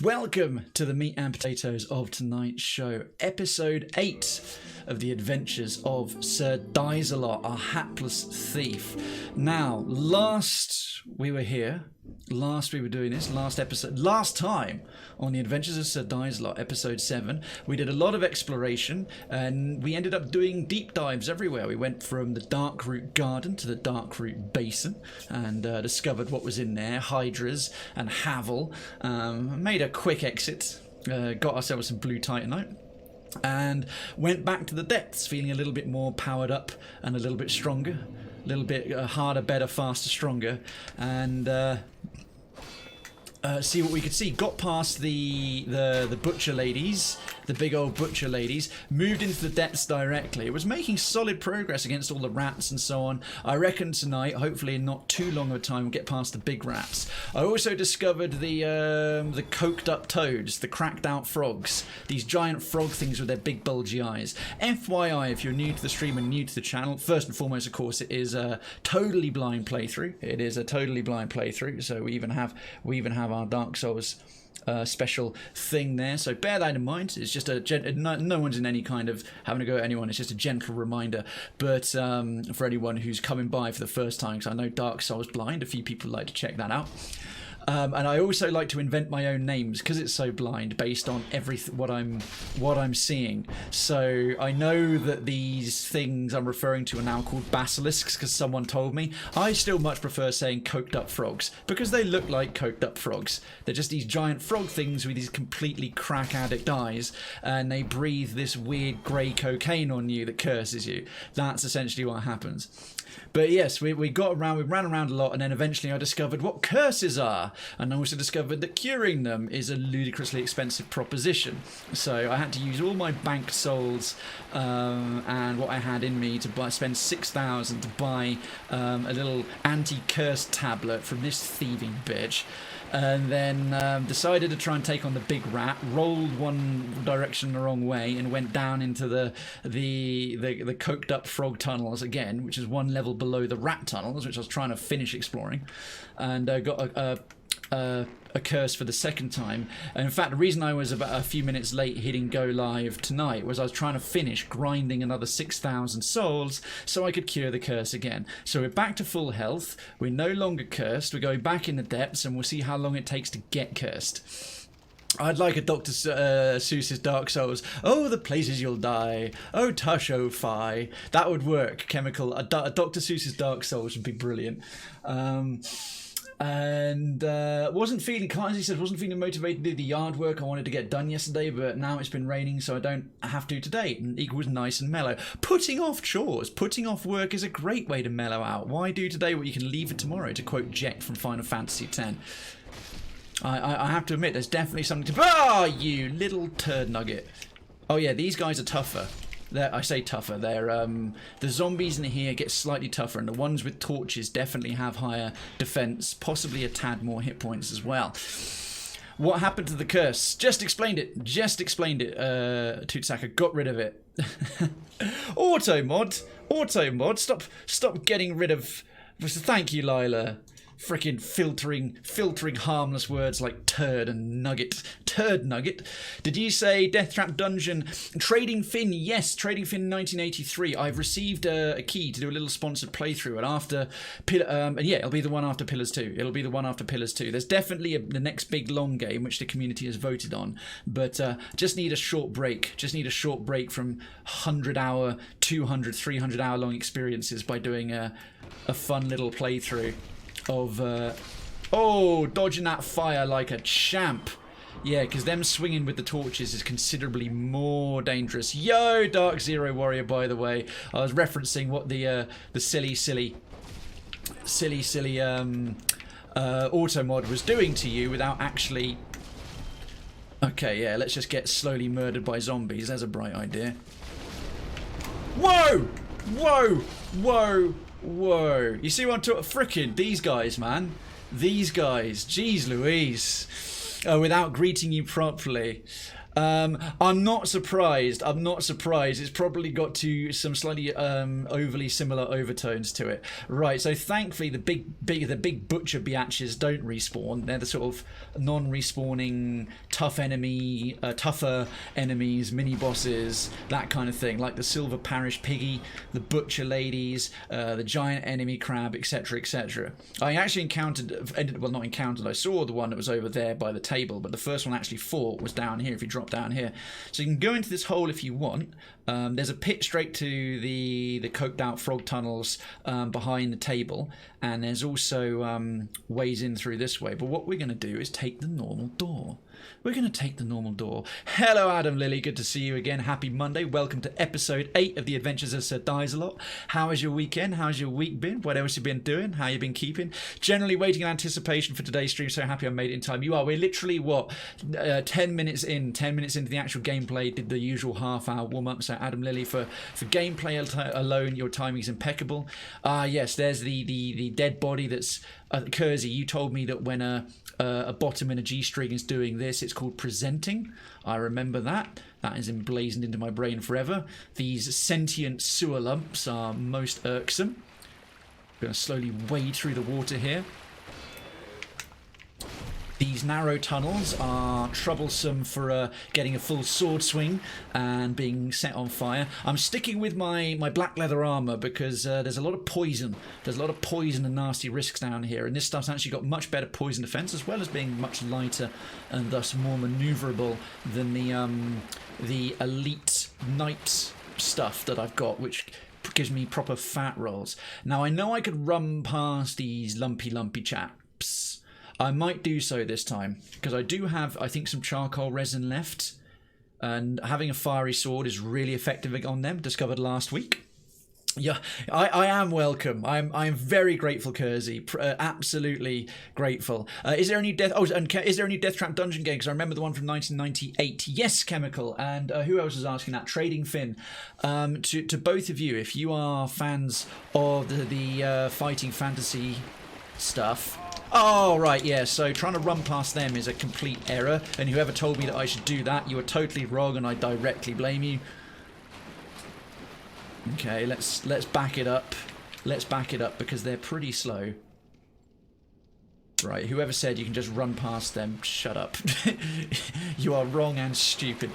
Welcome to the meat and potatoes of tonight's show, episode 8 of the Adventures of Ser Diesalot, our hapless thief. Now, last we were doing this, last time on the Adventures of Ser Diesalot, episode 7, we did a lot of exploration and we ended up doing deep dives everywhere. We went from the Darkroot Garden to the Darkroot Basin and discovered what was in there, hydras and Havel, made a quick exit, got ourselves some blue titanite, and went back to the depths feeling a little bit more powered up and a little bit stronger, a little bit harder, better, faster, stronger, and see what we could see. Got past the butcher ladies, the big old butcher ladies, moved into the depths directly. It was making solid progress against all the rats and so on. I reckon tonight, hopefully in not too long of a time, we'll get past the big rats. I also discovered the coked up toads, the cracked out frogs, these giant frog things with their big bulgy eyes. FYI, if you're new to the stream and new to the channel, first and foremost, of course, it is a totally blind playthrough. It is a totally blind playthrough, so we even have our Dark Souls special thing there, so bear that in mind. It's just no one's in any kind of having to go at anyone. It's just a gentle reminder, but for anyone who's coming by for the first time, because I know Dark Souls blind, a few people like to check that out. And I also like to invent my own names because it's so blind, based on what I'm seeing. So I know that these things I'm referring to are now called basilisks because someone told me. I still much prefer saying coked up frogs because they look like coked up frogs. They're just these giant frog things with these completely crack addict eyes, and they breathe this weird grey cocaine on you that curses you. That's essentially what happens. But yes, we ran around a lot, and then eventually I discovered what curses are, and I also discovered that curing them is a ludicrously expensive proposition. So I had to use all my banked souls and what I had in me to spend 6,000 to buy a little anti-curse tablet from this thieving bitch. And then decided to try and take on the big rat, rolled one direction the wrong way, and went down into the coked up frog tunnels again, which is one level below the rat tunnels, which I was trying to finish exploring, and got a curse for the second time. And in fact, the reason I was about a few minutes late hitting go live tonight was I was trying to finish grinding another 6,000 souls so I could cure the curse again. So we're back to full health, we're no longer cursed, we're going back in the depths, and we'll see how long it takes to get cursed. I'd like a Dr. Seuss's Dark Souls. Oh, the places you'll die. Oh, tush, oh, fi. That would work. Chemical. A Dr. Seuss's Dark Souls would be brilliant. And wasn't feeling motivated to do the yard work I wanted to get done yesterday, but now it's been raining, so I don't have to today, and equals nice and mellow. Putting off chores, putting off work is a great way to mellow out. Why do today what you can leave for tomorrow, to quote Jet from Final Fantasy X. I have to admit, there's definitely something to... Ah, you little turd nugget. Oh yeah, these guys are tougher. I say tougher. They're the zombies in here get slightly tougher, and the ones with torches definitely have higher defense, possibly a tad more hit points as well. What happened to the curse? Just explained it. Tootsaka got rid of it. Auto mod. Stop getting rid of. Thank you, Lila. Freaking filtering harmless words like turd and nugget. Turd nugget. Did you say Death Trap Dungeon? Trading Fin, yes, Trading Fin 1983. I've received a key to do a little sponsored playthrough, and after and yeah, it'll be the one after Pillars 2. There's definitely the next big long game which the community has voted on, but just need a short break. From 100-hour, 200, 300-hour long experiences by doing a fun little playthrough of dodging that fire like a champ. Yeah, because them swinging with the torches is considerably more dangerous. Yo, Dark Zero Warrior, by the way, I was referencing what the silly auto mod was doing to you without actually... Okay, yeah, let's just get slowly murdered by zombies. There's a bright idea. Whoa! You see what I'm talking? Frickin' these guys, man. These guys. Jeez Louise. Without greeting you properly. I'm not surprised. I'm not surprised. It's probably got to some slightly overly similar overtones to it. Right. So thankfully, the big butcher biatches don't respawn. They're the sort of non-respawning tougher enemies, mini bosses, that kind of thing, like the Silver Parish Piggy, the butcher ladies, the giant enemy crab, etc., etc. I actually not encountered. I saw the one that was over there by the table, but the first one I actually fought was down here. If you drop down here, so you can go into this hole if you want. There's a pit straight to the coked out frog tunnels behind the table, and there's also ways in through this way. But what we're going to do is take the normal door. We're going to take the normal door. Hello, Adam Lilly. Good to see you again. Happy Monday. Welcome to episode 8 of the Adventures of Ser Diesalot. How was your weekend? How's your week been? What else you been doing? How you been keeping? Generally waiting in anticipation for today's stream. So happy I made it in time. You are. We're literally, 10 minutes into the actual gameplay. Did the usual half-hour warm-up. So Adam Lilly, for gameplay alone, your timing is impeccable. Yes, there's the dead body that's... Kersey, you told me that when a bottom in a G-string is doing this, it's called presenting. I remember that. That is emblazoned into my brain forever. These sentient sewer lumps are most irksome. I'm going to slowly wade through the water here. These narrow tunnels are troublesome for getting a full sword swing and being set on fire. I'm sticking with my black leather armor because there's a lot of poison. There's a lot of poison and nasty risks down here, and this stuff's actually got much better poison defense, as well as being much lighter and thus more maneuverable than the elite knight stuff that I've got, which gives me proper fat rolls. Now I know I could run past these lumpy chaps. I might do so this time, because I do have, I think, some charcoal resin left, and having a fiery sword is really effective on them, discovered last week. Yeah, I am welcome. I'm very grateful, Kersey. Absolutely grateful. Is there any death? Oh, and is there any Death Trap Dungeon game? Because I remember the one from 1998. Yes, Chemical. And who else was asking that? Trading Finn. To both of you, if you are fans of the fighting fantasy stuff. Oh, right, yeah, so trying to run past them is a complete error, and whoever told me that I should do that, you were totally wrong, and I directly blame you. Okay, let's back it up. Let's back it up, because they're pretty slow. Right, whoever said you can just run past them, shut up. You are wrong and stupid.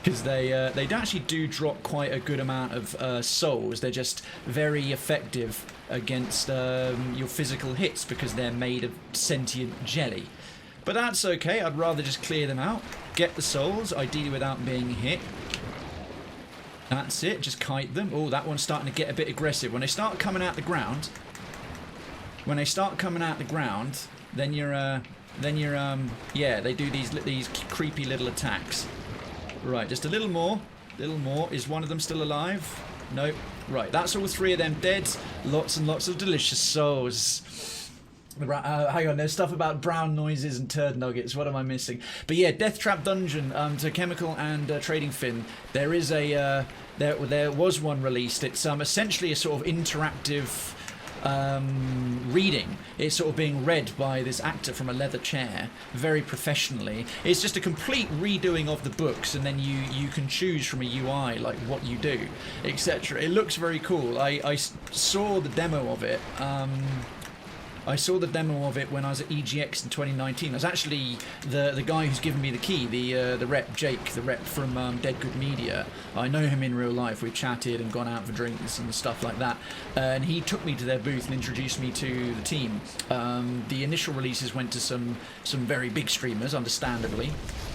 Because they actually do drop quite a good amount of souls. They're just very effective against your physical hits because they're made of sentient jelly. But that's okay. I'd rather just clear them out, get the souls, ideally without being hit. That's it. Just kite them. Oh, that one's starting to get a bit aggressive. When they start coming out the ground, then yeah, they do these creepy little attacks. Right, just a little more. Is one of them still alive? No. Right, that's all three of them dead. Lots and lots of delicious souls. Hang on, there's stuff about brown noises and turd nuggets. What am I missing? But yeah, Death Trap Dungeon, to Chemical and Trading Finn. There is a there was one released. It's essentially a sort of interactive reading. It's sort of being read by this actor from a leather chair, very professionally. It's just a complete redoing of the books, and then you can choose from a UI like what you do, etc. It looks very cool. I saw the demo of it. I saw the demo of it when I was at EGX in 2019. I was actually the guy who's given me the key, the rep, Jake, the rep from Dead Good Media. I know him in real life. We've chatted and gone out for drinks and stuff like that. And he took me to their booth and introduced me to the team. The initial releases went to some very big streamers, understandably.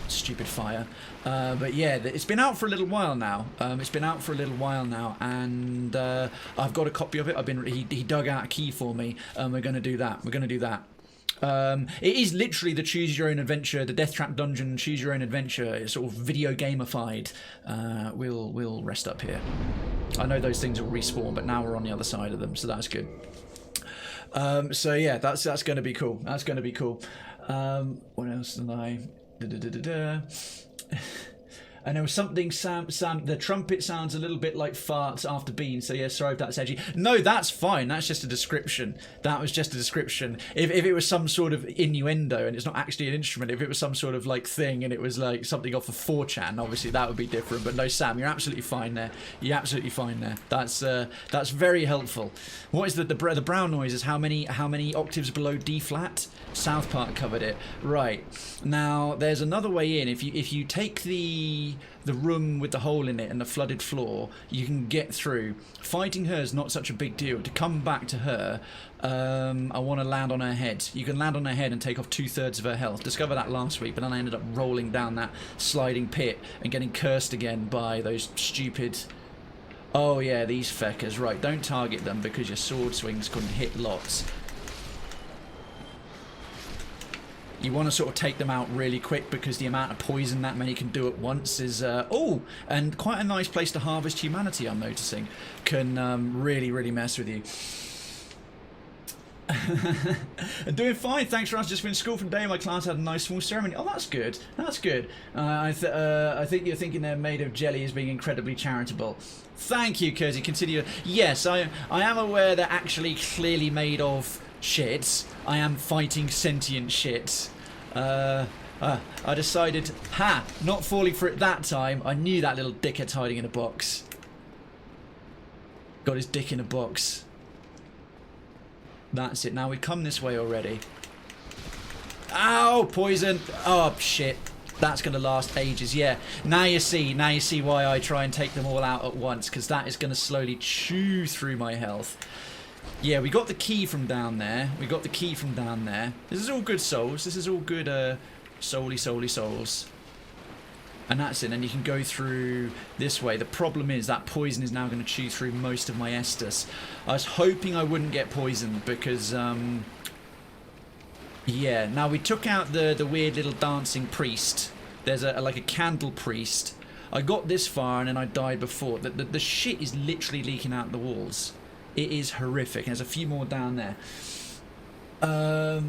Stupid fire. But yeah, it's been out for a little while now. And I've got a copy of it. He dug out a key for me, and we're going to do that. It is literally the choose your own adventure, the Death Trap Dungeon choose your own adventure. It's sort of video gamified. We'll rest up here. I know those things will respawn, but now we're on the other side of them, so that's good. So yeah, that's going to be cool. What else did I? And there was something, Sam, the trumpet sounds a little bit like farts after beans, so yeah, sorry if that's edgy. No, that's fine, that's just a description. That was just a description. If it was some sort of innuendo and it's not actually an instrument, if it was some sort of like thing and it was like something off of 4chan, obviously that would be different. But no, Sam, you're absolutely fine there. You're absolutely fine there. That's very helpful. What is the brown noise is how many octaves below D flat? South Park covered it. Right. Now, there's another way in. If you take the room with the hole in it and the flooded floor, you can get through. Fighting her is not such a big deal. To come back to her, I want to land on her head. You can land on her head and take off 2/3 of her health. Discovered that last week, but then I ended up rolling down that sliding pit and getting cursed again by those stupid... Oh yeah, these feckers. Right, don't target them because your sword swings couldn't hit lots. You want to sort of take them out really quick because the amount of poison that many can do at once is... oh, and quite a nice place to harvest humanity, I'm noticing. Can really, really mess with you. I'm doing fine, thanks for us. Just finished school for the day. My class had a nice small ceremony. Oh, that's good. That's good. I think you're thinking they're made of jelly as being incredibly charitable. Thank you, Kersey. Consider... Yes, I am aware they're actually clearly made of shit. I am fighting sentient shit. I decided, not falling for it that time. I knew that little dickhead's hiding in a box. Got his dick in a box. That's it. Now we come this way already. Ow! Poison! Oh, shit. That's going to last ages. Yeah. Now you see why I try and take them all out at once, because that is going to slowly chew through my health. Yeah, we got the key from down there. This is all good souls. This is all good souly souls. And that's it. And you can go through this way. The problem is that poison is now going to chew through most of my Estus. I was hoping I wouldn't get poisoned because... yeah, now we took out the weird little dancing priest. There's like a candle priest. I got this far and then I died before. The shit is literally leaking out the walls. It is horrific. There's a few more down there. A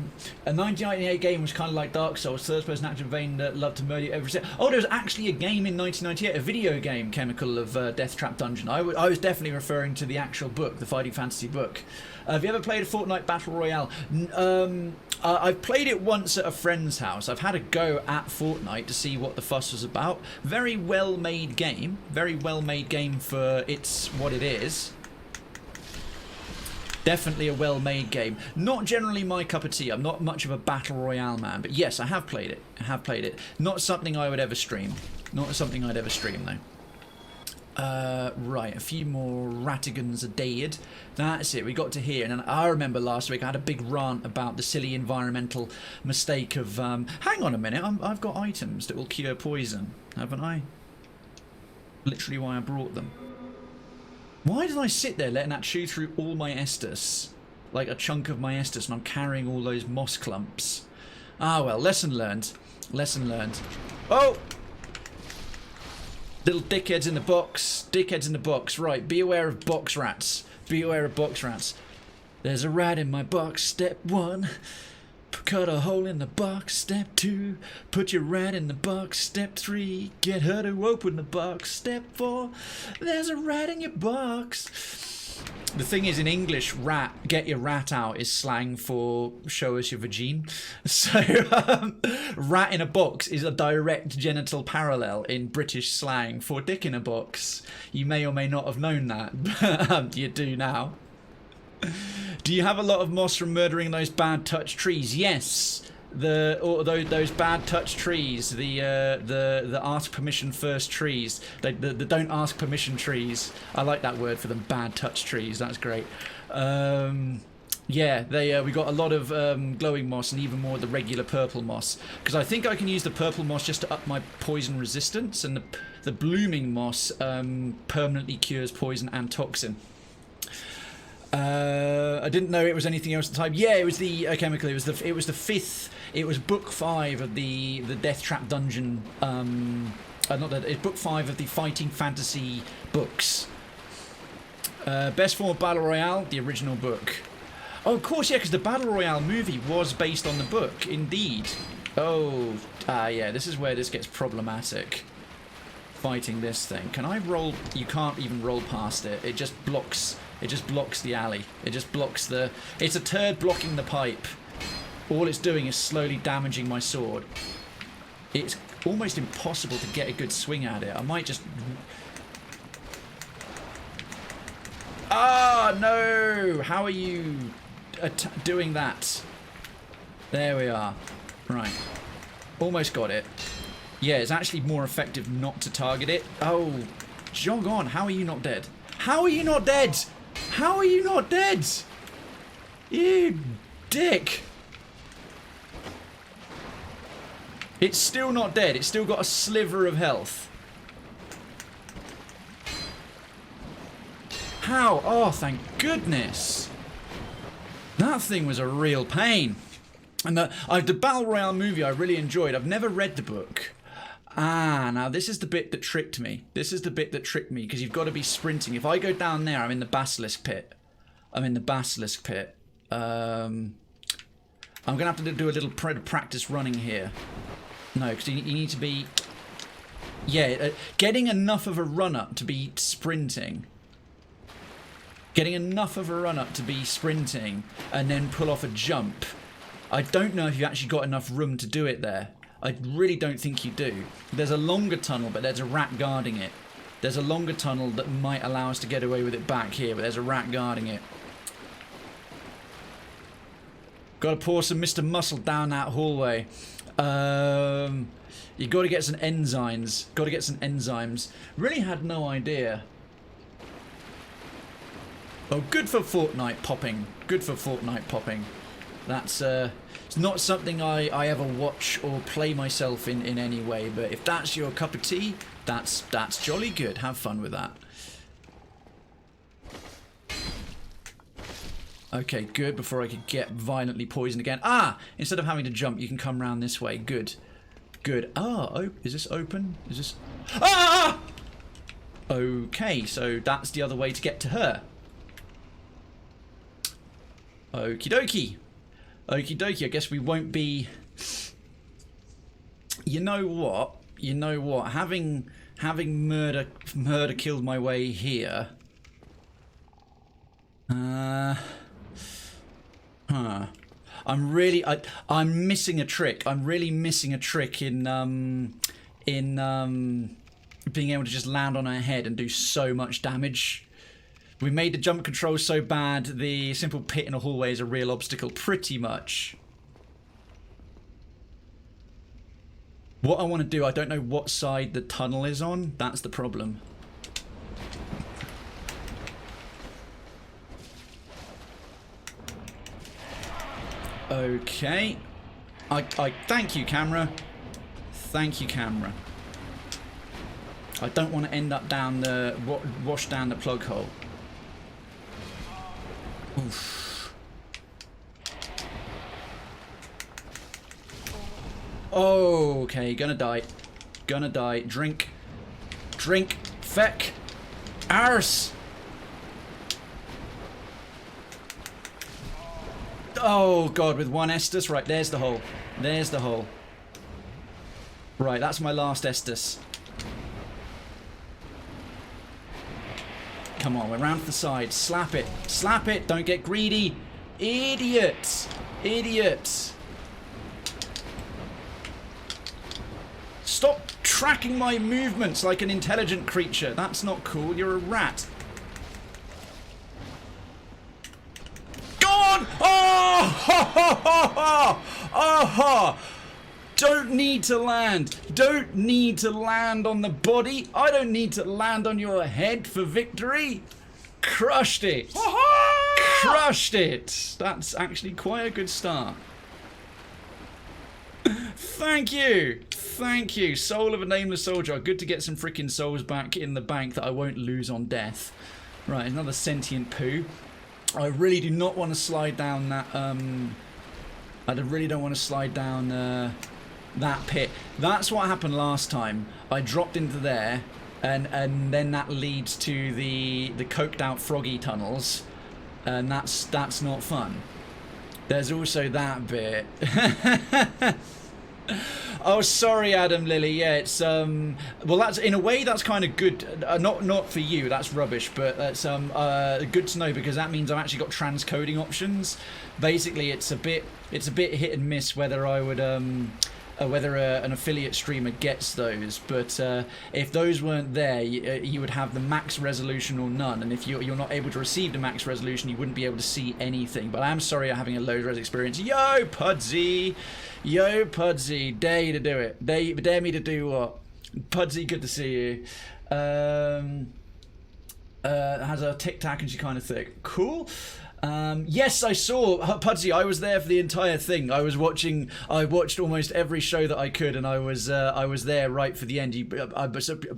1998 game was kind of like Dark Souls, third-person action vein that loved to murder you every step. Oh, there was actually a game in 1998, a video game, Chemical of Death Trap Dungeon. I was definitely referring to the actual book, the fighting fantasy book. Have you ever played a Fortnite Battle Royale? I've played it once at a friend's house. I've had a go at Fortnite to see what the fuss was about. Very well-made game. Very well-made game for it's what it is. Definitely a well-made game. Not generally my cup of tea. I'm not much of a Battle Royale man. But yes, I have played it. Not something I would ever stream. Not something I'd ever stream, though. Right, a few more Ratigans are dead. That's it, we got to here. And I remember last week I had a big rant about the silly environmental mistake of... hang on a minute, I've got items that will cure poison, haven't I? Literally why I brought them. Why did I sit there letting that chew through all my Estus? Like a chunk of my Estus, and I'm carrying all those moss clumps. Ah well, lesson learned. Lesson learned. Oh! Little dickheads in the box. Dickheads in the box. Right, be aware of box rats. Be aware of box rats. There's a rat in my box. Step 1. Cut a hole in the box. Step 2. Put your rat in the box. Step 3. Get her to open the box. Step 4. There's a rat in your box. The thing is, in English, rat, get your rat out, is slang for show us your vagine. So, rat in a box is a direct genital parallel in British slang for dick in a box. You may or may not have known that, but you do now. Do you have a lot of moss from murdering those bad touch trees? Yes. Those bad touch trees, the ask permission first trees, the don't ask permission trees. I like that word for them, bad touch trees. That's great. Yeah, we got a lot of glowing moss and even more of the regular purple moss, because I think I can use the purple moss just to up my poison resistance, and the blooming moss permanently cures poison and toxin. I didn't know it was anything else at the time. Yeah, it was the chemical. It was the fifth. It was book 5 of the Death Trap Dungeon. Not that. It's book 5 of the fighting fantasy books. Best form of battle royale, the original book. Oh, of course, yeah, because the battle royale movie was based on the book. Indeed. Oh, yeah. This is where this gets problematic. fighting this thing. Can I roll? You can't even roll past it. It just blocks. It just blocks the alley. It just blocks the... It's a turd blocking the pipe. All it's doing is slowly damaging my sword. It's almost impossible to get a good swing at it. I might just... Ah, no! How are you doing that? There we are. Right. Almost got it. Yeah, it's actually more effective not to target it. Oh, jog on. How are you not dead? How are you not dead? How are you not dead? You dick. It's still not dead. It's still got a sliver of health. How? Oh, thank goodness. That thing was a real pain. And the Battle Royale movie I really enjoyed. I've never read the book. Ah, now this is the bit that tricked me. This is the bit that tricked me, because you've got to be sprinting. If I go down there, I'm in the basilisk pit. I'm in the basilisk pit. I'm going to have to do a little practice running here. No, because you need to be... Yeah, getting enough of a run-up to be sprinting. Getting enough of a run-up to be sprinting, and then pull off a jump. I don't know if you've actually got enough room to do it there. I really don't think you do. There's a longer tunnel, but there's a rat guarding it. There's a longer tunnel that might allow us to get away with it back here, but there's a rat guarding it. Gotta pour some Mr. Muscle down that hallway. You gotta get some enzymes. Gotta get some enzymes. Really had no idea. Oh, good for Fortnite popping. Good for Fortnite popping. That's it's not something I ever watch or play myself in any way, but if that's your cup of tea, that's jolly good. Have fun with that. Okay, good, before I could get violently poisoned again. Ah! Instead of having to jump, you can come round this way. Good. Good. Ah, oh, is this open? Is this... Ah! Okay, so that's the other way to get to her. Okie dokie. Okie dokie, I guess we won't be... You know what? You know what? Having murder killed my way here... I'm missing a trick. I'm really missing a trick in being able to just land on her head and do so much damage. We made the jump control so bad, the simple pit in a hallway is a real obstacle, pretty much. What I want to do, I don't know what side the tunnel is on. That's the problem. Okay. I thank you, camera. Thank you, camera. I don't want to end up down the... wash down the plug hole. Oof. Okay, gonna die. Gonna die. Drink. Drink. Feck. Arse. Oh god, with one Estus. Right, there's the hole. There's the hole. Right, that's my last Estus. Come on, we're round to the side. Slap it. Slap it. Don't get greedy. Idiots. Idiots. Stop tracking my movements like an intelligent creature. That's not cool. You're a rat. Go on! Oh! Ha, ha, ha, ha. Oh! Ha. Don't need to land. Don't need to land on the body. I don't need to land on your head for victory. Crushed it. Crushed it. That's actually quite a good start. Thank you. Thank you. Soul of a Nameless Soldier. Good to get some freaking souls back in the bank that I won't lose on death. Right, another sentient poo. I really do not want to slide down that, I really don't want to slide down, that pit. That's what happened last time. I dropped into there, and then that leads to the coked out froggy tunnels, and that's not fun. There's also that bit. Oh, sorry, Adam Lily. Yeah, it's well, that's in a way that's kind of good. Not for you, that's rubbish. But that's good to know because that means I've actually got transcoding options. Basically, it's a bit hit and miss whether I would whether an affiliate streamer gets those, but if those weren't there, you would have the max resolution or none, and if you're not able to receive the max resolution, you wouldn't be able to see anything. But I'm sorry you're having a low res experience. Yo, Pudsey! Yo, Pudsey! Dare you to do it. Dare me to do what? Pudsey, good to see you. Has a tic-tac and she's kind of thick. Cool. Yes, I saw Pudsey. I was there for the entire thing. I watched almost every show that I could, and I was there right for the end. I'm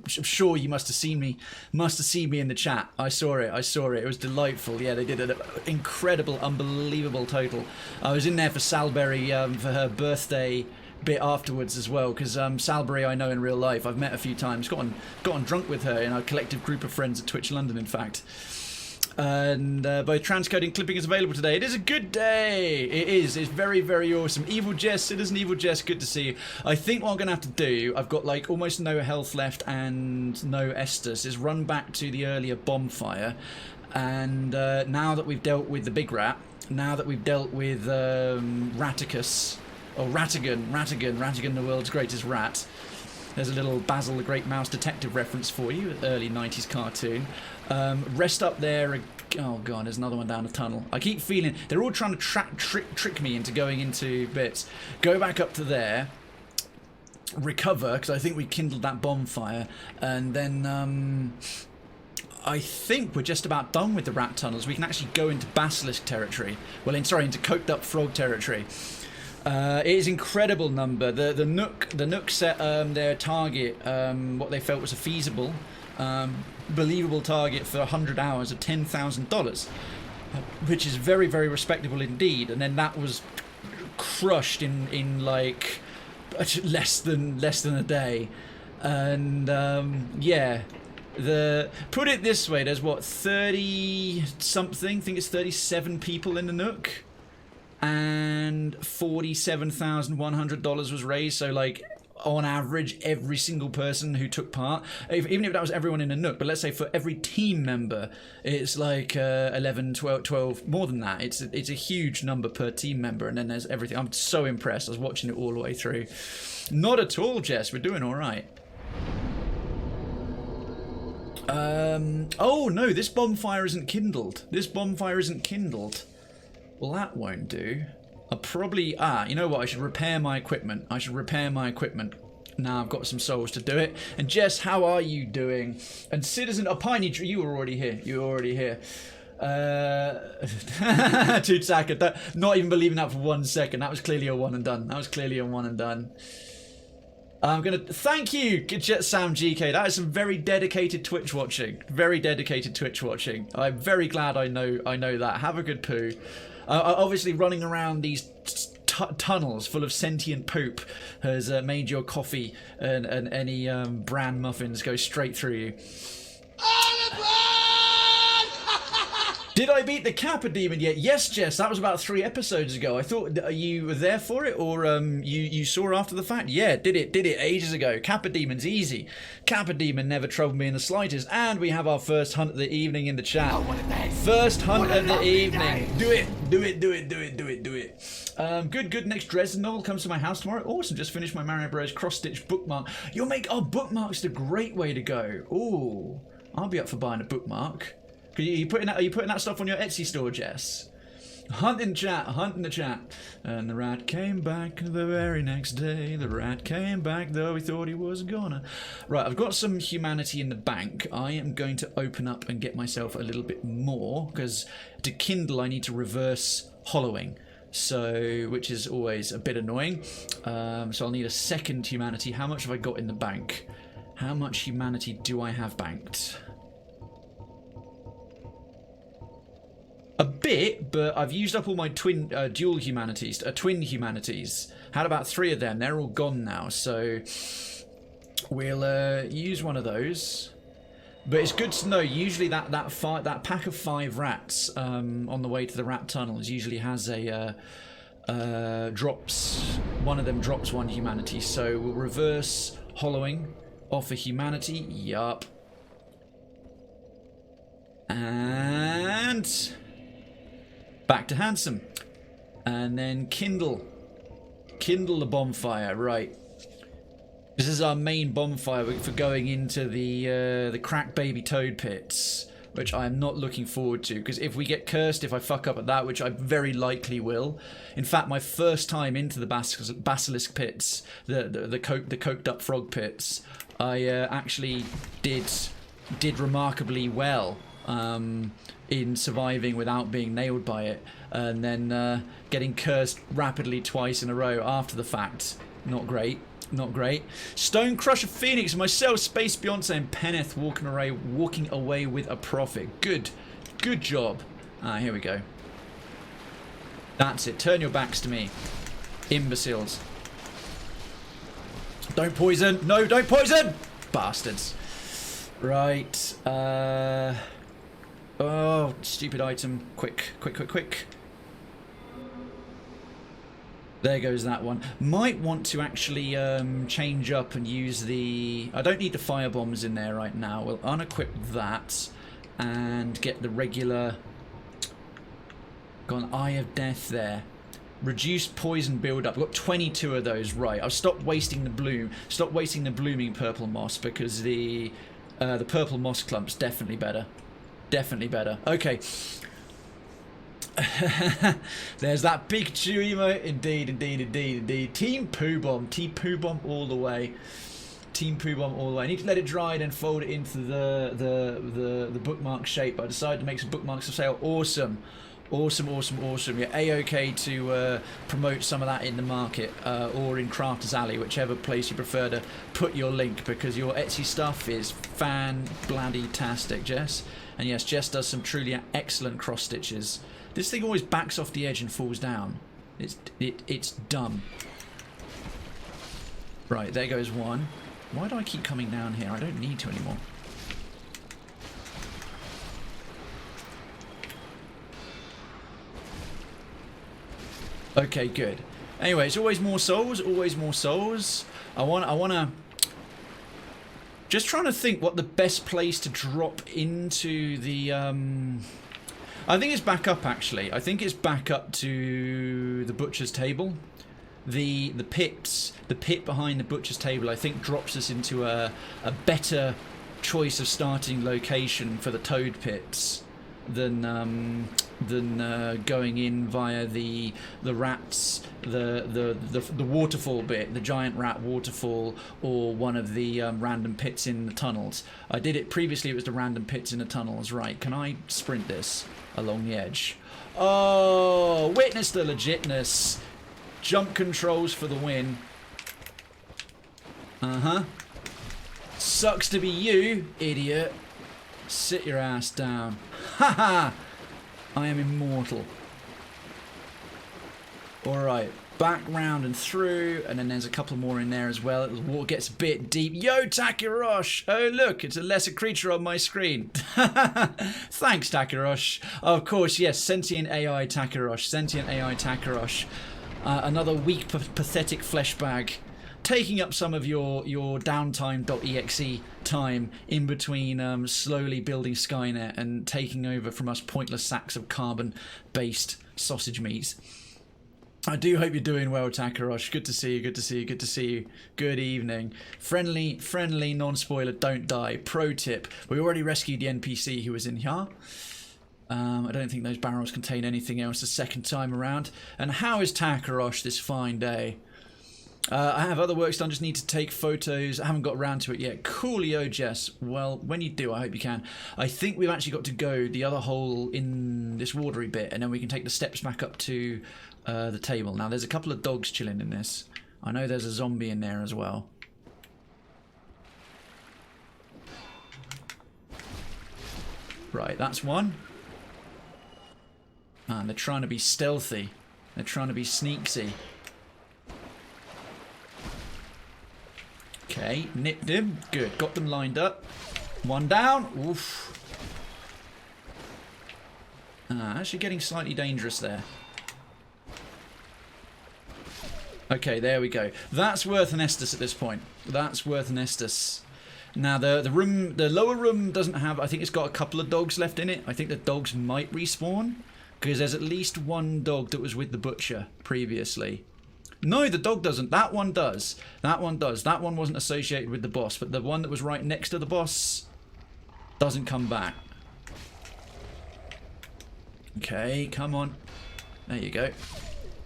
sure you must have seen me. Must have seen me in the chat. I saw it. It was delightful. Yeah, they did an incredible, unbelievable total. I was in there for Salberry for her birthday bit afterwards as well, because Salberry I know in real life. I've met a few times. Got on drunk with her in our collective group of friends at Twitch London, in fact. And both transcoding clipping is available today. It is a good day. It is. It's very, very awesome. Evil Jess, Citizen Evil Jess, good to see you. I think what I'm going to have to do, I've got like almost no health left and no Estus, is run back to the earlier bonfire. And now that we've dealt with the big rat, now that we've dealt with Raticus, or Ratigan, the world's greatest rat. There's a little Basil the Great Mouse Detective reference for you, early 90s cartoon. Rest up there. Oh god, there's another one down the tunnel. I keep feeling they're all trying to trick me into going into bits. Go back up to there, recover, because I think we kindled that bonfire, and then I think we're just about done with the rat tunnels. We can actually go into basilisk territory. Well, into coked up frog territory. It is incredible number. The Nook set their target, what they felt was a feasible, believable target for 100 hours of $10,000, which is very, very respectable indeed. And then that was crushed in like less than a day. And yeah, put it this way, there's what, 30 something, I think it's 37 people in the Nook. And $47,100 was raised, so like on average every single person who took part, even if that was everyone in a Nook, but let's say for every team member it's like 11, 12, more than that. It's a huge number per team member, and then there's everything. I'm so impressed. I was watching it all the way through. Not at all, Jess, we're doing all right. Oh no, this bonfire isn't kindled. Well, that won't do. I'll probably... you know what? I should repair my equipment. Now I've got some souls to do it. And Jess, how are you doing? And Citizen... Oh, Piney, you were already here. Tootsaka, not even believing that for 1 second. That was clearly a one and done. I'm gonna thank you, Sam GK. That is some very dedicated Twitch watching. I'm very glad I know that. Have a good poo. Obviously, running around these tunnels full of sentient poop has made your coffee and any bran muffins go straight through you. Did I beat the Capra Demon yet? Yes, Jess, that was about 3 episodes ago. I thought you were there for it, or you saw after the fact. Yeah, did it ages ago. Capra Demon's easy. Capra Demon never troubled me in the slightest, and we have our first hunt of the evening in the chat. First hunt of the evening. Do it. Good. Next Dresden novel comes to my house tomorrow. Awesome. Just finished my Mario Bros. Cross-stitch bookmark. Bookmarks a great way to go. Ooh, I'll be up for buying a bookmark. Are you putting that stuff on your Etsy store, Jess? Hunt in the chat. And the rat came back the very next day. The rat came back, though he thought he was gonna. Right, I've got some humanity in the bank. I am going to open up and get myself a little bit more, because to kindle I need to reverse hollowing. So, which is always a bit annoying. So I'll need a second humanity. How much have I got in the bank? How much humanity do I have banked? A bit, but I've used up all my twin humanities. Had about 3 of them. They're all gone now, so we'll use one of those. But it's good to know. Usually that pack of 5 rats on the way to the rat tunnels usually has a drops, one of them drops 1 humanity. So we'll reverse hollowing off a humanity. Yup. And back to handsome. And then kindle the bonfire. Right. This is our main bonfire for going into the crack baby toad pits, which I am not looking forward to, because if we get cursed, if I fuck up at that, which I very likely will. In fact, my first time into the basilisk pits, the coked up frog pits, I actually did remarkably well in surviving without being nailed by it, and then getting cursed rapidly twice in a row after the fact. Not great. Not great. Stone Crusher Phoenix, myself, Space Beyonce, and Penneth walking away with a profit. Good job. Here we go. That's it. Turn your backs to me, imbeciles. Don't poison. No, don't poison, bastards. Right. Oh, stupid item. Quick. There goes that one. Might want to actually change up and use the... I don't need the fire bombs in there right now. We'll unequip that and get the regular... Got an Eye of Death there. Reduced poison build-up. We've got 22 of those. Right, I've stopped wasting the bloom. Stop wasting the blooming purple moss, because the purple moss clump's definitely better. Definitely better. Okay. There's that big chew emote. Indeed. Team Poo Bomb. Team Poo Bomb all the way. Team Poo Bomb all the way. I need to let it dry, then fold it into the bookmark shape. But I decided to make some bookmarks for sale. Awesome. You're A-OK to promote some of that in the market or in Crafter's Alley, whichever place you prefer to put your link, because your Etsy stuff is fan-bloody-tastic, Jess. And yes, Jess does some truly excellent cross stitches. This thing always backs off the edge and falls down. It's dumb. Right, there goes one. Why do I keep coming down here? I don't need to anymore. Okay, good. Anyway, it's always more souls, always more souls. I wanna just trying to think what the best place to drop into the I think it's back up, actually. I think it's back up to the butcher's table. The pit behind the butcher's table, I think, drops us into a better choice of starting location for the toad pits than going in via the rats, the waterfall bit, the giant rat waterfall, or one of the random pits in the tunnels. I did it previously. It was the random pits in the tunnels. Right? Can I sprint this along the edge? Oh, witness the legitness. Jump controls for the win. Sucks to be you, idiot. Sit your ass down. Haha! I am immortal. Alright, back round and through, and then there's a couple more in there as well. The water gets a bit deep. Yo, Takirosh! Oh, look, it's a lesser creature on my screen. Thanks, Takirosh. Oh, of course, yes, sentient AI Takirosh. Sentient AI Takirosh. Another weak, pathetic flesh bag. Taking up some of your downtime.exe time in between slowly building Skynet and taking over from us pointless sacks of carbon-based sausage meat. I do hope you're doing well, Takarosh. Good to see you, good to see you, good to see you. Good evening. Friendly, non-spoiler, don't die. Pro tip. We already rescued the NPC who was in here. I don't think those barrels contain anything else the second time around. And how is Takarosh this fine day? I have other works done, just need to take photos. I haven't got around to it yet. Coolio, Jess. Well, when you do, I hope you can. I think we've actually got to go the other hole in this watery bit, and then we can take the steps back up to the table. Now, there's a couple of dogs chilling in this. I know there's a zombie in there as well. Right, that's one. And they're trying to be stealthy. They're trying to be sneaksy. Okay, nipped him. Good, got them lined up. One down. Oof. Actually getting slightly dangerous there. Okay, there we go. That's worth an Estus at this point. That's worth an Estus. Now the room, the lower room doesn't have. I think it's got a couple of dogs left in it. I think the dogs might respawn because there's at least one dog that was with the butcher previously. No, the dog doesn't. That one does. That one does. That one wasn't associated with the boss, but the one that was right next to the boss doesn't come back. Okay, come on. There you go.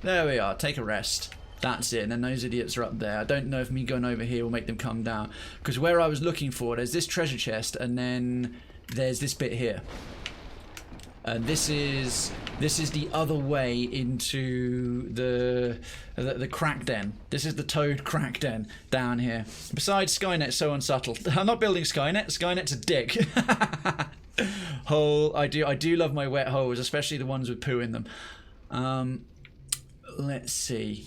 There we are. Take a rest. That's it, and then those idiots are up there. I don't know if me going over here will make them come down. Because where I was looking for, there's this treasure chest, and then there's this bit here. And this is the other way into the crack den. This is the toad crack den down here. Besides, Skynet's so unsubtle. I'm not building Skynet. Skynet's a dick. Hole. I do love my wet holes, especially the ones with poo in them. Let's see.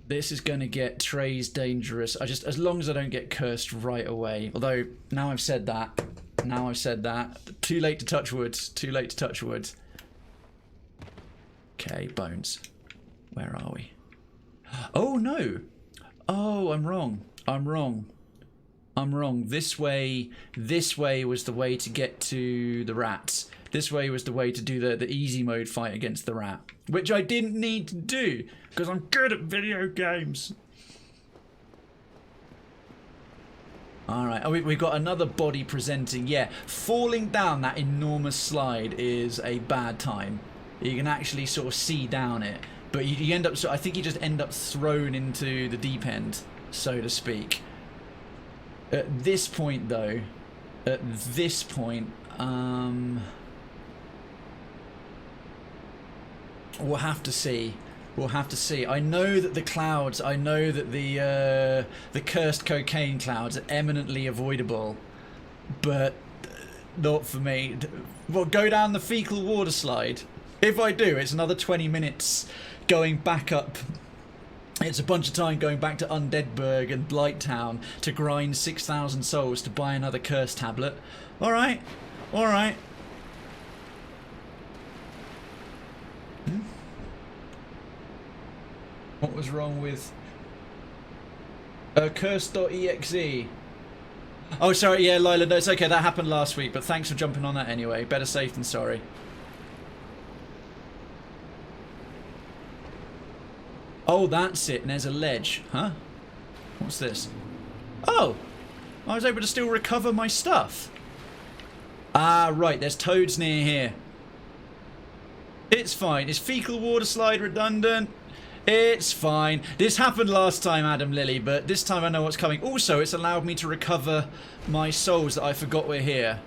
This is going to get Trey's dangerous. As long as I don't get cursed right away. Although, now I've said that. Too late to touch wood. Too late to touch wood. Okay, bones. Where are we? Oh, no. Oh, I'm wrong. This way was the way to get to the rats. This way was the way to do the easy mode fight against the rat. Which I didn't need to do, because I'm good at video games. Alright, oh, we've got another body presenting. Yeah, falling down that enormous slide is a bad time. You can actually sort of see down it. But you end up, so I think you just end up thrown into the deep end, so to speak. At this point, though, we'll have to see. I know that the clouds, the cursed cocaine clouds are eminently avoidable, but not for me. Well, go down the fecal water slide. If I do, it's another 20 minutes going back up. It's a bunch of time going back to Undeadburg and Blight Town to grind 6,000 souls to buy another curse tablet. Alright. What was wrong with curse.exe? Oh, sorry, yeah, Lila, no, it's okay, that happened last week, but thanks for jumping on that anyway. Better safe than sorry. Oh, that's it, and there's a ledge. Huh? What's this? Oh! I was able to still recover my stuff. Ah, right, there's toads near here. It's fine. Is fecal water slide redundant? It's fine. This happened last time, Adam Lily, but this time I know what's coming. Also, it's allowed me to recover my souls that I forgot were here.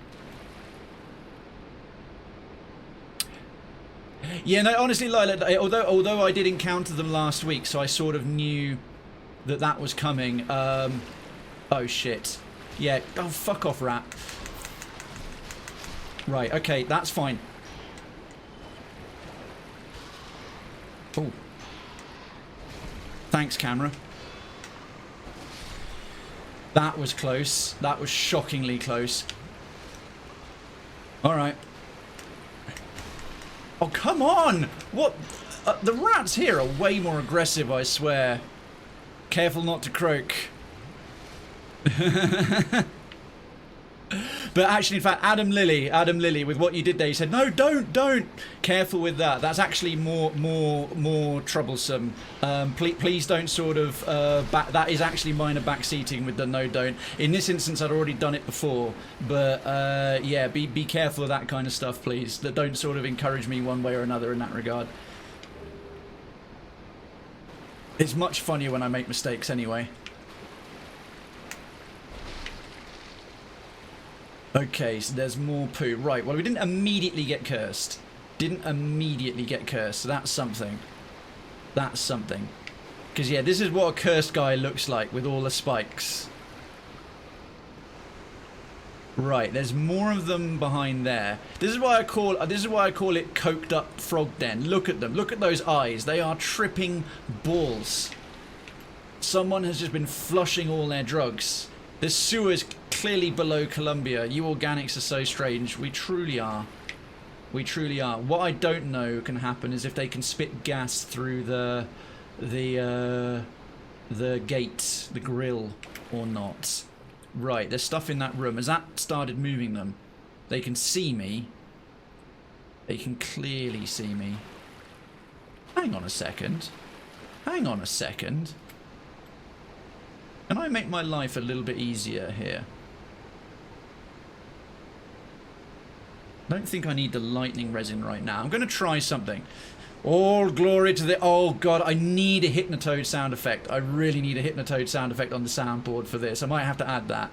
Yeah, no, honestly, Lila, although I did encounter them last week, so I sort of knew that was coming. Oh, shit. Yeah, oh, fuck off, rat. Right, okay, that's fine. Oh. Thanks, camera. That was close. That was shockingly close. Alright. Oh, come on! What? The rats here are way more aggressive, I swear. Careful not to croak. But actually, in fact, Adam Lily, with what you did there, you said, no, don't. Careful with that. That's actually more troublesome. Please don't sort of, that is actually minor backseating with the no, don't. In this instance, I'd already done it before. But, yeah, be careful of that kind of stuff, please. That don't sort of encourage me one way or another in that regard. It's much funnier when I make mistakes anyway. Okay, so there's more poo. Right, well, we didn't immediately get cursed. So that's something. Because, yeah, this is what a cursed guy looks like with all the spikes. Right, there's more of them behind there. This is why I call it coked up frog den. Look at them. Look at those eyes. They are tripping balls. Someone has just been flushing all their drugs. This sewer's clearly below Columbia. You organics are so strange. We truly are. What I don't know can happen is if they can spit gas through the the gate, the grill, or not. Right, there's stuff in that room. Has that started moving them? They can see me. They can clearly see me. Hang on a second. Hang on a second. Can I make my life a little bit easier here? I don't think I need the lightning resin right now. I'm going to try something. All glory to the... Oh, God, I need a Hypnotoad sound effect. I really need a Hypnotoad sound effect on the soundboard for this. I might have to add that.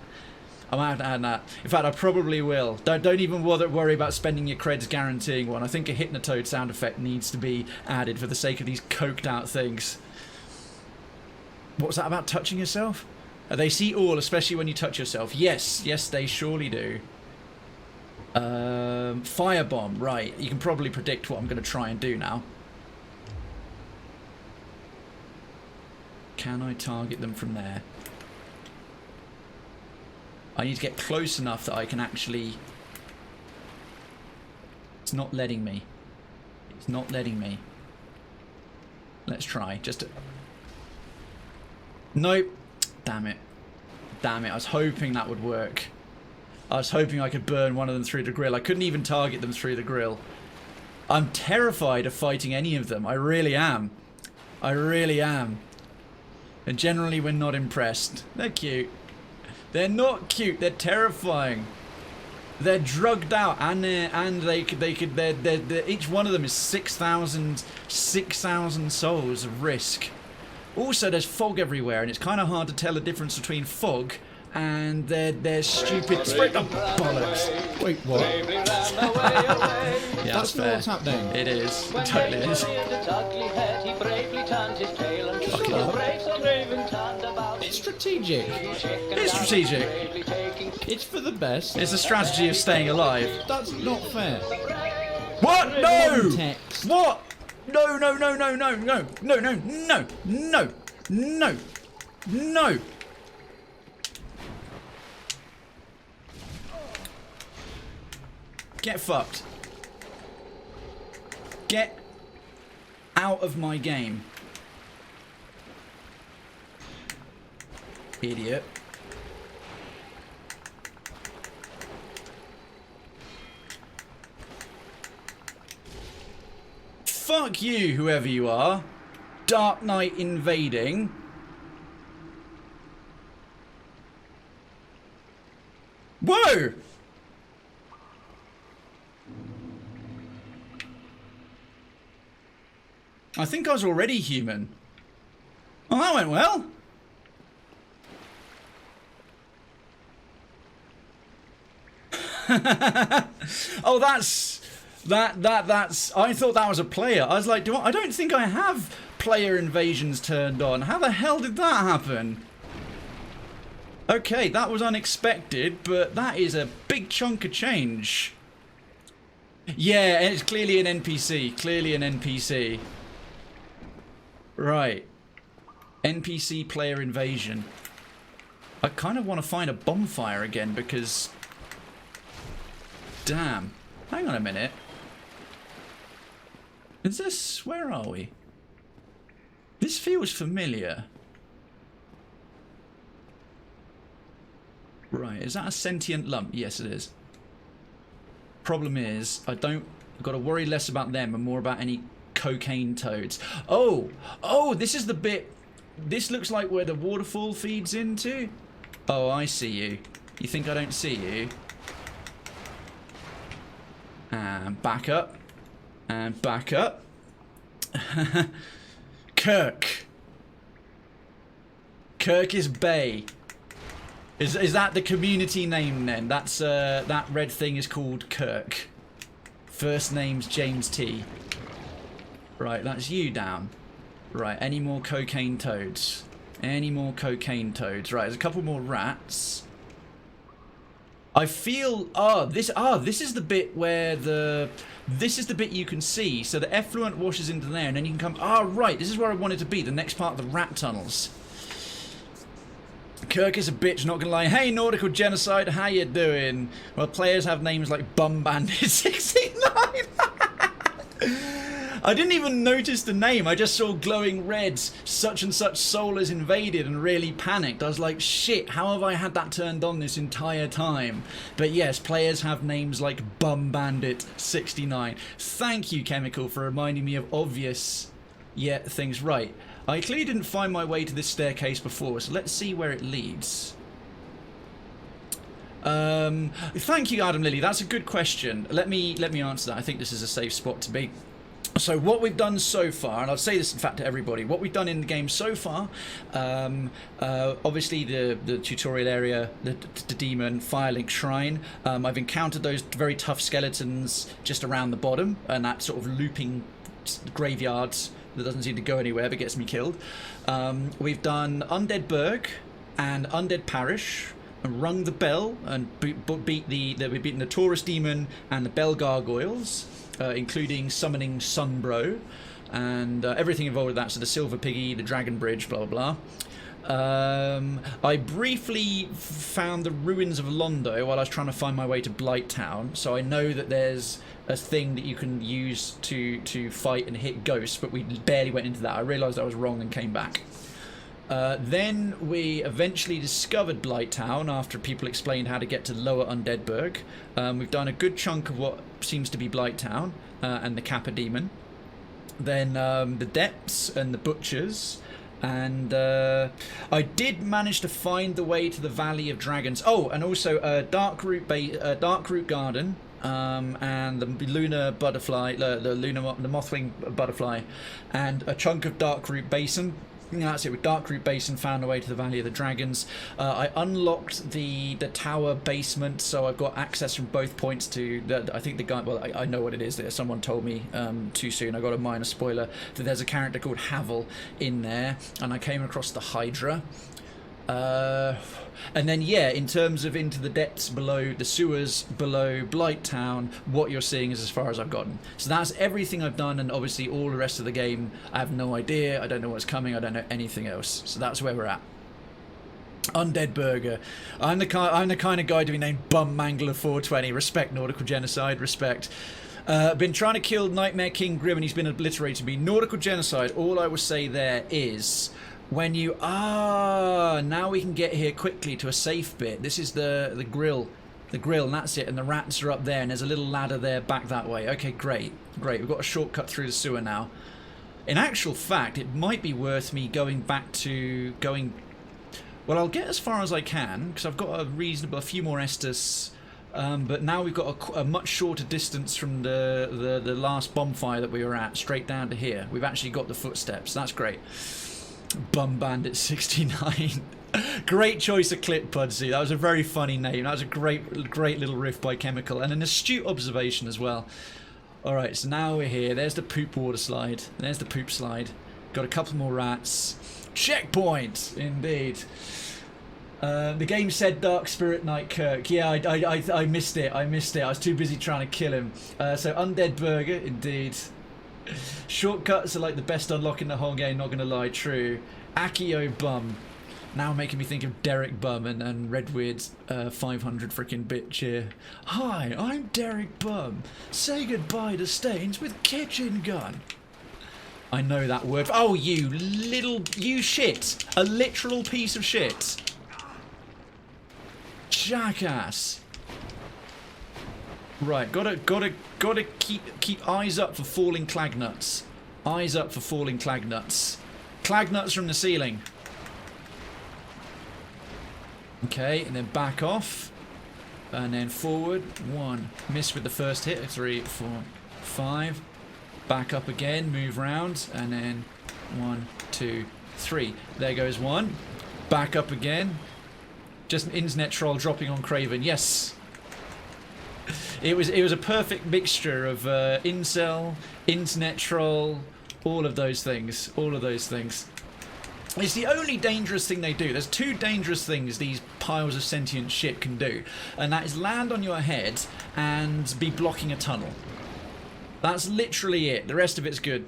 I might have to add that. In fact, I probably will. Don't even worry about spending your creds guaranteeing one. I think a Hypnotoad sound effect needs to be added for the sake of these coked out things. What's that about touching yourself? They see all, especially when you touch yourself. Yes, yes, they surely do. Firebomb, right. You can probably predict what I'm going to try and do now. Can I target them from there? I need to get close enough that I can actually... It's not letting me. It's not letting me. Let's try. Just to... Nope. Damn it. Damn it. I was hoping that would work. I was hoping I could burn one of them through the grill. I couldn't even target them through the grill. I'm terrified of fighting any of them. I really am. I really am. And generally we're not impressed. They're cute. They're not cute. They're terrifying. They're drugged out, and they could. Each one of them is 6,000 souls of risk. Also, there's fog everywhere, and it's kind of hard to tell the difference between fog and their stupid spray. Oh, bollocks! Wait, what? Yeah, that's not what's happening. It is. It totally is. It's strategic. It's strategic. It's for the best. It's a strategy of staying alive. That's not fair. What? No! Text. What? No, no, no, no, no, no, no, no, no, no, no, no. Get fucked. Get out of my game. Idiot. Fuck you, whoever you are. Dark Knight invading. Whoa! I think I was already human. Oh, that went well. Oh, that's I thought that was a player. I was like, I don't think I have player invasions turned on. How the hell did that happen? Okay, that was unexpected, but that is a big chunk of change. Yeah, and it's clearly an NPC. Clearly an NPC. Right. NPC player invasion. I kind of want to find a bonfire again because... Damn. Hang on a minute. Is this... Where are we? This feels familiar. Right, is that a sentient lump? Yes, it is. Problem is, I've got to worry less about them and more about any cocaine toads. Oh! Oh, this is the bit... This looks like where the waterfall feeds into. Oh, I see you. You think I don't see you? And back up. And back up. Kirk. Kirk is Bay. Is that the community name then? That's that red thing is called Kirk. First name's James T. Right, that's you down. Right, any more cocaine toads? Any more cocaine toads? Right, there's a couple more rats. I feel this is the bit where this is the bit you can see. So the effluent washes into there and then you can come right, this is where I wanted to be, the next part of the rat tunnels. Kirk is a bitch, not gonna lie. Hey, Nautical Genocide, how you doing? Well, players have names like Bum Bandit 69. I didn't even notice the name. I just saw glowing reds, such and such soul is invaded, and really panicked. I was like, shit, how have I had that turned on this entire time? But yes, players have names like Bum Bandit 69. Thank you, Chemical, for reminding me of obvious things. Right. I clearly didn't find my way to this staircase before, so let's see where it leads. Thank you, Adam Lilly. That's a good question. Let me answer that. I think this is a safe spot to be. So what we've done so far, and I'll say this in fact to everybody, what we've done in the game so far, obviously the tutorial area, the demon, Firelink Shrine, I've encountered those very tough skeletons just around the bottom, and that sort of looping graveyards that doesn't seem to go anywhere but gets me killed. We've done Undead Burg and Undead Parish, and rung the bell and we've beaten the Taurus Demon and the Bell Gargoyles, including summoning Sunbro and everything involved with that. So the Silver Piggy, the Dragon Bridge, blah blah blah. I briefly found the ruins of Londo while I was trying to find my way to Blight Town, so I know that there's a thing that you can use to fight and hit ghosts, but we barely went into that. I realised I was wrong and came back. Then we eventually discovered Blight Town after people explained how to get to Lower Undeadburg. We've done a good chunk of what seems to be Blight Town and the Capra Demon. Then the Depths and the Butchers. And I did manage to find the way to the Valley of Dragons. Oh, and also Darkroot Garden. And the lunar butterfly, the Mothwing butterfly, and a chunk of Darkroot Basin. That's it. With Darkroot Basin, found a way to the Valley of the Dragons. I unlocked the tower basement, so I've got access from both points to I think the guy. Well, I know what it is. There, someone told me too soon. I got a minor spoiler that there's a character called Havel in there, and I came across the Hydra. And then in terms of into the depths below the sewers below Blight Town, what you're seeing is as far as I've gotten. So that's everything I've done, and obviously all the rest of the game I have no idea. I don't know what's coming. I don't know anything else. So that's where we're at. Undead Burger. I'm the kind of guy to be named Bum Mangler 420. Respect Nautical Genocide. Respect. Been trying to kill Nightmare King Grim and he's been obliterated me. Nautical Genocide. All I will say there is, when you now we can get here quickly to a safe bit. This is the grill, and that's it. And the rats are up there, and there's a little ladder there back that way. Okay, great. We've got a shortcut through the sewer now. In actual fact, it might be worth me going back to Well, I'll get as far as I can because I've got a few more Estus. But now we've got a much shorter distance from the last bonfire that we were at, straight down to here. We've actually got the footsteps. That's great. Bum Bandit 69. Great choice of clip, Pudsey. That was a very funny name. That was a great little riff by Chemical, and an astute observation as well. Alright, so now we're here. There's the poop water slide. There's the poop slide. Got a couple more rats. Checkpoint! Indeed. The game said Dark Spirit Knight Kirk. Yeah, I missed it. I was too busy trying to kill him. So Undead Burger, indeed. Shortcuts are like the best unlock in the whole game, not gonna lie, true. Akio Bum. Now making me think of Derek Bum and Redweir's 500 frickin' bitch here. Hi, I'm Derek Bum. Say goodbye to stains with kitchen gun. I know that word. Oh, you shit. A literal piece of shit. Jackass. Right, gotta keep eyes up for falling clagnuts. Eyes up for falling clagnuts. Clagnuts from the ceiling. Okay, and then back off. And then forward. 1. Miss with the first hit. 3, 4, 5. Back up again, move round, and then 1, 2, 3. There goes 1. Back up again. Just an internet troll dropping on Krayven. Yes. It was a perfect mixture of incel, internet troll, all of those things. It's the only dangerous thing they do. There's 2 dangerous things these piles of sentient shit can do, and that is land on your head and be blocking a tunnel. That's literally it. The rest of it's good.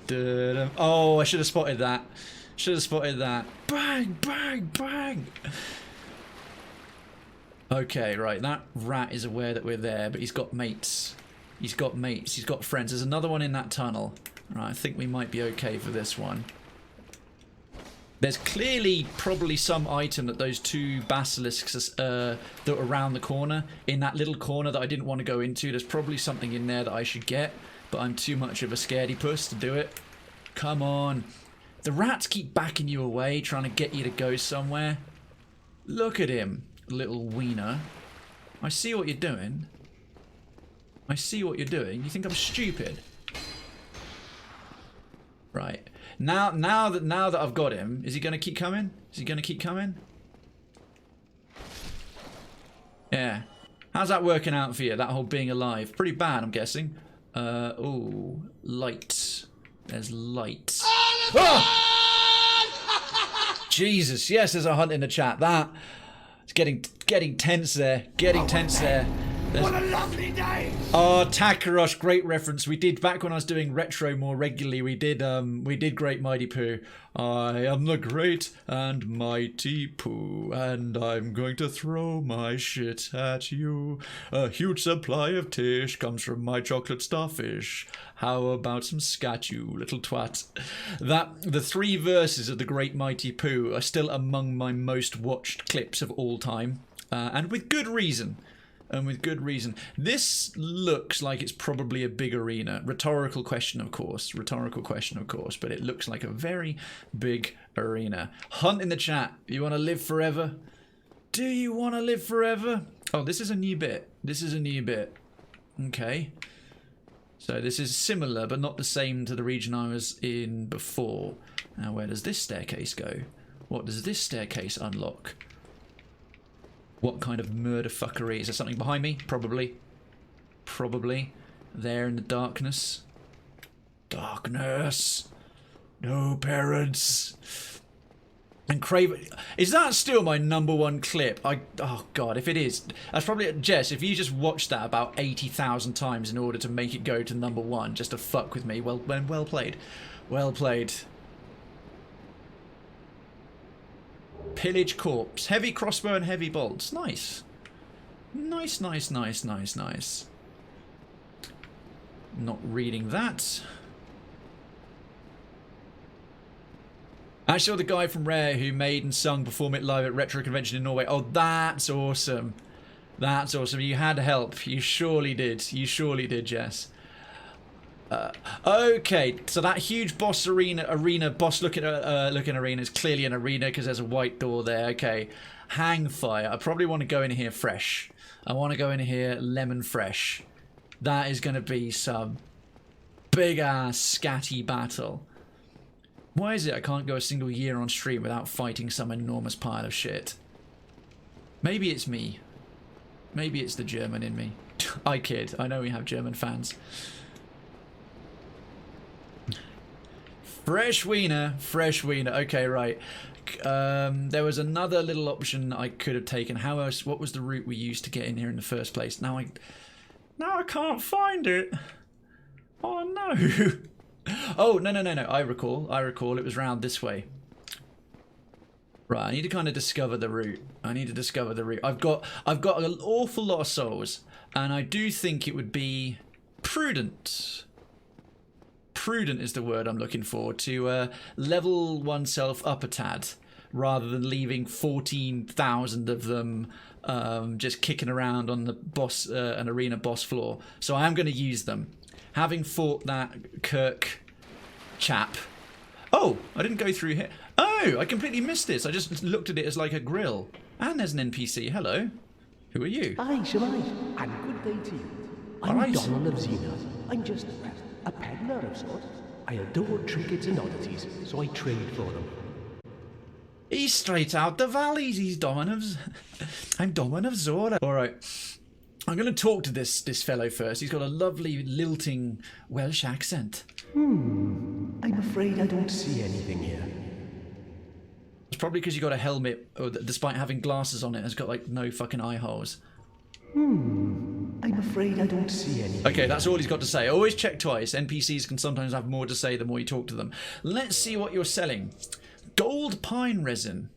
Oh, I should have spotted that. Bang, bang, bang. Okay, right. That rat is aware that we're there, but he's got mates. He's got mates. He's got friends. There's another one in that tunnel. Right, I think we might be okay for this one. There's clearly probably some item that those two basilisks that are around the corner, in that little corner that I didn't want to go into. There's probably something in there that I should get, but I'm too much of a scaredy puss to do it. Come on. The rats keep backing you away, trying to get you to go somewhere. Look at him, little wiener. I see what you're doing. I see what you're doing. You think I'm stupid? Right. Now that I've got him, is he going to keep coming? Is he going to keep coming? Yeah. How's that working out for you, that whole being alive? Pretty bad, I'm guessing. Oh, light. There's light. Oh! Jesus, yes, there's a hunt in the chat. That it's getting tense there. Getting tense there. What a lovely day! Oh, Takarosh, great reference. We did back when I was doing retro more regularly. We did Great Mighty Pooh. I am the great and mighty Pooh, and I'm going to throw my shit at you. A huge supply of tish comes from my chocolate starfish. How about some scat, you little twat? The 3 verses of the Great Mighty Pooh are still among my most watched clips of all time, and with good reason. And with good reason. This looks like it's probably a big arena. Rhetorical question, of course. Rhetorical question, of course. But it looks like a very big arena. Hunt in the chat. You want to live forever? Do you want to live forever? Oh, this is a new bit. This is a new bit. Okay. So this is similar, but not the same to the region I was in before. Now, where does this staircase go? What does this staircase unlock? What kind of murder fuckery? Is there something behind me? Probably. Probably. There in the darkness. Darkness. No parents. And Krayven. Is that still my #1 clip? Oh god, if it is. That's probably... Jess, if you just watched that about 80,000 times in order to make it go to #1, just to fuck with me, well played. Well played. Pillage corpse. Heavy crossbow and heavy bolts. Nice. Nice, nice, nice, nice, nice. Not reading that. I saw the guy from Rare who made and sung Perform It Live at Retro Convention in Norway. Oh, that's awesome. That's awesome. You had help. You surely did. You surely did, Jess. Okay, so that huge boss boss looking arena is clearly an arena because there's a white door there. Okay, hang fire. I probably want to go in here fresh. I want to go in here lemon fresh. That is going to be some big ass scatty battle. Why is it I can't go a single year on stream without fighting some enormous pile of shit? Maybe it's me. Maybe it's the German in me. I kid. I know we have German fans. Fresh wiener, fresh wiener. Okay, right. There was another little option I could have taken. How else? What was the route we used to get in here in the first place? Now I can't find it. Oh no. Oh no. I recall. It was round this way. Right. I need to kind of discover the route. I've got an awful lot of souls, and I do think it would be prudent. Prudent is the word I'm looking for, to level oneself up a tad rather than leaving 14,000 of them just kicking around on the boss an arena boss floor. So I am going to use them. Having fought that Kirk chap. Oh, I didn't go through here. Oh, I completely missed this. I just looked at it as like a grill. And there's an NPC. Hello. Who are you? Hi, Shemai, and good day to you. I'm Alright. Donald of Xena. I'm just a peddler of sorts. I adore trinkets and oddities, so I trade for them. He's straight out the valleys. He's Domin I'm Domin of Zora. All right. I'm going to talk to this fellow first. He's got a lovely lilting Welsh accent. I'm afraid I don't see anything here. It's probably because you got a helmet, or despite having glasses on it, has got like no fucking eye holes. I'm afraid I don't see anything. Okay, that's all he's got to say. Always check twice. NPCs can sometimes have more to say the more you talk to them. Let's see what you're selling. Gold pine resin.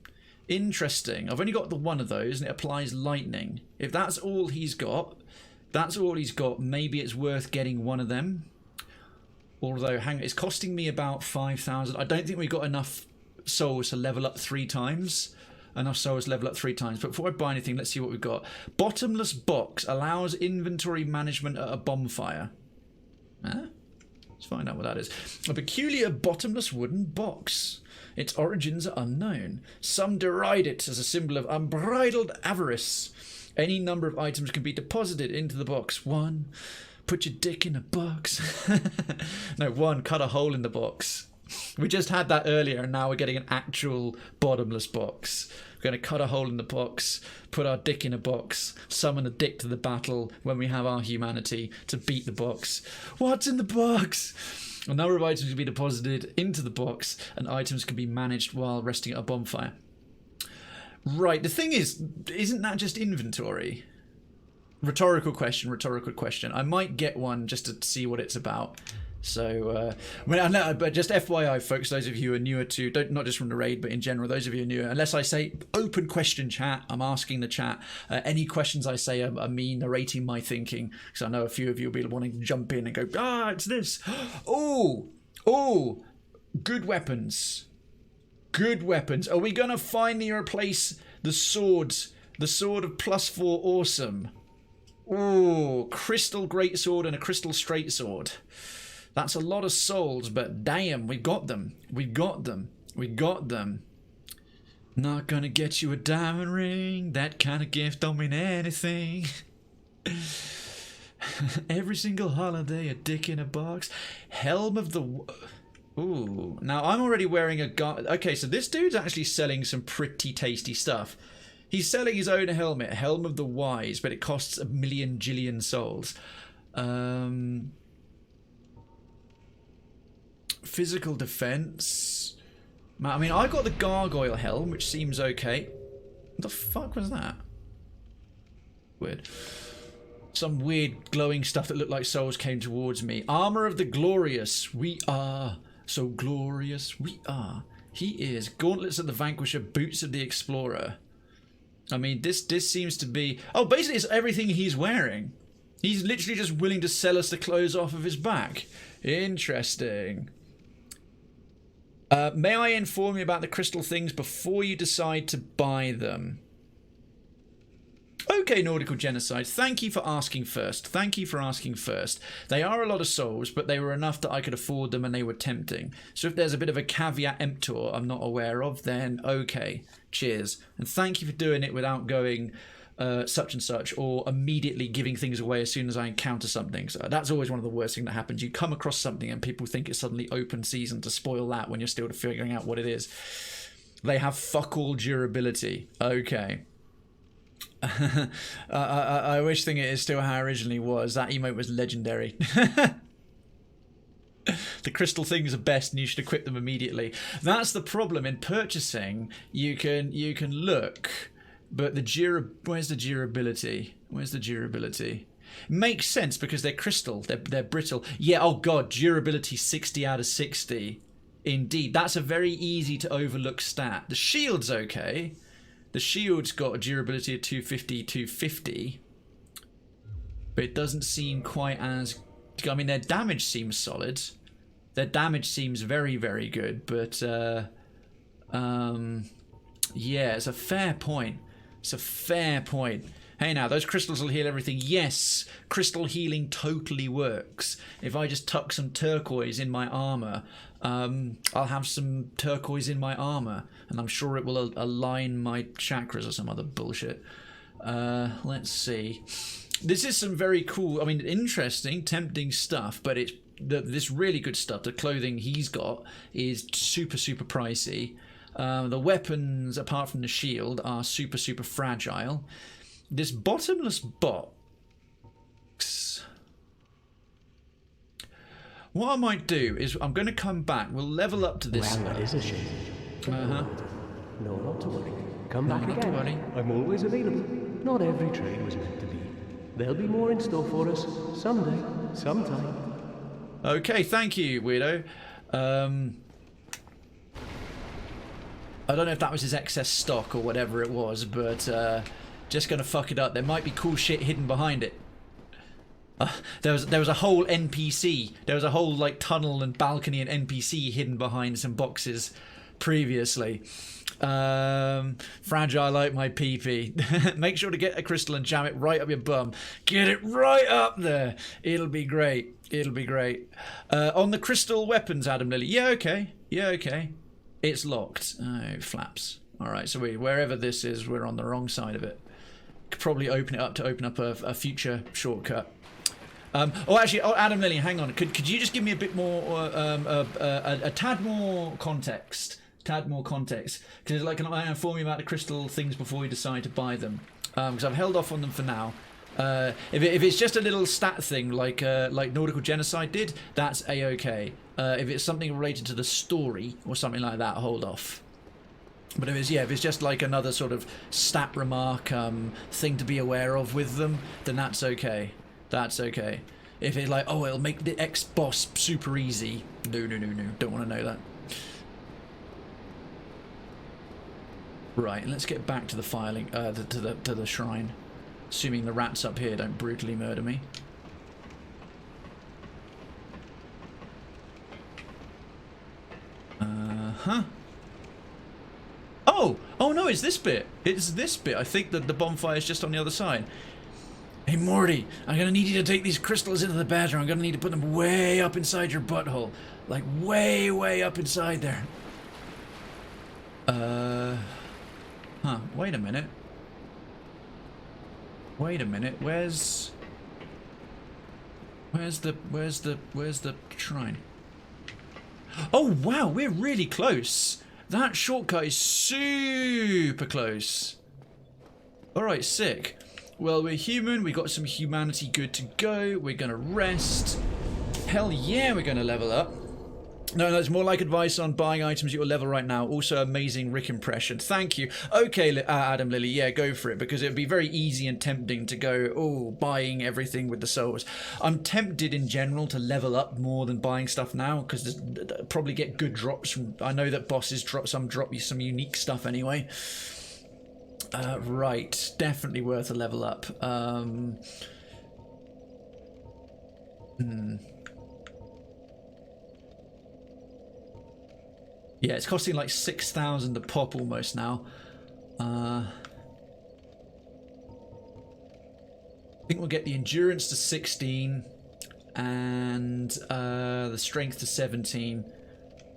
Interesting. I've only got the one of those and it applies lightning. If that's all he's got, That's all he's got. Maybe it's worth getting one of them. Although, hang on, it's costing me about 5,000. I don't think we've got enough souls to level up 3 times. Enough souls to level up 3 times. But before I buy anything, let's see what we've got. Bottomless box allows inventory management at a bonfire. Huh? Let's find out what that is. A peculiar bottomless wooden box. Its origins are unknown. Some deride it as a symbol of unbridled avarice. Any number of items can be deposited into the box. 1. Put your dick in a box. No, 1. Cut a hole in the box. We just had that earlier, and now we're getting an actual bottomless box. We're going to cut a hole in the box, put our dick in a box, summon a dick to the battle when we have our humanity to beat the box. What's in the box? A number of items can be deposited into the box, and items can be managed while resting at a bonfire. Right, the thing is, isn't that just inventory? Rhetorical question. I might get one just to see what it's about. So, but just FYI, folks, those of you who are newer to, not just from the raid, but in general, those of you who are newer, unless I say open question chat, I'm asking the chat. Any questions I say are me narrating my thinking, because I know a few of you will be wanting to jump in and go, it's this. Oh, good weapons. Good weapons. Are we going to finally replace the sword of +4 awesome? Oh, crystal greatsword and a crystal straight-sword. That's a lot of souls, but damn, we got them. Not gonna get you a diamond ring. That kind of gift don't mean anything. Every single holiday, a dick in a box. Helm of the... Ooh. Now, I'm already wearing a... Okay, so this dude's actually selling some pretty tasty stuff. He's selling his own helmet, Helm of the Wise, but it costs 1,000,000 jillion souls. Physical defense. I mean, I got the Gargoyle helm, which seems okay. What the fuck was that? Weird. Some weird glowing stuff that looked like souls came towards me. Armor of the Glorious. We are so glorious. We are. He is. Gauntlets of the Vanquisher. Boots of the Explorer. I mean, this seems to be... Oh, basically it's everything he's wearing. He's literally just willing to sell us the clothes off of his back. Interesting. May I inform you about the crystal things before you decide to buy them? Okay, Nautical Genocide, thank you for asking first. They are a lot of souls, but they were enough that I could afford them and they were tempting. So if there's a bit of a caveat emptor I'm not aware of, then okay. Cheers. And thank you for doing it without going such and such, or immediately giving things away as soon as I encounter something. So that's always one of the worst things that happens. You come across something and people think it's suddenly open season to spoil that when you're still figuring out what it is. They have fuck all durability. Okay. I wish it is still how it originally was. That emote was legendary. The crystal things are best and you should equip them immediately. That's the problem in purchasing. You can look, but where's the durability? Makes sense because they're crystal. They're brittle. Yeah, oh god, durability 60 out of 60. Indeed, that's a very easy to overlook stat. The shield's okay. The shield's got a durability of 250, but it doesn't seem quite as... I mean, their damage seems solid. Their damage seems very, very good, but yeah, it's a fair point. Hey now, those crystals will heal everything. Yes, crystal healing totally works. If I just tuck some turquoise in my armor, I'll have some turquoise in my armor, and I'm sure it will align my chakras or some other bullshit. Let's see. This is some very cool, I mean, interesting, tempting stuff, but it's this really good stuff. The clothing he's got is super, super pricey. The weapons, apart from the shield, are super, super fragile. This bottomless box... What I might do is I'm going to come back. We'll level up to this. Well, that is a shame. Uh-huh. No, not to worry. Come back not to again. worry. I'm always available. Not every trade was meant to be. There'll be more in store for us someday, sometime. Okay, thank you, weirdo. I don't know if that was his excess stock or whatever it was, but just gonna fuck it up. There might be cool shit hidden behind it. There was a whole NPC. There was a whole like tunnel and balcony and NPC hidden behind some boxes previously. Fragile like my pee-pee. Make sure to get a crystal and jam it right up your bum. Get it right up there. It'll be great. It'll be great. On the crystal weapons, Adam Lily. Yeah, okay. Yeah, okay. It's locked. Oh, flaps. All right, so wherever this is, we're on the wrong side of it. Could probably open it up to open up a future shortcut. Actually, Adam Lily, hang on. Could you just give me a bit more, a tad more context? Because like, can I inform you about the crystal things before we decide to buy them? Because I've held off on them for now. If it's just a little stat thing like Nautical Genocide did, that's a-okay. If it's something related to the story or something like that, hold off. But if it's just like another sort of stat remark thing to be aware of with them, then that's okay. That's okay. If it's like, oh, it'll make the X-boss super easy. No. Don't want to know that. Right, let's get back to the filing, to the shrine. Assuming the rats up here don't brutally murder me. Oh no, it's this bit. It's this bit. I think that the bonfire is just on the other side. Hey Morty, I'm gonna need you to take these crystals into the bathroom. I'm gonna need to put them way up inside your butthole. Like way up inside there. Wait a minute. Where's the shrine? Oh wow, we're really close. That shortcut is super close. Alright, sick. Well, we're human, we got some humanity good to go, we're gonna rest. Hell yeah, we're gonna level up. No, that's more like advice on buying items at your level right now. Also, amazing Rick impression. Thank you. Okay, Adam Lily, yeah, go for it, because it would be very easy and tempting to go, oh, buying everything with the souls. I'm tempted in general to level up more than buying stuff now, because probably get good drops from. I know that bosses drop you some unique stuff anyway. Right, definitely worth a level up. Yeah, it's costing like 6,000 a pop almost now. I think we'll get the endurance to 16 and the strength to 17.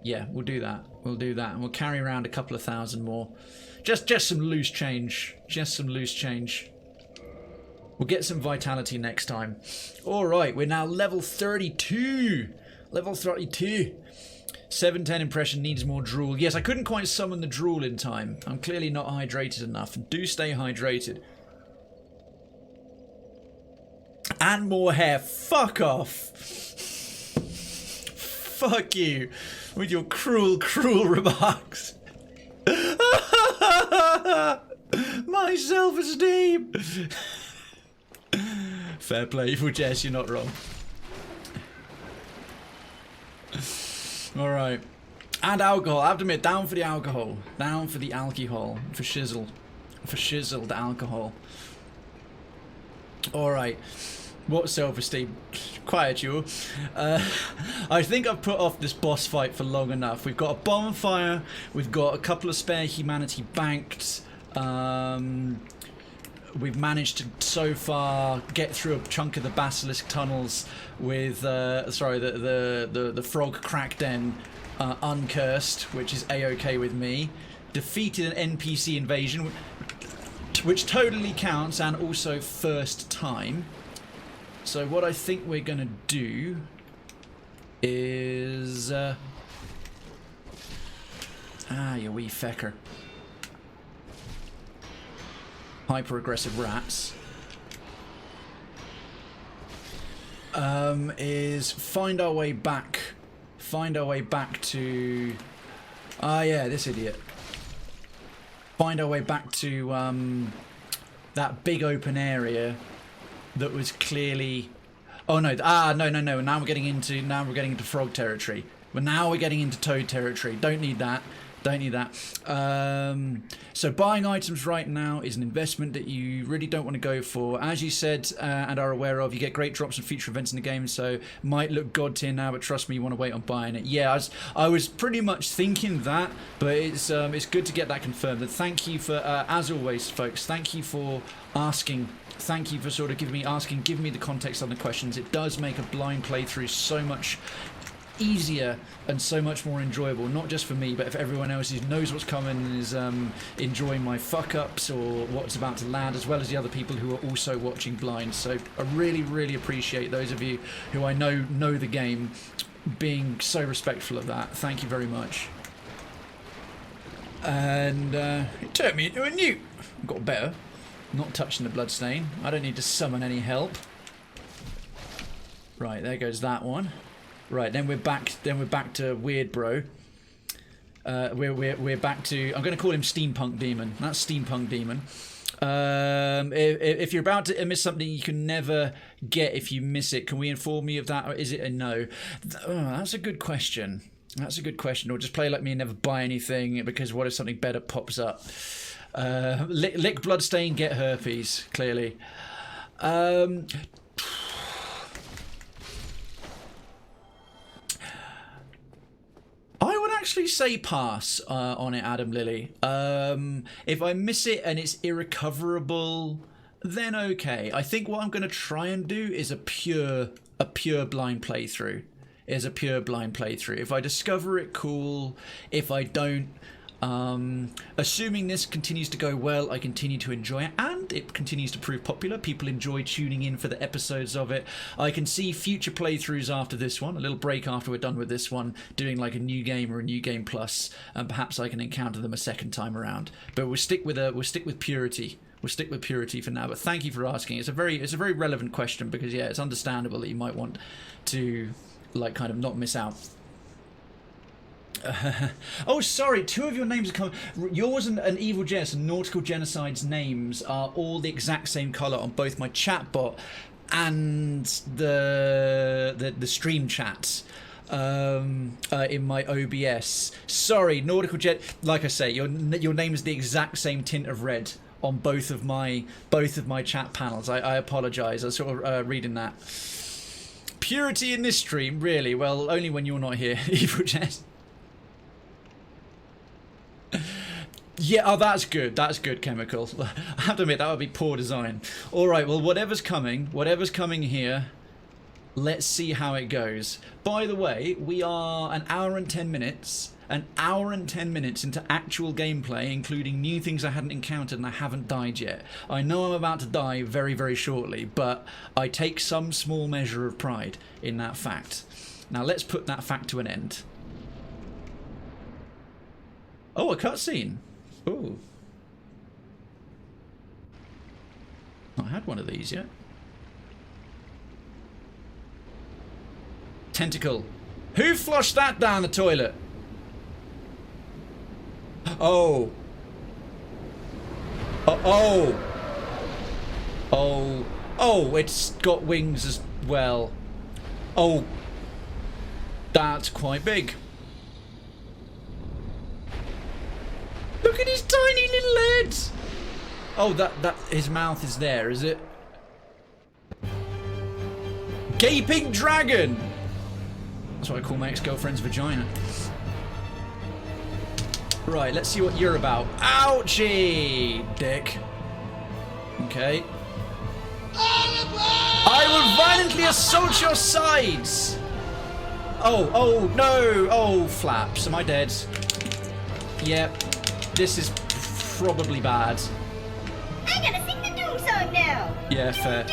Yeah, we'll do that. We'll do that, and we'll carry around a couple of thousand more. Just some loose change. Just some loose change. We'll get some vitality next time. All right, we're now level 32. Level 32. 710 impression needs more drool. Yes, I couldn't quite summon the drool in time. I'm clearly not hydrated enough. Do stay hydrated. And more hair. Fuck off. Fuck you. With your cruel remarks. My self-esteem. Fair play, Evil Jess, you're not wrong. Alright. And alcohol. I have to admit, down for the alcohol. Down for the alcohol. For shizzle. For shizzled alcohol. Alright. What self-esteem? Quiet, you. I think I've put off this boss fight for long enough. We've got a bonfire. We've got a couple of spare humanity banked. We've managed to, so far, get through a chunk of the basilisk tunnels with, the frog crack den uncursed, which is a-okay with me. Defeated an NPC invasion, which totally counts, and also first time. So what I think we're going to do is... you wee fecker. Hyper-aggressive rats. Is find our way back. Find our way back to... yeah, this idiot. Find our way back to that big open area that was clearly... Oh no! No! Now we're getting into frog territory. Well, now we're getting into toad territory. Don't need that. Don't need that. So buying items right now is an investment that you really don't want to go for. As you said and are aware of, you get great drops and feature events in the game, so might look god tier now, but trust me, you want to wait on buying it. Yeah, I was pretty much thinking that, but it's good to get that confirmed. And thank you for, as always, folks, thank you for asking. Thank you for sort of giving me the context on the questions. It does make a blind playthrough so much easier and so much more enjoyable, not just for me but for everyone else who knows what's coming and is enjoying my fuck ups or what's about to land, as well as the other people who are also watching blind. So I really appreciate those of you who I know the game being so respectful of that. Thank you very much. And it turned me into a newt. Got better. Not touching the bloodstain. I don't need to summon any help. Right, there goes that one. Right, then we're back to weird bro. We're back to, I'm going to call him Steampunk Demon. That's Steampunk Demon. If you're about to miss something you can never get if you miss it, can we inform you of that, or is it a no? That's a good question. That's a good question. Or just play like me and never buy anything, because what if something better pops up? Lick bloodstain, get herpes, clearly. I would actually say pass on it, Adam Lilly. If I miss it and it's irrecoverable, then okay. I think what I'm going to try and do is a pure blind playthrough. If I discover it, cool. If I don't, assuming this continues to go well, I continue to enjoy it and it continues to prove popular. People enjoy tuning in for the episodes of it. I can see future playthroughs after this one, a little break after we're done with this one, doing like a new game or a new game plus, and perhaps I can encounter them a second time around. But we'll stick with purity. We'll stick with purity for now. But thank you for asking. It's a very relevant question, because yeah, it's understandable that you might want to like kind of not miss out. Oh, sorry, two of your names are coming. Yours and Evil Jess and Nautical Genocide's names are all the exact same colour on both my chat bot and the stream chats in my OBS. Sorry, Nautical Jet. Like I say, your name is the exact same tint of red on both of my chat panels. I apologise. I was sort of reading that. Purity in this stream, really? Well, only when you're not here, Evil Jess. Yeah, oh, that's good, Chemical. I have to admit, that would be poor design. Alright, well, whatever's coming here, let's see how it goes. By the way, we are an hour and 10 minutes into actual gameplay, including new things I hadn't encountered and I haven't died yet. I know I'm about to die very shortly, but I take some small measure of pride in that fact. Now, let's put that fact to an end. Oh, a cutscene. Ooh. Not had one of these yet. Tentacle. Who flushed that down the toilet? Oh. Oh. Oh, it's got wings as well. Oh. That's quite big. Look at his tiny little head! Oh, that his mouth is there, is it? Gaping dragon! That's what I call my ex-girlfriend's vagina. Right, let's see what you're about. Ouchie, dick. Okay. I will violently assault your sides! Oh, no! Oh, flaps. Am I dead? Yep. This is probably bad. I gotta sing the doom song now. Yeah, fair.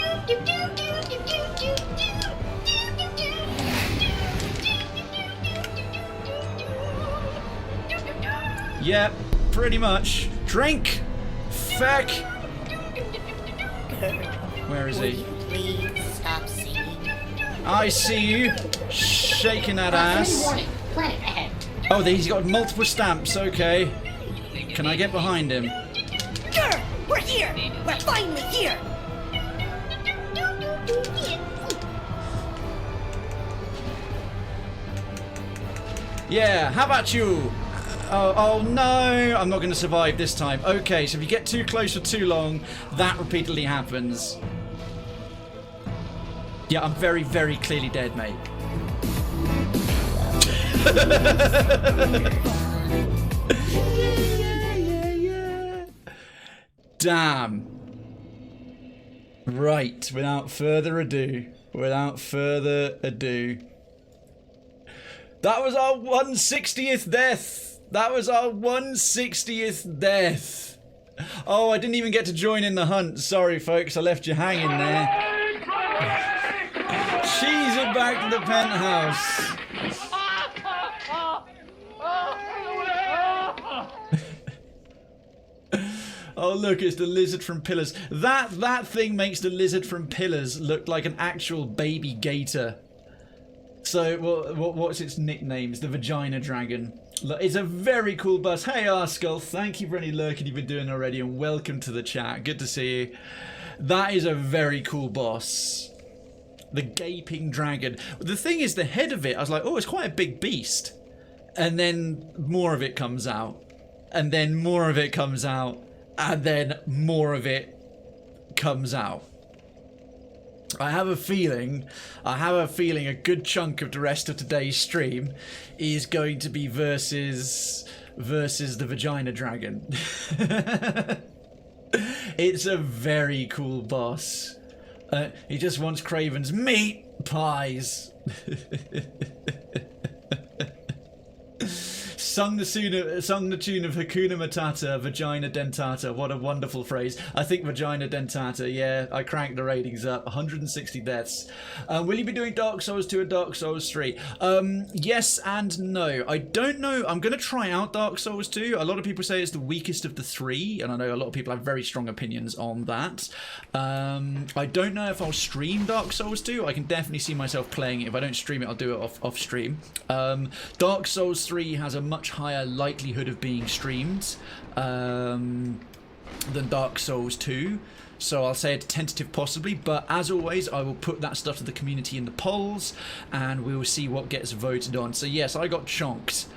Yep, pretty much. Drink. Feck. Where is he? Please stop singing. I see you. Shaking that ass. Planet ahead. Oh, he's got multiple stamps. Okay. Can I get behind him? Sure, we're here. We're finally here. Yeah, how about you? Oh no! I'm not going to survive this time. Okay, so if you get too close for too long, that repeatedly happens. Yeah, I'm very, very clearly dead, mate. Yeah. Damn. Right, without further ado. That was our 160th death. That was our 160th death. Oh, I didn't even get to join in the hunt. Sorry, folks, I left you hanging there. She's it back to the penthouse. Oh look, it's the lizard from Pillars. That thing makes the lizard from Pillars look like an actual baby gator. So what's its nickname? It's the Vagina Dragon. It's a very cool bus. Hey Arskull, thank you for any lurking you've been doing already, and welcome to the chat. Good to see you. That is a very cool boss. The Gaping Dragon. The thing is, the head of it, I was like, oh, it's quite a big beast. And then more of it comes out. And then more of it comes out. And then more of it comes out. I have a feeling a good chunk of the rest of today's stream is going to be versus the Vagina Dragon. It's a very cool boss. He just wants Krayven's meat pies. Sung the tune of Hakuna Matata, Vagina Dentata. What a wonderful phrase. I think Vagina Dentata, yeah, I cranked the ratings up. 160 deaths. Will you be doing Dark Souls 2 and Dark Souls 3? Yes and no. I don't know. I'm going to try out Dark Souls 2. A lot of people say it's the weakest of the three, and I know a lot of people have very strong opinions on that. I don't know if I'll stream Dark Souls 2. I can definitely see myself playing it. If I don't stream it, I'll do it off stream. Dark Souls 3 has a much higher likelihood of being streamed than Dark Souls 2, so I'll say a tentative possibly, but as always I will put that stuff to the community in the polls and we will see what gets voted on. So yes, I got chonked.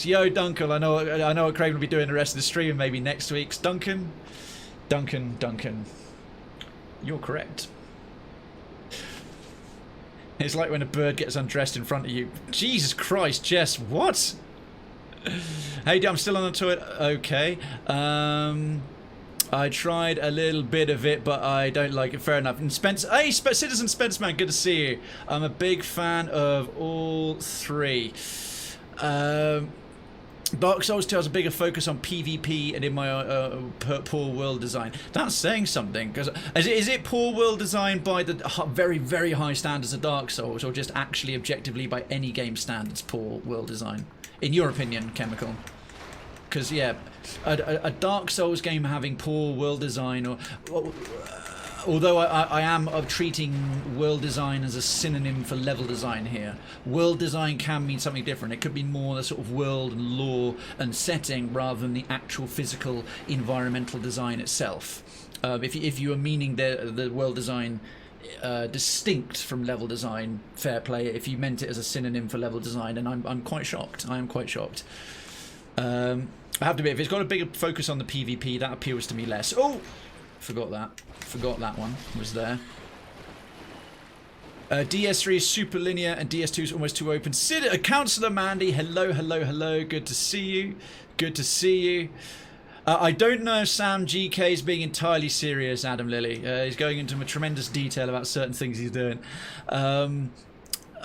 Yo Duncan, I know what Krayven will be doing the rest of the stream, maybe next week's. Duncan, you're correct. It's like when a bird gets undressed in front of you. Jesus Christ, Jess, what? Hey, I'm still on the toilet. Okay. I tried a little bit of it, but I don't like it. Fair enough. And hey, Citizen Spence, man, good to see you. I'm a big fan of all three. Dark Souls 2 has a bigger focus on PvP and in my poor world design. That's saying something, because is it poor world design by the very, very high standards of Dark Souls, or just actually objectively by any game standards poor world design? In your opinion, Chemical? Because, yeah, a Dark Souls game having poor world design, or although I am treating world design as a synonym for level design here. World design can mean something different. It could be more the sort of world and lore and setting rather than the actual physical environmental design itself. If you are meaning the world design distinct from level design, fair play. If you meant it as a synonym for level design, then I'm quite shocked. I am quite shocked. I have to admit, if it's got a bigger focus on the PvP, that appeals to me less. Oh! Forgot that one was there. DS3 is super linear and DS2 is almost too open. Councillor Mandy, hello. Good to see you. I don't know if Sam GK is being entirely serious, Adam Lilly. He's going into tremendous detail about certain things he's doing.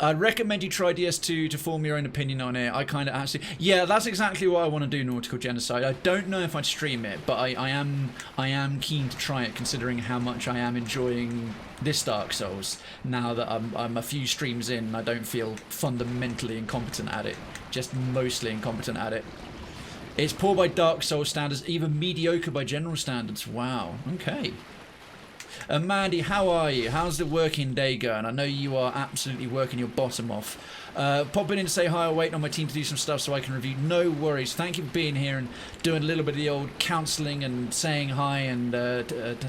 I'd recommend you try DS2 to form your own opinion on it. I kind of actually... Yeah, that's exactly what I want to do, Nautical Genocide. I don't know if I'd stream it, but I am keen to try it, considering how much I am enjoying this Dark Souls. Now that I'm a few streams in, and I don't feel fundamentally incompetent at it. Just mostly incompetent at it. It's poor by Dark Souls standards, even mediocre by general standards. Wow, okay. And Mandy, how are you? How's the working day going? I know you are absolutely working your bottom off. Popping in to say hi, I'm waiting on my team to do some stuff so I can review. No worries. Thank you for being here and doing a little bit of the old counselling and saying hi and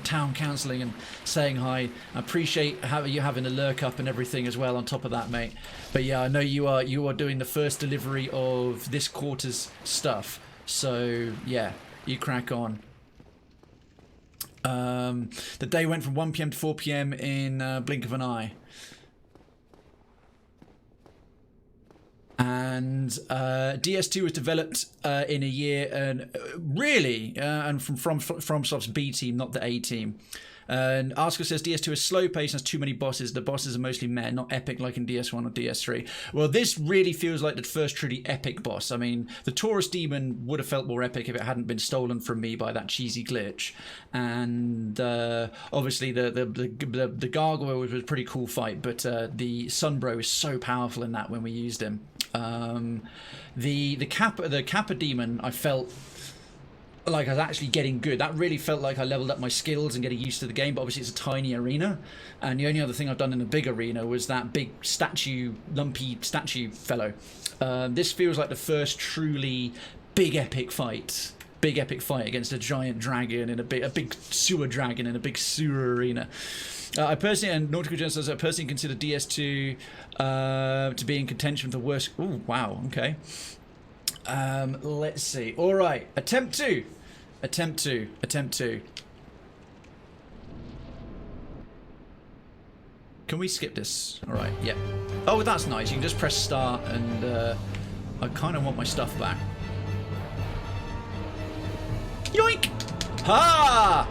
town counselling and saying hi. I appreciate you having a lurk up and everything as well on top of that, mate. But yeah, I know you are doing the first delivery of this quarter's stuff. So yeah, you crack on. The day went from 1 PM to 4 PM in blink of an eye. And DS2 was developed in a year, and really, and from FromSoft's B team, not the A team. And Article says DS2 is slow paced and has too many bosses. The bosses are mostly meh, not epic like in DS1 or DS3. Well, this really feels like the first truly epic boss. I mean, the Taurus Demon would have felt more epic if it hadn't been stolen from me by that cheesy glitch. And obviously the Gargoyle was a pretty cool fight, but the Sunbro is so powerful in that when we used him. The Capra Demon, I felt like I was actually getting good. That really felt like I leveled up my skills and getting used to the game, but obviously it's a tiny arena, and the only other thing I've done in a big arena was that big lumpy statue fellow. This feels like the first truly big epic fight against a giant dragon in a big sewer dragon in a big sewer arena. I personally, and Nautical Journal says, I personally consider DS2 to be in contention with the worst. Oh wow, okay. Let's see. All right, attempt two. Can we skip this? All right, yeah. Oh, that's nice. You can just press start, and I kind of want my stuff back. Yoink! Ha!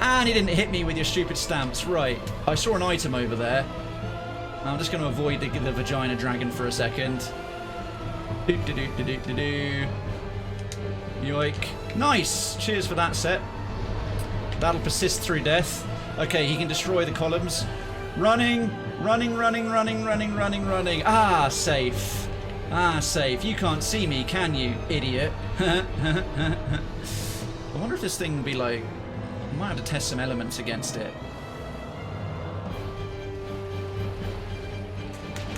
And he didn't hit me with your stupid stamps. Right. I saw an item over there. I'm just going to avoid the Vagina Dragon for a second. Yoink. Nice! Cheers for that set. That'll persist through death. Okay, he can destroy the columns. Running. Ah, safe. Ah, safe. You can't see me, can you, idiot? I wonder if this thing will be like... I might have to test some elements against it.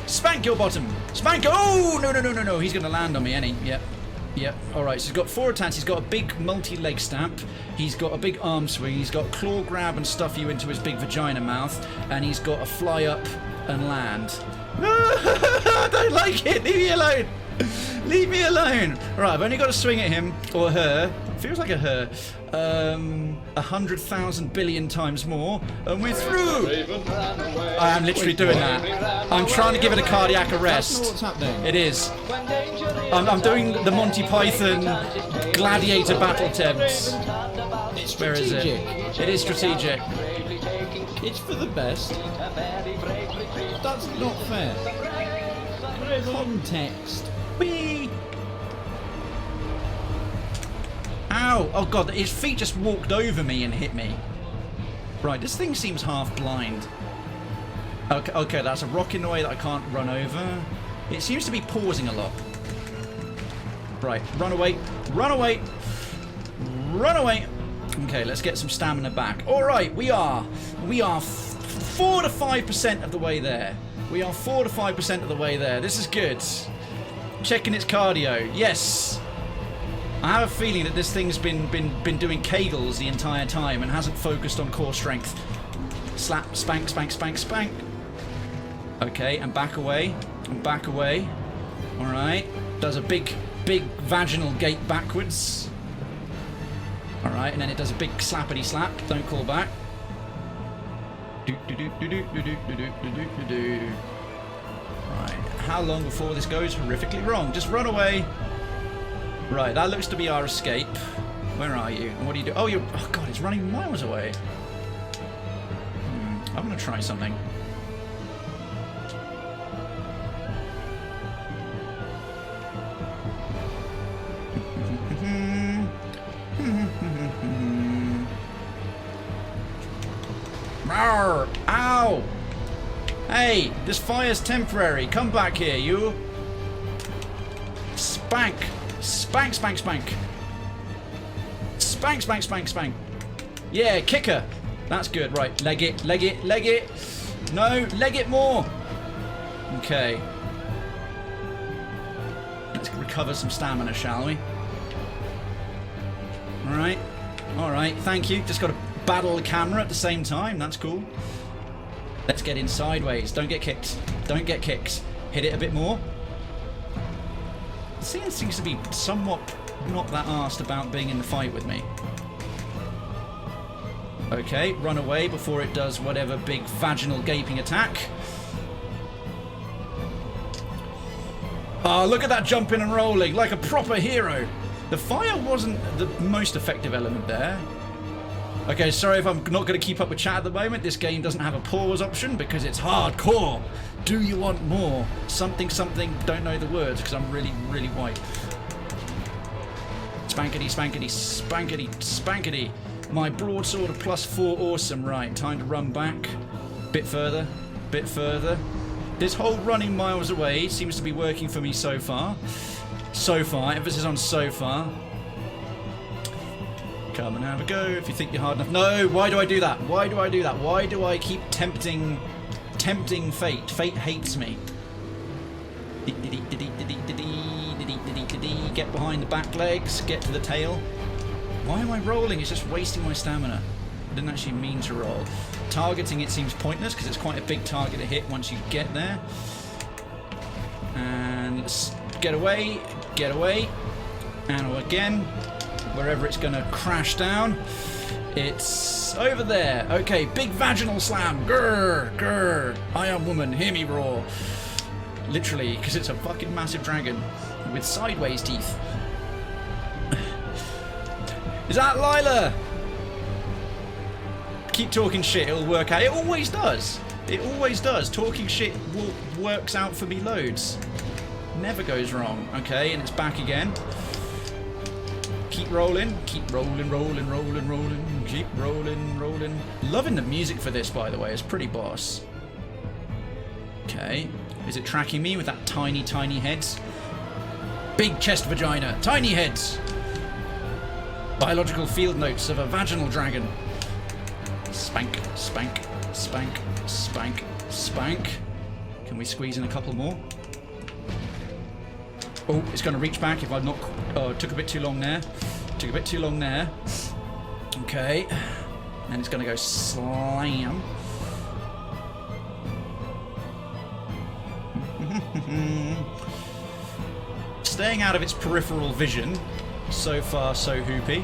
Spank your bottom! Spank! Oh! No. He's going to land on me, ain't he? Yep. Alright, so he's got 4 attacks. He's got a big multi-leg stamp. He's got a big arm swing. He's got claw grab and stuff you into his big vagina mouth. And he's got a fly up and land. I don't like it! Leave me alone! Leave me alone! Right, I've only got to swing at him, or her. Feels like a her. 100,000 billion times more, and we're through! I am literally doing that. I'm trying to give it a cardiac arrest. That's not what's happening. It is. I'm doing the Monty Python gladiator battle attempts. It's Where is it? strategic. It is strategic. It's for the best. That's not fair. Context. Whee! Ow! Oh god, his feet just walked over me and hit me. Right, this thing seems half blind. Okay, that's a rock in the way that I can't run over. It seems to be pausing a lot. Right, run away. Okay, let's get some stamina back. Alright, we are 4 to 5% of the way there. This is good. Checking its cardio. Yes! I have a feeling that this thing's been doing Kegels the entire time and hasn't focused on core strength. Slap, spank. Okay, and back away. Alright. Does a big vaginal gate backwards. Alright, and then it does a big slappity slap. Don't call back. Right. How long before this goes horrifically wrong? Just run away. Right, that looks to be our escape. Where are you? And what do you do? Oh, oh god, it's running miles away. I'm gonna try something. Rawr! Ow! Hey, this fire's temporary. Come back here, you. Spank! Spank. Yeah, kick her. That's good. Right, leg it, leg it, leg it. No, leg it more. Okay. Let's recover some stamina, shall we? Alright. Alright, thank you. Just got to battle the camera at the same time. That's cool. Let's get in sideways. Don't get kicked. Don't get kicked. Hit it a bit more. Seems to be somewhat not that arsed about being in the fight with me. Okay, run away before it does whatever big vaginal gaping attack. Oh, look at that jumping and rolling like a proper hero. The fire wasn't the most effective element there. Okay, sorry if I'm not going to keep up with chat at the moment. This game doesn't have a pause option because it's hardcore. Do you want more? Something, something, don't know the words because I'm really, really white. Spankety, spankety, spankety, spankety. My broadsword of +4, awesome. Right, time to run back. Bit further, bit further. This whole running miles away seems to be working for me so far. So far, emphasis on so far. Come and have a go if you think you're hard enough. No, why do I do that? Why do I do that? Why do I keep tempting fate? Fate hates me. Get behind the back legs, get to the tail. Why am I rolling? It's just wasting my stamina. I didn't actually mean to roll. Targeting it seems pointless because it's quite a big target to hit once you get there. And let's get away, and again, wherever it's going to crash down. It's over there. Okay, big vaginal slam. Grr, grr. I am woman, hear me roar. Literally, because it's a fucking massive dragon with sideways teeth. Is that Lila? Keep talking shit, it'll work out. It always does. It always does. Talking shit works out for me loads. Never goes wrong. Okay, and it's back again. Keep rolling. Keep rolling, rolling, rolling, rolling. Keep rolling, rolling. Loving the music for this, by the way. It's pretty boss. Okay. Is it tracking me with that tiny, tiny heads? Big chest vagina. Tiny heads. Biological field notes of a vaginal dragon. Spank, spank, spank, spank, spank. Can we squeeze in a couple more? Oh, it's going to reach back if I'm not... Oh, it took a bit too long there. Took a bit too long there. Okay. And it's going to go slam. Staying out of its peripheral vision. So far, so hoopy.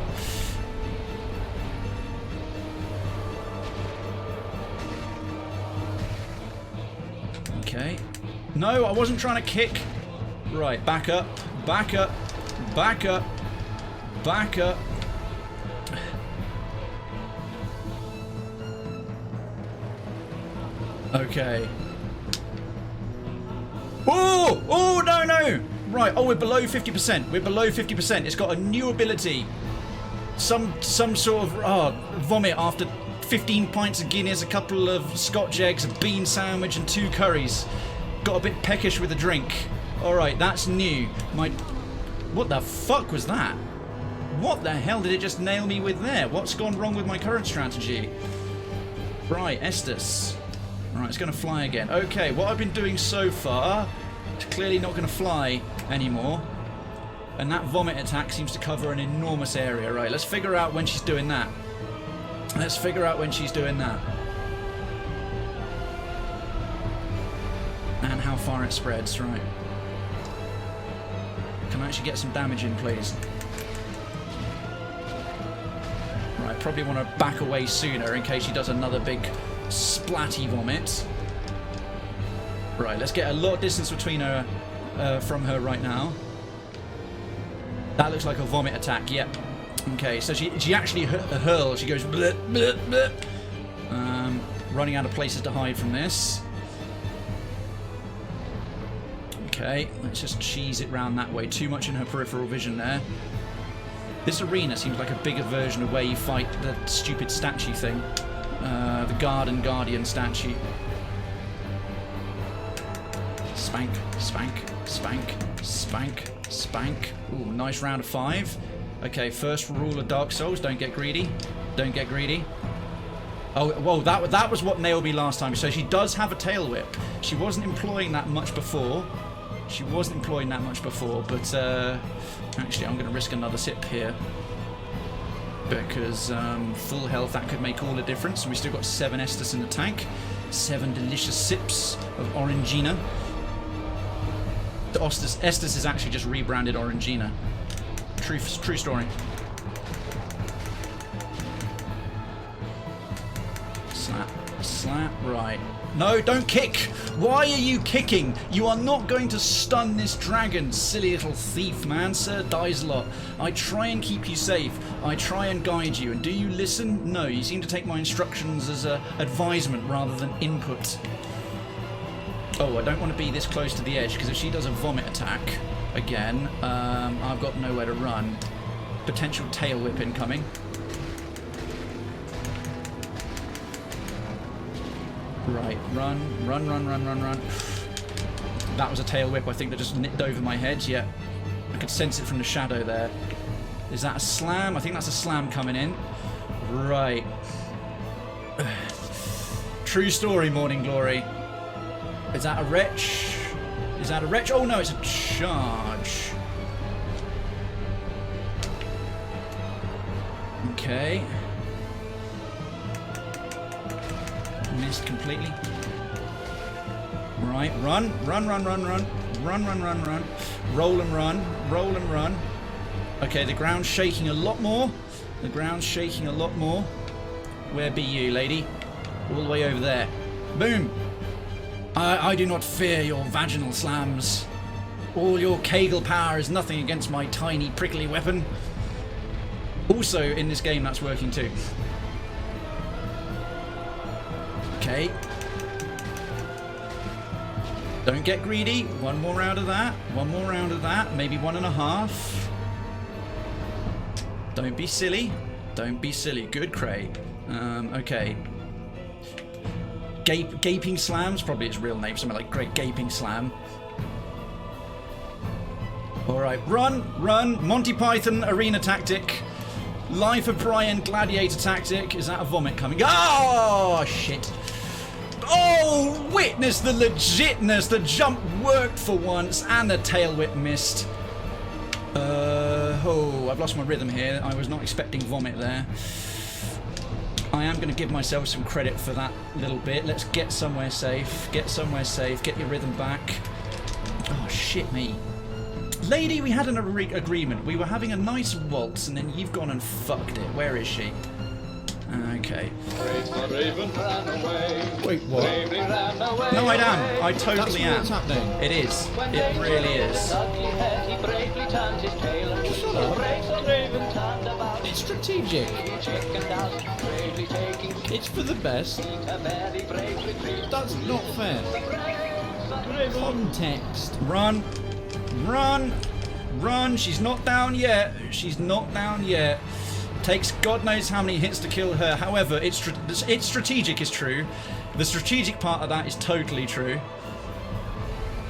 Okay. No, I wasn't trying to kick. Right, back up, back up, back up, back up. Okay. Oh! Oh, no, no! Right, oh, we're below 50%. We're below 50%. It's got a new ability. Some sort of vomit after 15 pints of Guinness, a couple of Scotch eggs, a bean sandwich, and 2 curries. Got a bit peckish with a drink. Alright, that's new. What the fuck was that? What the hell did it just nail me with there? What's gone wrong with my current strategy? Right, Estes. Alright, it's going to fly again. Okay, what I've been doing so far is clearly not going to fly anymore. And that vomit attack seems to cover an enormous area. Right, let's figure out when she's doing that. Let's figure out when she's doing that. And how far it spreads, right. Can I actually get some damage in, please? Right, probably want to back away sooner in case she does another big splatty vomit. Right, let's get a lot of distance between her, from her right now. That looks like a vomit attack, yep. Okay, so she actually hurls, she goes bleh, bleh, bleh. Running out of places to hide from this. Okay, let's just cheese it round that way. Too much in her peripheral vision there. This arena seems like a bigger version of where you fight the stupid statue thing. The Guardian statue. Spank, spank, spank, spank, spank. Ooh, nice round of 5. Okay, first rule of Dark Souls, don't get greedy. Don't get greedy. Oh, well, that was what nailed me last time. So she does have a tail whip. She wasn't employing that much before. But actually, I'm going to risk another sip here. Because full health, that could make all the difference. We still got 7 Estus in the tank. 7 delicious sips of Orangina. The Estus is actually just rebranded Orangina. True story. Slap, right. No, don't kick! Why are you kicking? You are not going to stun this dragon, silly little thief, man. Ser Diesalot. I try and keep you safe. I try and guide you. And do you listen? No, you seem to take my instructions as advisement rather than input. Oh, I don't want to be this close to the edge, because if she does a vomit attack, again, I've got nowhere to run. Potential tail whip incoming. Right, run. That was a tail whip, I think, that just nipped over my head. Yeah, I could sense it from the shadow there. Is that a slam? I think that's a slam coming in. Right. True story, Morning Glory. Is that a wretch? Oh no, it's a charge. Okay. Missed completely. Right, run. Roll and run. Okay, the ground's shaking a lot more. Where be you, lady? All the way over there. Boom. I do not fear your vaginal slams. All your Kegel power is nothing against my tiny prickly weapon. Also, in this game, that's working too. Okay. Don't get greedy. One more round of that. Maybe 1.5. Don't be silly. Good, Cray. Okay. Gaping Slam's probably its real name. Something like Great Gaping Slam. Alright, run! Monty Python arena tactic. Life of Brian gladiator tactic. Is that a vomit coming? Oh, shit. Oh, witness the legitness. The jump worked for once and the tail whip missed. Oh, I've lost my rhythm here. I was not expecting vomit there. I am going to give myself some credit for that little bit. Let's get somewhere safe. Get your rhythm back. Oh, shit me. Lady, we had an agreement. We were having a nice waltz, and then you've gone and fucked it. Where is she? Okay. Wait, what? No, I am. I totally am. What's happening? It is. It really is. It's strategic. It's for the best. That's not fair. Context. Run. She's not down yet. Takes God knows how many hits to kill her. However, it's strategic is true. The strategic part of that is totally true.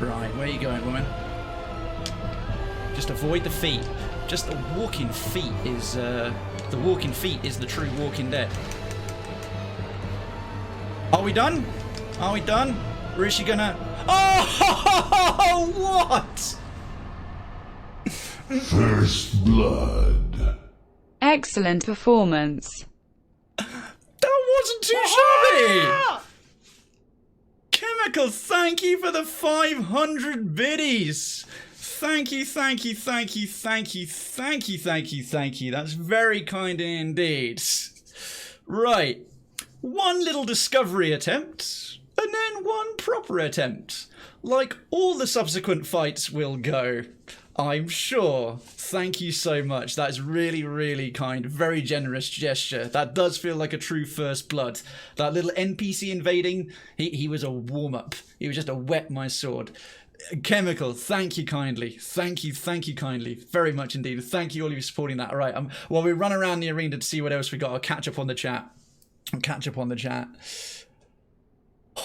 Right, where are you going, woman? Just avoid the feet. Just the walking feet is the true Walking Dead. Are we done? Or is she gonna? Oh, what? First blood. Excellent performance. That wasn't too shabby. Chemical, thank you for the 500 biddies. Thank you. That's very kind indeed. Right. One little discovery attempt, and then one proper attempt. Like all the subsequent fights will go, I'm sure. Thank you so much. That is really, really kind. Very generous gesture. That does feel like a true first blood. That little NPC invading, he was a warm-up. He was just a wet my sword. Chemical, thank you kindly. Thank you kindly. Very much indeed. Thank you all of you supporting that. All right, while we run around the arena to see what else we got, I'll catch up on the chat.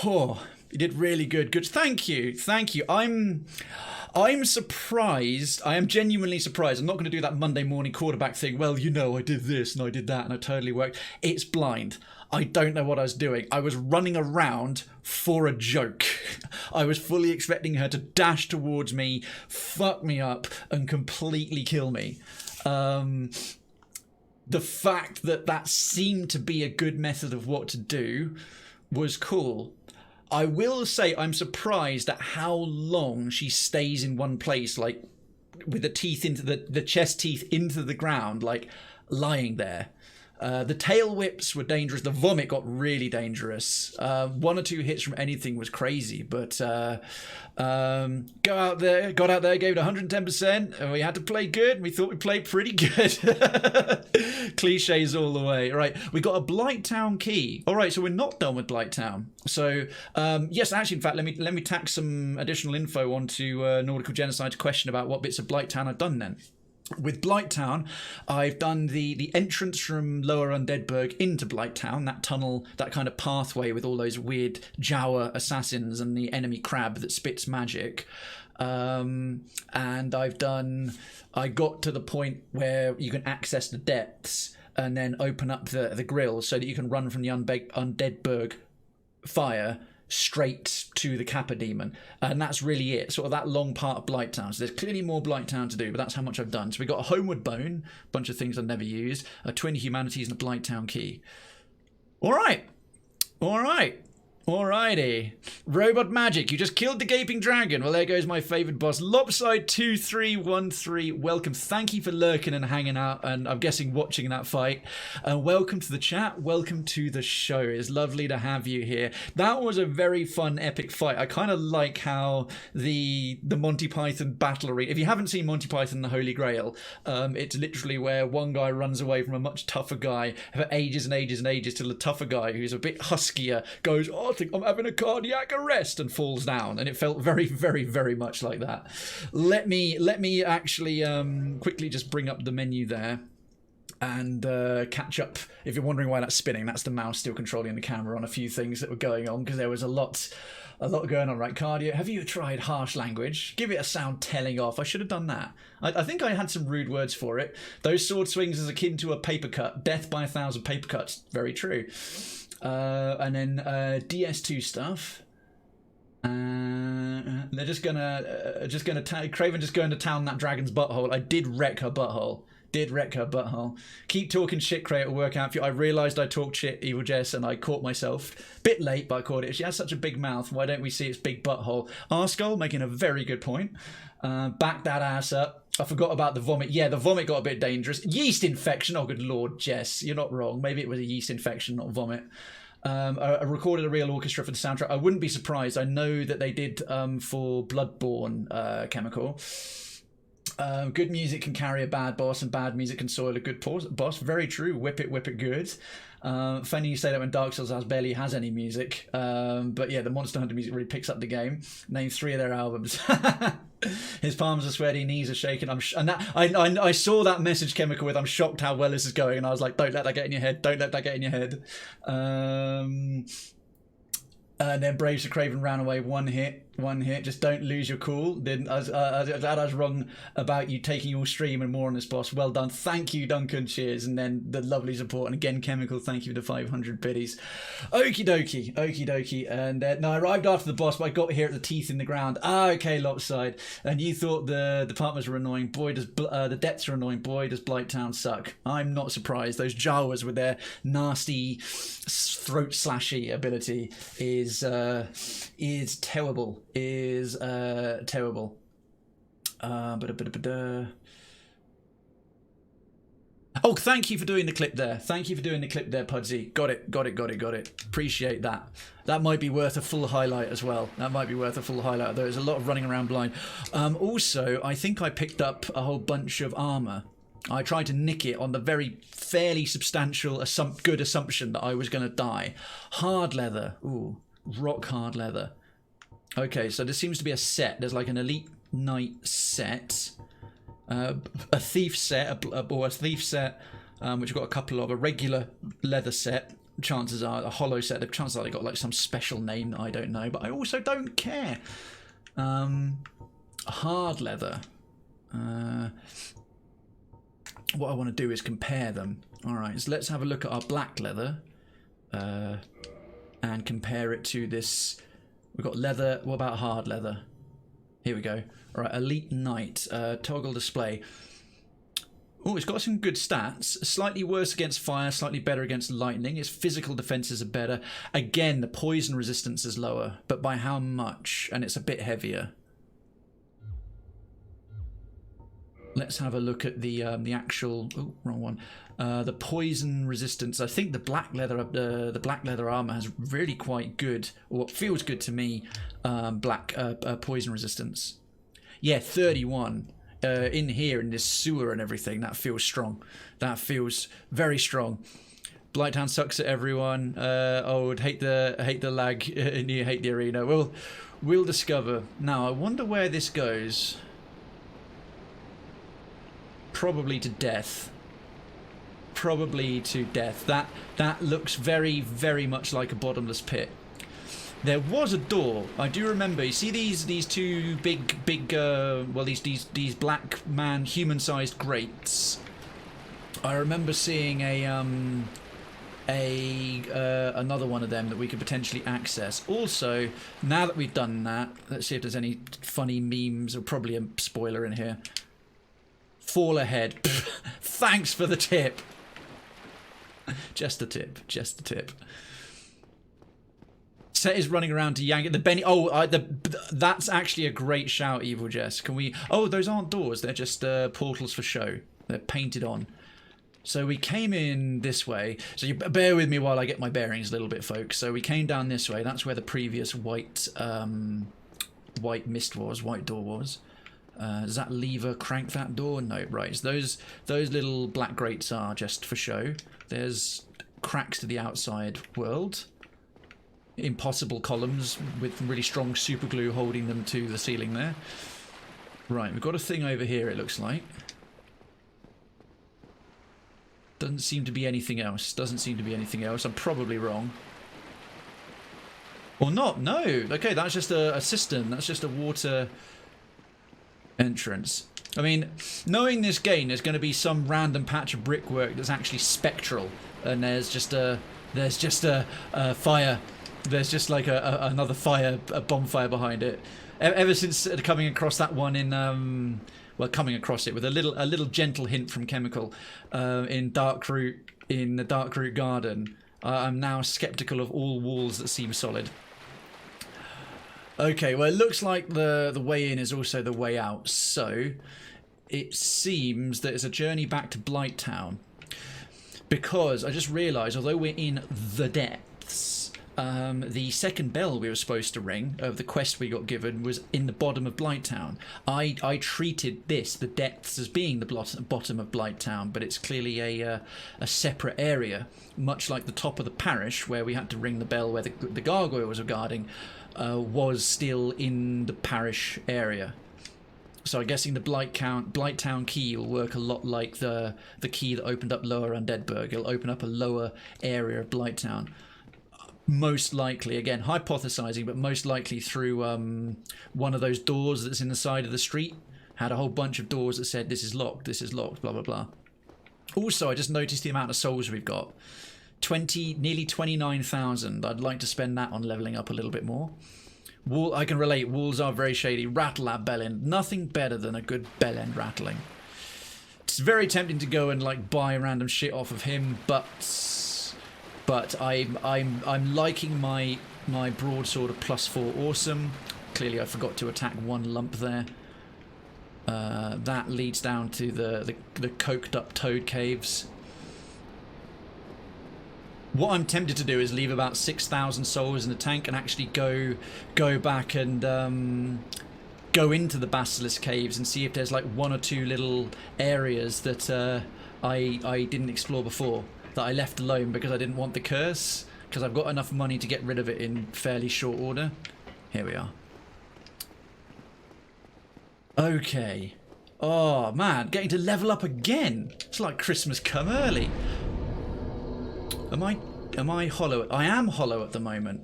Oh, You did really good. Good. Thank you. Thank you. I'm surprised. I am genuinely surprised. I'm not going to do that Monday morning quarterback thing. Well, you know, I did this and I did that and it totally worked. It's blind. I don't know what I was doing. I was running around for a joke. I was fully expecting her to dash towards me, fuck me up, and completely kill me. The fact that that seemed to be a good method of what to do was cool. I will say I'm surprised at how long she stays in one place, like with the teeth into the chest teeth into the ground, like lying there. The tail whips were dangerous. The vomit got really dangerous. 1 or 2 hits from anything was crazy, but got out there, gave it 110%, and we had to play good. We thought we played pretty good. Cliches all the way. Right, we got a Blight Town key. All right, so we're not done with Blight Town. So yes, actually, in fact, let me tack some additional info onto Nautical Genocide's question about what bits of Blight Town I've done then. With Blight Town, I've done the entrance from Lower Undeadburg into Blight Town, that tunnel, that kind of pathway with all those weird Jawa assassins and the enemy crab that spits magic. And I got to the point where you can access the depths and then open up the grill so that you can run from the Undeadburg fire straight to the Capra Demon, and that's really it, sort of that long part of Blight Town. So there's clearly more Blight Town to do, but that's how much I've done. So we got a Homeward Bone, a bunch of things I've never used, a Twin Humanities, and a Blight Town key. Alrighty. Robot magic, you just killed the gaping dragon. Well, there goes my favourite boss. Lopside2313, welcome. Thank you for lurking and hanging out, and I'm guessing watching that fight. Welcome to the chat. Welcome to the show. It's lovely to have you here. That was a very fun, epic fight. I kind of like how the Monty Python battle arena. If you haven't seen Monty Python and the Holy Grail, it's literally where one guy runs away from a much tougher guy for ages and ages and ages till the tougher guy, who's a bit huskier, goes, "Oh, I think I'm having a cardiac arrest," and falls down. And it felt very, very, very much like that. Let me actually quickly just bring up the menu there and catch up. If you're wondering why that's spinning, that's the mouse still controlling the camera on a few things that were going on, because there was a lot going on. Right, Cardio, have you tried harsh language? Give it a sound telling off. I should have done that. I think I had some rude words for it. Those sword swings is akin to a paper cut. Death by 1,000 paper cuts. Very true. And then DS2 stuff. They're just gonna Krayven just going to town that dragon's butthole. I did wreck her butthole. Keep talking shit, Cray, it'll work out for you. I realised I talked shit, Evil Jess, and I caught myself. Bit late, but I caught it. She has such a big mouth. Why don't we see its big butthole? Arskull making a very good point. Back that ass up. I forgot about the vomit. Yeah, the vomit got a bit dangerous. Yeast infection. Oh, good lord, Jess, you're not wrong. Maybe it was a yeast infection, not vomit. I recorded a real orchestra for the soundtrack. I wouldn't be surprised. I know that they did for Bloodborne Chemical. Good music can carry a bad boss, and bad music can soil a good boss. Very true. Whip it good. Funny you say that when Dark Souls barely has any music. But yeah, the Monster Hunter music really picks up the game. Name 3 of their albums. His palms are sweaty, knees are shaking. I saw that message, Chemical, with "I'm shocked how well this is going," and I was like, "Don't let that get in your head. Don't let that get in your head." And then Braves of Krayven ran away. One hit. Just don't lose your cool. Then I was glad I was wrong about you taking your stream and more on this boss. Well done. Thank you, Duncan. Cheers. And then the lovely support. And again, Chemical, thank you for the 500 biddies. Okie dokie. And no, I arrived after the boss, but I got here at the teeth in the ground. Okay, Lopside. And you thought the partners were annoying. Boy, does the depths are annoying. Boy, does Blight Town suck. I'm not surprised. Those Jawas with their nasty throat slashy ability is terrible. Terrible. Oh, thank you for doing the clip there. Pudsey. Got it. Appreciate that. That might be worth a full highlight as well. There's a lot of running around blind. Also, I think I picked up a whole bunch of armor. I tried to nick it on the very fairly substantial good assumption that I was going to die. Hard leather. Ooh, rock hard leather. Okay, so there seems to be a set. There's like an elite knight set, a thief set, which I've got a couple of, a regular leather set, chances are a hollow set. The chances are they got like some special name that I don't know, but I also don't care. Hard leather. What I want to do is compare them. All right, so let's have a look at our black leather and compare it to this. We've got leather. What about hard leather? Here we go. All right, Elite Knight. Toggle display. Oh, it's got some good stats. Slightly worse against fire, slightly better against lightning. Its physical defenses are better. Again, the poison resistance is lower, but by how much? And it's a bit heavier. Let's have a look at the actual. Oh, wrong one. The poison resistance. I think the black leather armor has really quite good, or what feels good to me. Poison resistance. Yeah, 31. In here in this sewer and everything, that feels strong. That feels very strong. Blighttown sucks at everyone. Would hate the lag and you hate the arena. We'll discover. Now I wonder where this goes. Probably to death. Probably to death. That looks very, very much like a bottomless pit. There was a door. I do remember. You see these two big these black man human-sized grates. I remember seeing another one of them that we could potentially access. Also, now that we've done that, let's see if there's any funny memes or probably a spoiler in here. Fall ahead. Thanks for the tip. Just a tip. Just a tip. Set is running around to yank it. The Benny. Oh, that's actually a great shout, Evil Jess. Can we? Oh, those aren't doors. They're just portals for show. They're painted on. So we came in this way. So you bear with me while I get my bearings a little bit, folks. So we came down this way. That's where the previous white mist was. White door was. Does that lever crank that door? No, right. So those little black grates are just for show. There's cracks to the outside world. Impossible columns with really strong super glue holding them to the ceiling there. Right, we've got a thing over here, it looks like. Doesn't seem to be anything else. Doesn't seem to be anything else. I'm probably wrong. Or not, no. Okay, that's just a cistern. That's just a water entrance. I mean, knowing this game, there's going to be some random patch of brickwork that's actually spectral. And there's just a fire. There's just like another fire, a bonfire behind it. Ever since coming across that one in, coming across it with a little gentle hint from Chemical in the Darkroot Garden, I'm now skeptical of all walls that seem solid. Okay, well, it looks like the way in is also the way out. So it seems that it's a journey back to Blight Town, because I just realised, although we're in the depths. The second bell we were supposed to ring of the quest we got given was in the bottom of Blight Town. I treated the depths, as being the bottom of Blight Town, but it's clearly a separate area, much like the top of the parish where we had to ring the bell where the Gargoyle was guarding, was still in the parish area. So I'm guessing the Blight Town key will work a lot like the key that opened up Lower Undeadburg. It'll open up a lower area of Blight Town. Most likely, again, hypothesizing, but most likely through one of those doors that's in the side of the street. Had a whole bunch of doors that said, this is locked, blah, blah, blah. Also, I just noticed the amount of souls we've got. Nearly 29,000. I'd like to spend that on leveling up a little bit more. I can relate, walls are very shady. Rattle that bell end. Nothing better than a good bell end rattling. It's very tempting to go and like buy random shit off of him, but I'm liking my broadsword of +4 awesome. Clearly I forgot to attack one lump there. That leads down to the coked up toad caves. What I'm tempted to do is leave about 6,000 souls in the tank and actually go back and go into the basilisk caves and see if there's like one or two little areas that I didn't explore before, that I left alone because I didn't want the curse, because I've got enough money to get rid of it in fairly short order. Here we are. Okay. Oh man, getting to level up again. It's like Christmas come early. Am I Am I hollow? I am hollow at the moment.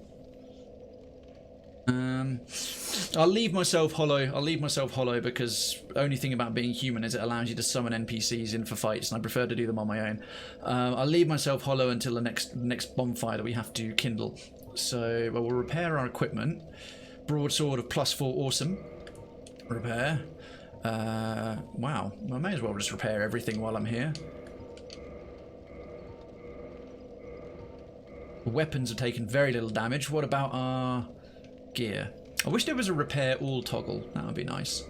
I'll leave myself hollow. I'll leave myself hollow because only thing about being human is it allows you to summon NPCs in for fights, and I prefer to do them on my own. I'll leave myself hollow until the next bonfire that we have to kindle. So we'll repair our equipment. Broadsword of +4, awesome. Repair. Wow. I may as well just repair everything while I'm here. Weapons have taken very little damage. What about our gear? I wish there was a repair all toggle. That would be nice.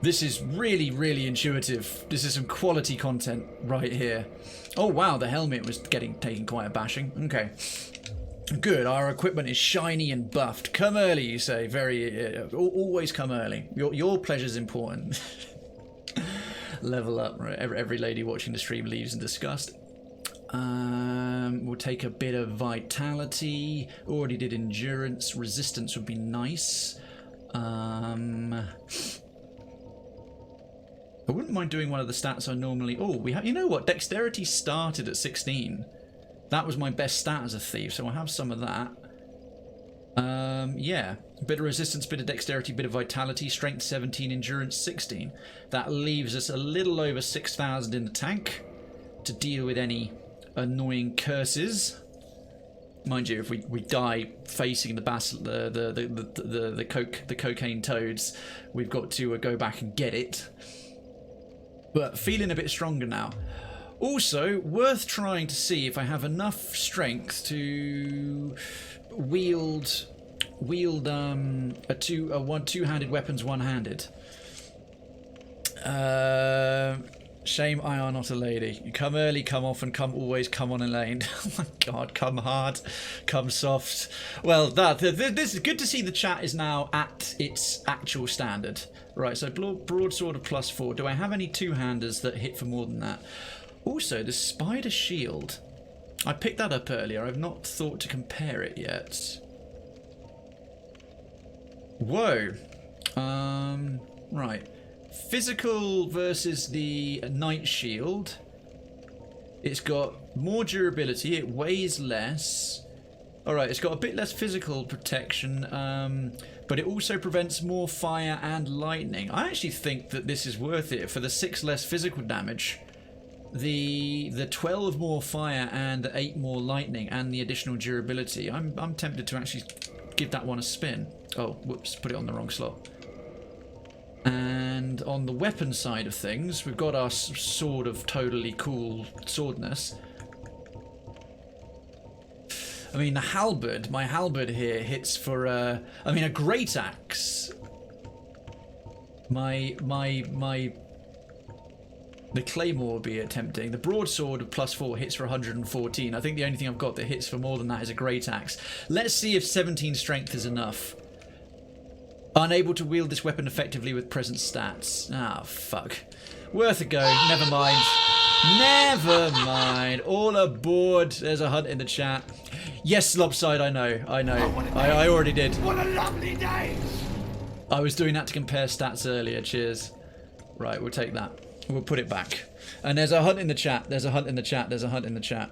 This is really, really intuitive. This is some quality content right here. Oh wow, the helmet was taking quite a bashing. Okay. Good, our equipment is shiny and buffed. Come early, you say. Very, always come early. Your pleasure's important. Level up. Right. Every lady watching the stream leaves in disgust. We'll take a bit of vitality. Already did endurance. Resistance would be nice. I wouldn't mind doing one of the stats I normally... Oh, we have... You know what? Dexterity started at 16. That was my best stat as a thief, so I'll have some of that. Yeah. A bit of resistance, bit of dexterity, bit of vitality, strength 17, endurance 16. That leaves us a little over 6,000 in the tank to deal with any annoying curses. Mind you, if we die facing the cocaine toads, we've got to go back and get it. But feeling a bit stronger now. Also, worth trying to see if I have enough strength to wield two-handed weapons one-handed. Shame I are not a lady. You come early, come often, come always, come on a lane. Oh my god, come hard, come soft. Well, this is good to see the chat is now at its actual standard. Right, so broadsword of +4. Do I have any two-handers that hit for more than that? Also, the spider shield. I picked that up earlier. I've not thought to compare it yet. Whoa. Right. Physical versus the Knight Shield. It's got more durability. It weighs less. Alright, it's got a bit less physical protection, but it also prevents more fire and lightning. I actually think that this is worth it for the 6 less physical damage. The 12 more fire and the 8 more lightning and the additional durability. I'm tempted to actually give that one a spin. Oh, whoops, put it on the wrong slot. And on the weapon side of things, we've got our sword of totally cool swordness. I mean, the halberd, my halberd here hits for, I mean, a great axe. The claymore would be tempting. The broadsword of +4 hits for 114. I think the only thing I've got that hits for more than that is a great axe. Let's see if 17 strength is enough. Unable to wield this weapon effectively with present stats. Ah, fuck. Worth a go. Never mind. Never mind. All aboard. There's a hunt in the chat. Yes, Lopside, I know. I already did. What a lovely day! I was doing that to compare stats earlier. Cheers. Right, we'll take that. We'll put it back. And there's a hunt in the chat. There's a hunt in the chat. There's a hunt in the chat.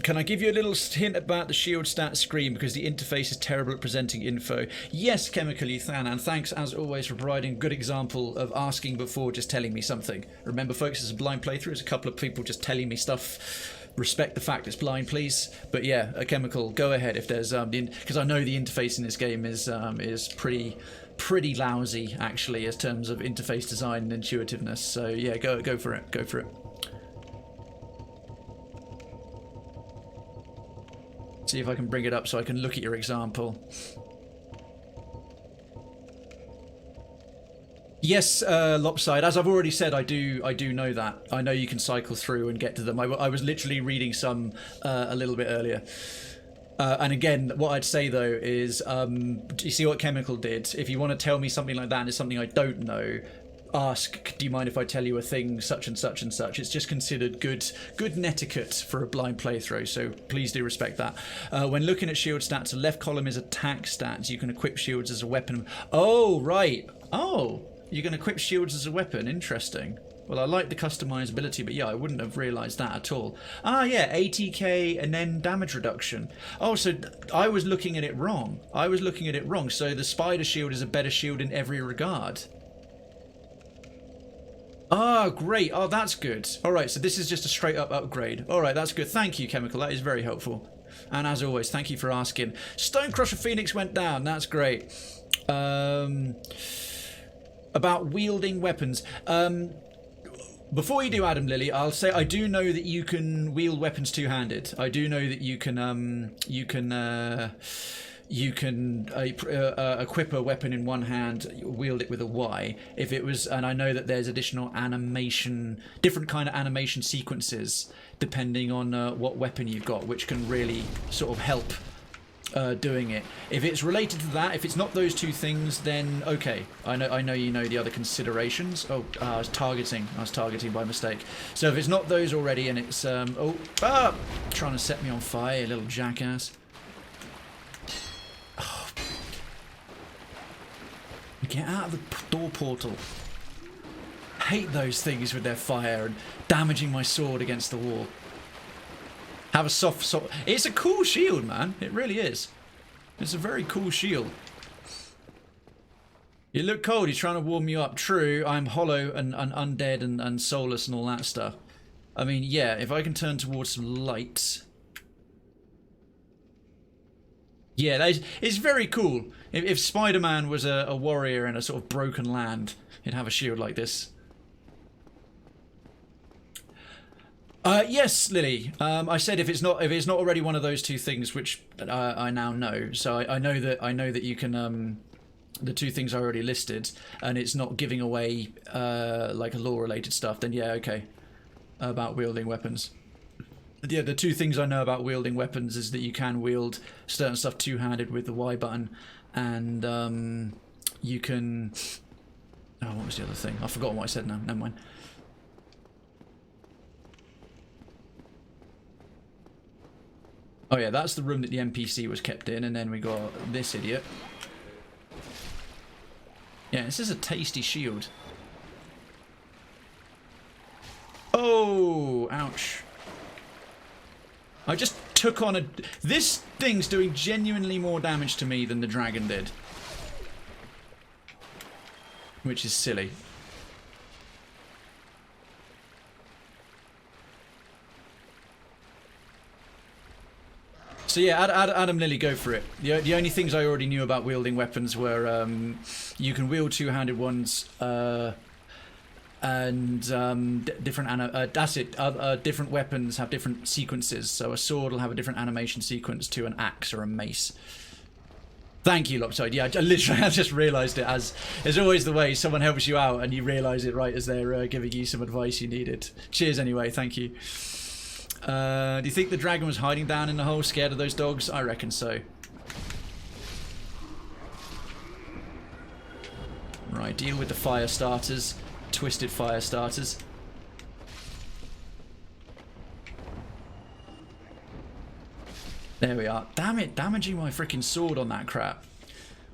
Can I give you a little hint about the shield stat screen because the interface is terrible at presenting info? Yes, Chemical Ethan, and thanks as always for providing a good example of asking before just telling me something. Remember, folks, it's a blind playthrough. It's a couple of people just telling me stuff. Respect the fact it's blind, please. But yeah, a Chemical, go ahead if there's because I know the interface in this game is pretty lousy actually in terms of interface design and intuitiveness. So yeah, go for it. Go for it. See if I can bring it up so I can look at your example. Yes, Lopside. As I've already said, I do know that. I know you can cycle through and get to them. I was literally reading some a little bit earlier. And again, what I'd say though is, you see what Chemical did? If you want to tell me something like that and it's something I don't know, ask, do you mind if I tell you a thing such and such and such. It's just considered good netiquette for a blind playthrough, so please do respect that. When looking at shield stats, the left column is attack stats. You can equip shields as a weapon. Oh, right. Oh, you can equip shields as a weapon. Interesting. Well, I like the customizability, but yeah, I wouldn't have realised that at all. Ah, yeah, 80k and then damage reduction. Oh, so I was looking at it wrong. So the spider shield is a better shield in every regard. Ah, great. Oh, that's good. All right, so this is just a straight up upgrade. All right, that's good. Thank you, Chemical. That is very helpful. And as always, thank you for asking. Stonecrusher Phoenix went down. That's great. About wielding weapons. Before you do, Adam Lily, I'll say I do know that you can wield weapons two-handed. I do know that you can equip a weapon in one hand, wield it with a Y. If it was, and I know that there's additional animation, different kind of animation sequences depending on what weapon you've got, which can really sort of help doing it. If it's related to that, if it's not those two things, then okay. I know you know the other considerations. Oh, I was targeting by mistake. So if it's not those already, and it's trying to set me on fire, you little jackass. Oh. Get out of the door portal. Hate those things with their fire and damaging my sword against the wall. Have a soft. It's a cool shield, man. It really is. It's a very cool shield. You look cold. He's trying to warm you up. True, I'm hollow and undead and soulless and all that stuff. I mean, yeah, if I can turn towards some light. Yeah, it's very cool. If Spider-Man was a warrior in a sort of broken land, he'd have a shield like this. Yes, Lily. I said if it's not already one of those two things, which I now know. So I know that you can the two things I already listed, and it's not giving away like a lore-related stuff. Then yeah, okay. About wielding weapons. Yeah, the two things I know about wielding weapons is that you can wield certain stuff two-handed with the Y button, and you can. Oh, what was the other thing? I've forgotten what I said now. Never mind. Oh yeah, that's the room that the NPC was kept in, and then we got this idiot. Yeah, this is a tasty shield. Oh, ouch. I just took on a... This thing's doing genuinely more damage to me than the dragon did. Which is silly. So yeah, Adam Lily, go for it. The only things I already knew about wielding weapons were you can wield two-handed ones, and different that's it. Different weapons have different sequences. So a sword will have a different animation sequence to an axe or a mace. Thank you, Lopside. Yeah, I just realised it. As is always the way, someone helps you out and you realise it right as they're giving you some advice you needed. Cheers anyway. Thank you. Do you think the dragon was hiding down in the hole, scared of those dogs? I reckon so. Right, deal with the fire starters. Twisted fire starters. There we are. Damn it, damaging my freaking sword on that crap.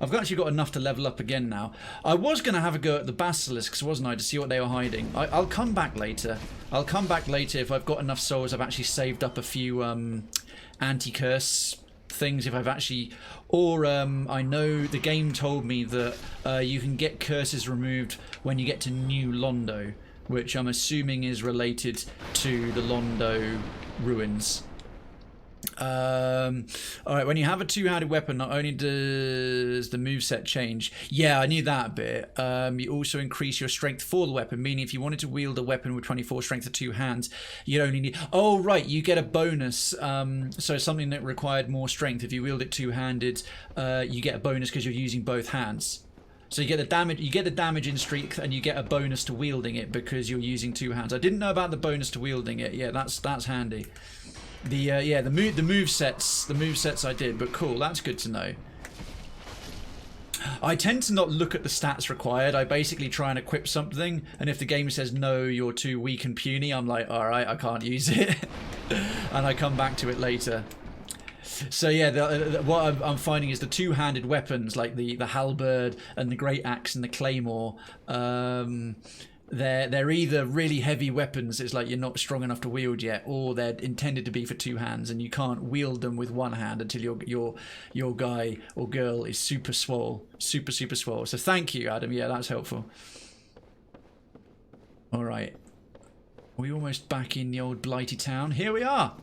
I've actually got enough to level up again now. I was going to have a go at the basilisks, wasn't I, to see what they were hiding. I'll come back later. I'll come back later if I've got enough souls. I've actually saved up a few anti-curse things. If I've actually... Or I know the game told me that you can get curses removed when you get to New Londo, which I'm assuming is related to the Londo ruins. Alright, when you have a two-handed weapon, not only does the moveset change, yeah, I knew that bit, you also increase your strength for the weapon, meaning if you wanted to wield a weapon with 24 strength of two hands, you only need, oh right, you get a bonus, so something that required more strength, if you wield it two-handed, you get a bonus because you're using both hands. So you get the damage in strength, and you get a bonus to wielding it because you're using two hands. I didn't know about the bonus to wielding it. Yeah, that's handy. The move sets I did, but cool, that's good to know. I tend to not look at the stats required. I basically try and equip something, and if the game says no, you're too weak and puny, I'm like, alright, I can't use it. And I come back to it later. So yeah, what I'm finding is the two-handed weapons, like the halberd and the great axe and the claymore, they're either really heavy weapons, it's like you're not strong enough to wield yet, or they're intended to be for two hands, and you can't wield them with one hand until your guy or girl is super swole, super swole. So thank you, Adam. Yeah, that's helpful. All right, we almost back in the old blighty town. Here we are.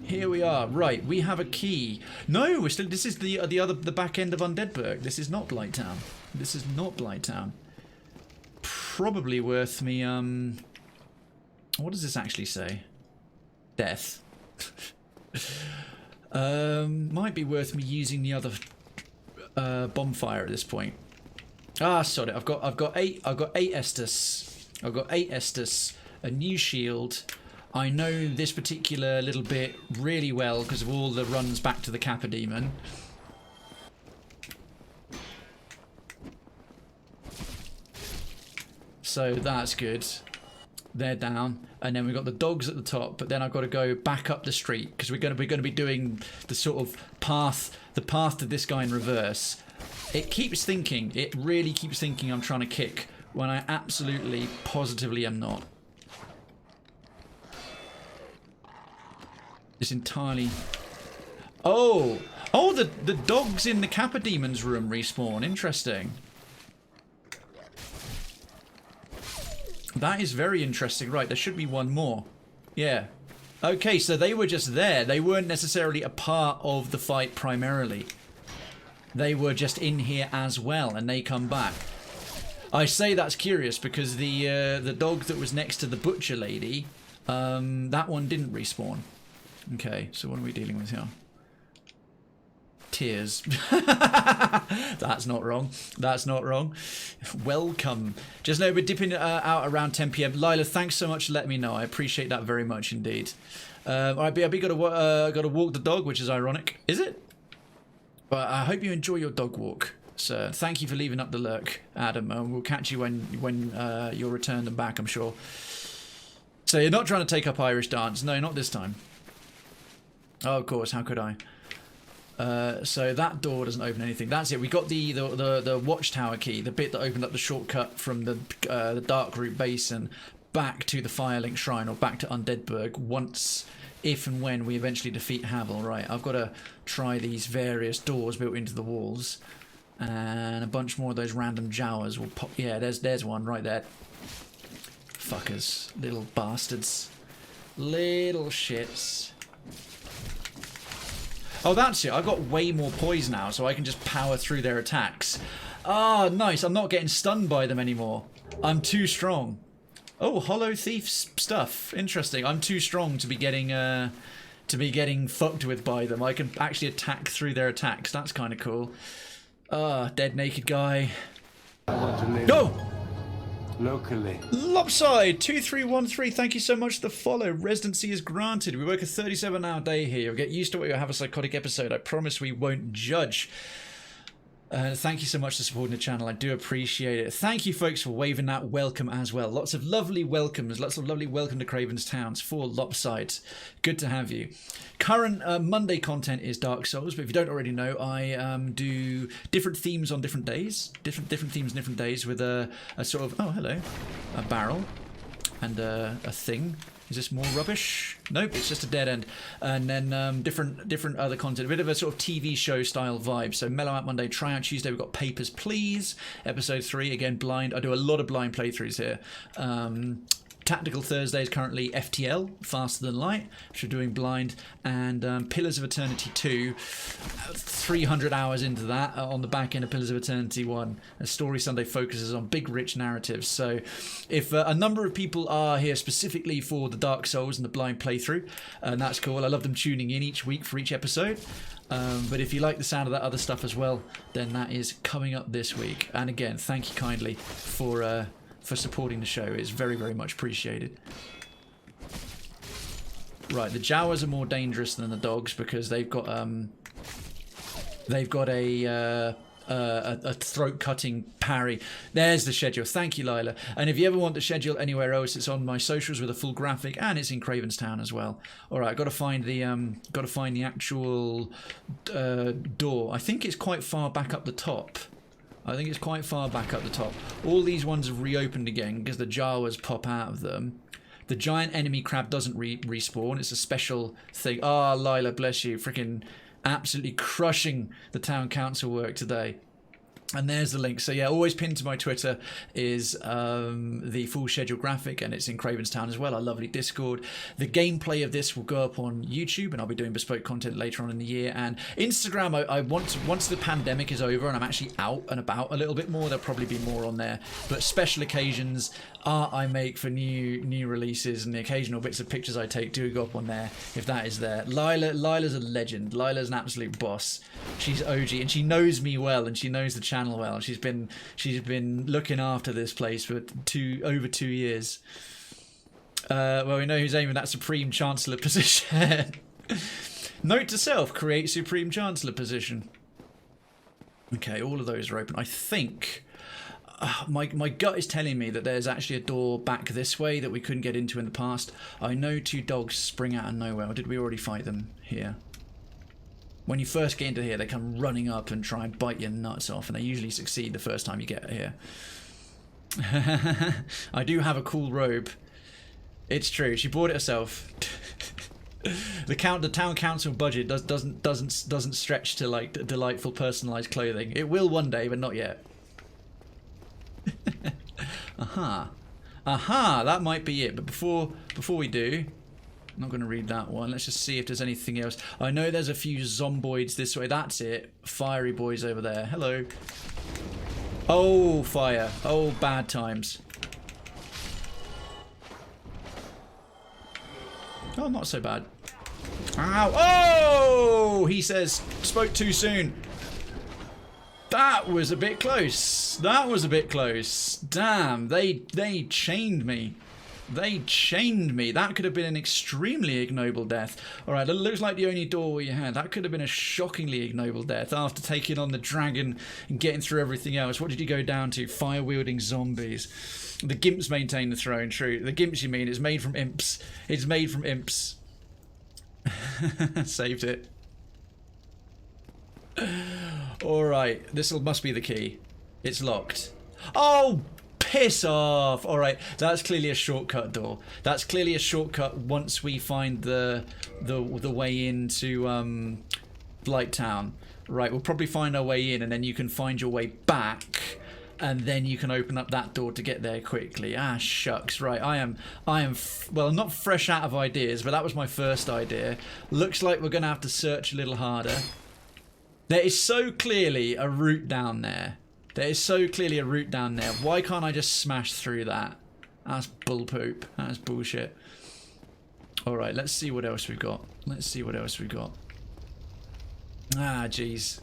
Here we are. Right, we have a key. No, we're still. This is the back end of Undeadburg. This is not Blight Town. This is not Blight Town. Probably worth me. What does this actually say? Death. Might be worth me using the other bonfire at this point. Ah, sorry. I've got 8 Estus. I've got 8 Estus. A new shield. I know this particular little bit really well because of all the runs back to the Capra Demon. So that's good. They're down, and then we've got the dogs at the top. But then I've got to go back up the street because we're going to be doing the sort of path, the path to this guy in reverse. It keeps thinking, it really keeps thinking I'm trying to kick when I absolutely, positively am not. It's entirely. Oh, the dogs in the Capra Demon's room respawn. Interesting. That is very interesting. Right, there should be one more. Yeah. Okay, so they were just there. They weren't necessarily a part of the fight primarily. They were just in here as well, and they come back. I say that's curious because the dog that was next to the butcher lady, that one didn't respawn. Okay, so what are we dealing with here? Tears. That's not wrong. That's not wrong. Welcome. Just know we're dipping out around 10 PM. Lila, thanks so much for letting me know. I appreciate that very much indeed. Alright, BRB, got to walk the dog, which is ironic. Is it? But I hope you enjoy your dog walk. So thank you for leaving up the lurk, Adam. We'll catch you when you're returned and back, I'm sure. So you're not trying to take up Irish dance. No, not this time. Oh, of course, how could I? So that door doesn't open anything. That's it. We got the watchtower key, the bit that opened up the shortcut from the Dark Root Basin back to the Firelink Shrine or back to Undeadburg once, if and when we eventually defeat Havel. Right, I've got to try these various doors built into the walls, and a bunch more of those random Jowers will pop. Yeah, there's one right there. Fuckers, little bastards, little shits. Oh, that's it. I've got way more poise now, so I can just power through their attacks. Ah, nice. I'm not getting stunned by them anymore. I'm too strong. Oh, Hollow Thief stuff. Interesting. I'm too strong to be getting fucked with by them. I can actually attack through their attacks. That's kind of cool. Ah, dead naked guy. Go! Locally. Lopside 2313, thank you so much for the follow. Residency is granted. We work a 37-hour day here. You'll get used to it. You'll have a psychotic episode. I promise we won't judge. Thank you so much for supporting the channel. I do appreciate it. Thank you, folks, for waving that welcome as well. Lots of lovely welcomes. Lots of lovely welcome to Krayven's Towns for Lopside. Good to have you. Current Monday content is Dark Souls, but if you don't already know, I do different themes on different days. Different themes on different days with a sort of, oh, hello, a barrel and a thing. Is this more rubbish? Nope, it's just a dead end. And then different other content. A bit of a sort of TV show style vibe. So Mellow-Out Monday, Try Out Tuesday, we've got Papers, Please. Episode 3, again, blind. I do a lot of blind playthroughs here. Tactical Thursdays, currently FTL, Faster Than Light, which we're doing blind. And Pillars of Eternity 2, 300 hours into that on the back end of Pillars of Eternity 1. A Story Sunday focuses on big, rich narratives. So if a number of people are here specifically for the Dark Souls and the blind playthrough, and that's cool. I love them tuning in each week for each episode. But if you like the sound of that other stuff as well, then that is coming up this week. And again, thank you kindly for supporting the show. It's very, very much appreciated. Right, the Jawas are more dangerous than the dogs because they've got a a throat-cutting parry. There's the schedule. Thank you, Lila. And if you ever want the schedule anywhere else, it's on my socials with a full graphic, and it's in Krayven's Town as well. All right, got to find the actual door. I think it's quite far back up the top. All these ones have reopened again because the Jawas pop out of them. The giant enemy crab doesn't respawn. It's a special thing. Ah, Lila, bless you. Freaking absolutely crushing the town council work today. And there's the link. So yeah, always pinned to my Twitter is the full schedule graphic, and it's in Krayven's Town as well, our lovely Discord. The gameplay of this will go up on YouTube, and I'll be doing bespoke content later on in the year. And Instagram, I want once the pandemic is over and I'm actually out and about a little bit more, there'll probably be more on there. But special occasions, art I make for new releases, and the occasional bits of pictures I take do go up on there if that is there. Lila's a legend. Lila's an absolute boss. She's OG, and she knows me well, and she knows the channel well. She's been looking after this place for over 2 years. Well, we know who's aiming that Supreme Chancellor position. Note to self: create Supreme Chancellor position. Okay, all of those are open. I think my gut is telling me that there's actually a door back this way that we couldn't get into in the past. I know 2 dogs spring out of nowhere. Or did we already fight them here? When you first get into here, they come running up and try and bite your nuts off, and they usually succeed the first time you get here. I do have a cool robe. It's true. She bought it herself. The town council budget doesn't stretch to like delightful personalized clothing. It will one day, but not yet. Aha. That might be it. But before we do, I'm not going to read that one. Let's just see if there's anything else. I know there's a few zomboids this way. That's it. Fiery boys over there. Hello. Oh, fire. Oh, bad times. Oh, not so bad. Ow. Oh! He says, spoke too soon. That was a bit close. That was a bit close. Damn, they chained me. They chained me. That could have been an extremely ignoble death. Alright, it looks like the only door we had. That could have been a shockingly ignoble death after taking on the dragon and getting through everything else. What did you go down to? Fire-wielding zombies. The gimps maintain the throne, true. The gimps, you mean. It's made from imps. It's made from imps. Saved it. Alright, this must be the key. It's locked. Oh! Piss off! Alright, that's clearly a shortcut door. That's clearly a shortcut once we find the way into Blight Town. Right, we'll probably find our way in, and then you can find your way back, and then you can open up that door to get there quickly. Ah, shucks. Right, I am well, not fresh out of ideas, but that was my first idea. Looks like we're gonna have to search a little harder. There is so clearly a route down there. There is so clearly a route down there. Why can't I just smash through that? That's bull poop. That's bullshit. Alright, let's see what else we've got. Let's see what else we've got. Ah, jeez.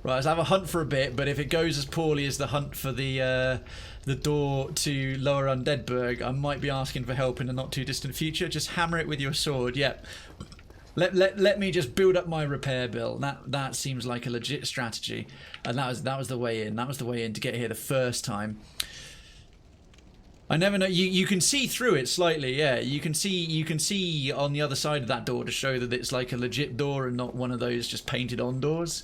Right, let's have a hunt for a bit, but if it goes as poorly as the hunt for the door to Lower Undeadburg, I might be asking for help in the not too distant future. Just hammer it with your sword. Yep. Let me just build up my repair bill. That seems like a legit strategy, and that was the way in. That was the way in to get here the first time. I never know. You can see through it slightly. Yeah, you can see on the other side of that door to show that it's like a legit door and not one of those just painted on doors.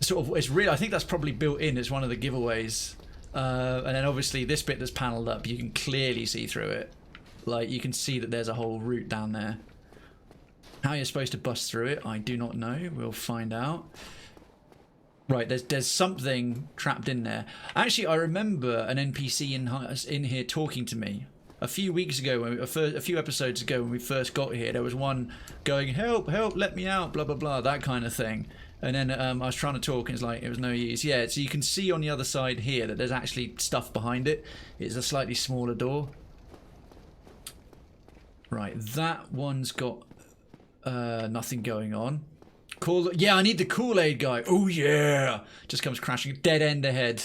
Sort of, it's real. I think that's probably built in as one of the giveaways. And then obviously this bit that's panelled up, you can clearly see through it. Like you can see that there's a whole route down there. How you're supposed to bust through it, I do not know. We'll find out. Right, there's something trapped in there. Actually, I remember an NPC in here talking to me a few weeks ago, a few episodes ago when we first got here. There was one going, "Help, help, let me out," blah blah blah, that kind of thing. And then I was trying to talk, and it's like it was no use. Yeah, so you can see on the other side here that there's actually stuff behind it. It's a slightly smaller door. Right, that one's got nothing going on. Yeah, I need the Kool-Aid guy. Oh yeah, just comes crashing. Dead end ahead.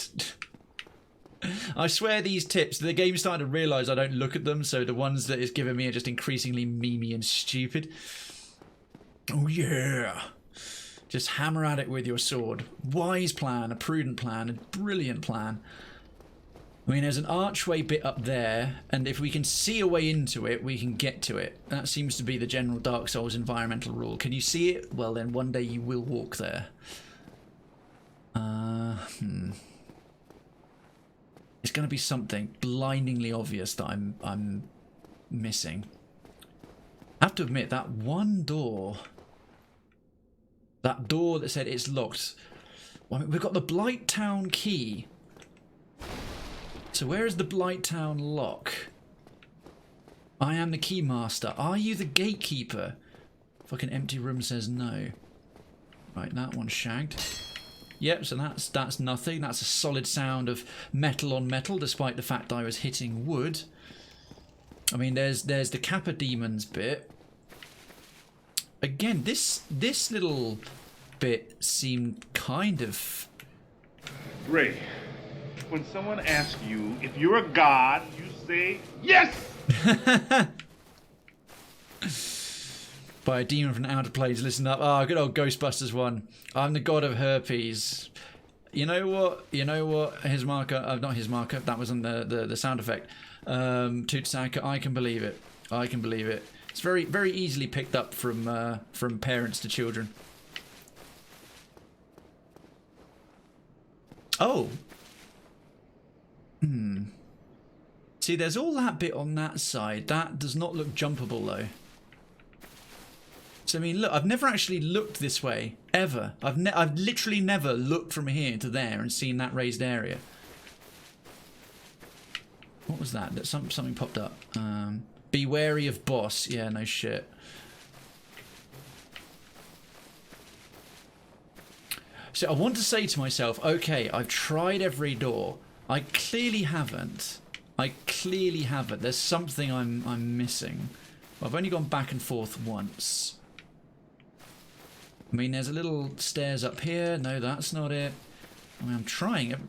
I swear these tips, the game's starting to realise I don't look at them, so the ones that it's giving me are just increasingly memey and stupid. Oh yeah. Just hammer at it with your sword. Wise plan, a prudent plan, a brilliant plan. I mean, there's an archway bit up there, and if we can see a way into it, we can get to it. That seems to be the general Dark Souls environmental rule. Can you see it? Well, then one day you will walk there. It's going to be something blindingly obvious that I'm missing. I have to admit, that one door... That door that said it's locked. Well, I mean, we've got the Blight Town key. So where is the Blight Town lock? I am the keymaster. Are you the gatekeeper? Fucking empty room says no. Right, that one's shagged. Yep, so that's nothing. That's a solid sound of metal on metal, despite the fact I was hitting wood. I mean, there's the Capra Demon's bit. Again, this little bit seemed kind of... Ray, when someone asks you if you're a god, you say yes! By a demon from outer planes, listen up. Ah, good old Ghostbusters one. I'm the god of herpes. You know what? You know what? His marker, not his marker, that was on the sound effect. Tootsaka, I can believe it. I can believe it. It's very, very easily picked up from parents to children. Oh. See, there's all that bit on that side. That does not look jumpable, though. So, I mean, look, I've never actually looked this way, ever. I've literally never looked from here to there and seen that raised area. What was that? Something popped up. Be wary of boss. Yeah, no shit. So I want to say to myself, okay, I've tried every door. I clearly haven't. I clearly haven't. There's something I'm missing. Well, I've only gone back and forth once. I mean, there's a little stairs up here. No, that's not it. I mean, I'm trying it.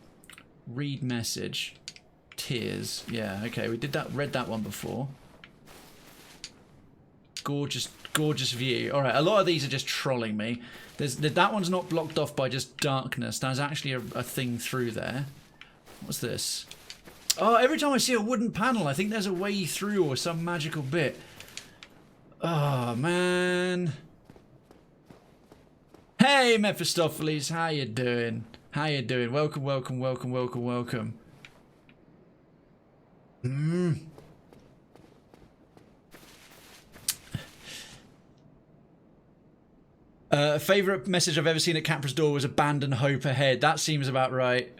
Read message. Tears. Yeah, okay, we did that. Read that one before. Gorgeous, gorgeous view. All right, a lot of these are just trolling me. That one's not blocked off by just darkness. There's actually a thing through there. What's this? Oh, every time I see a wooden panel, I think there's a way through or some magical bit. Oh, man. Hey, Mephistopheles, how you doing? How you doing? Welcome, welcome, welcome, welcome, welcome. Favourite message I've ever seen at Capra's door was abandon hope ahead. That seems about right.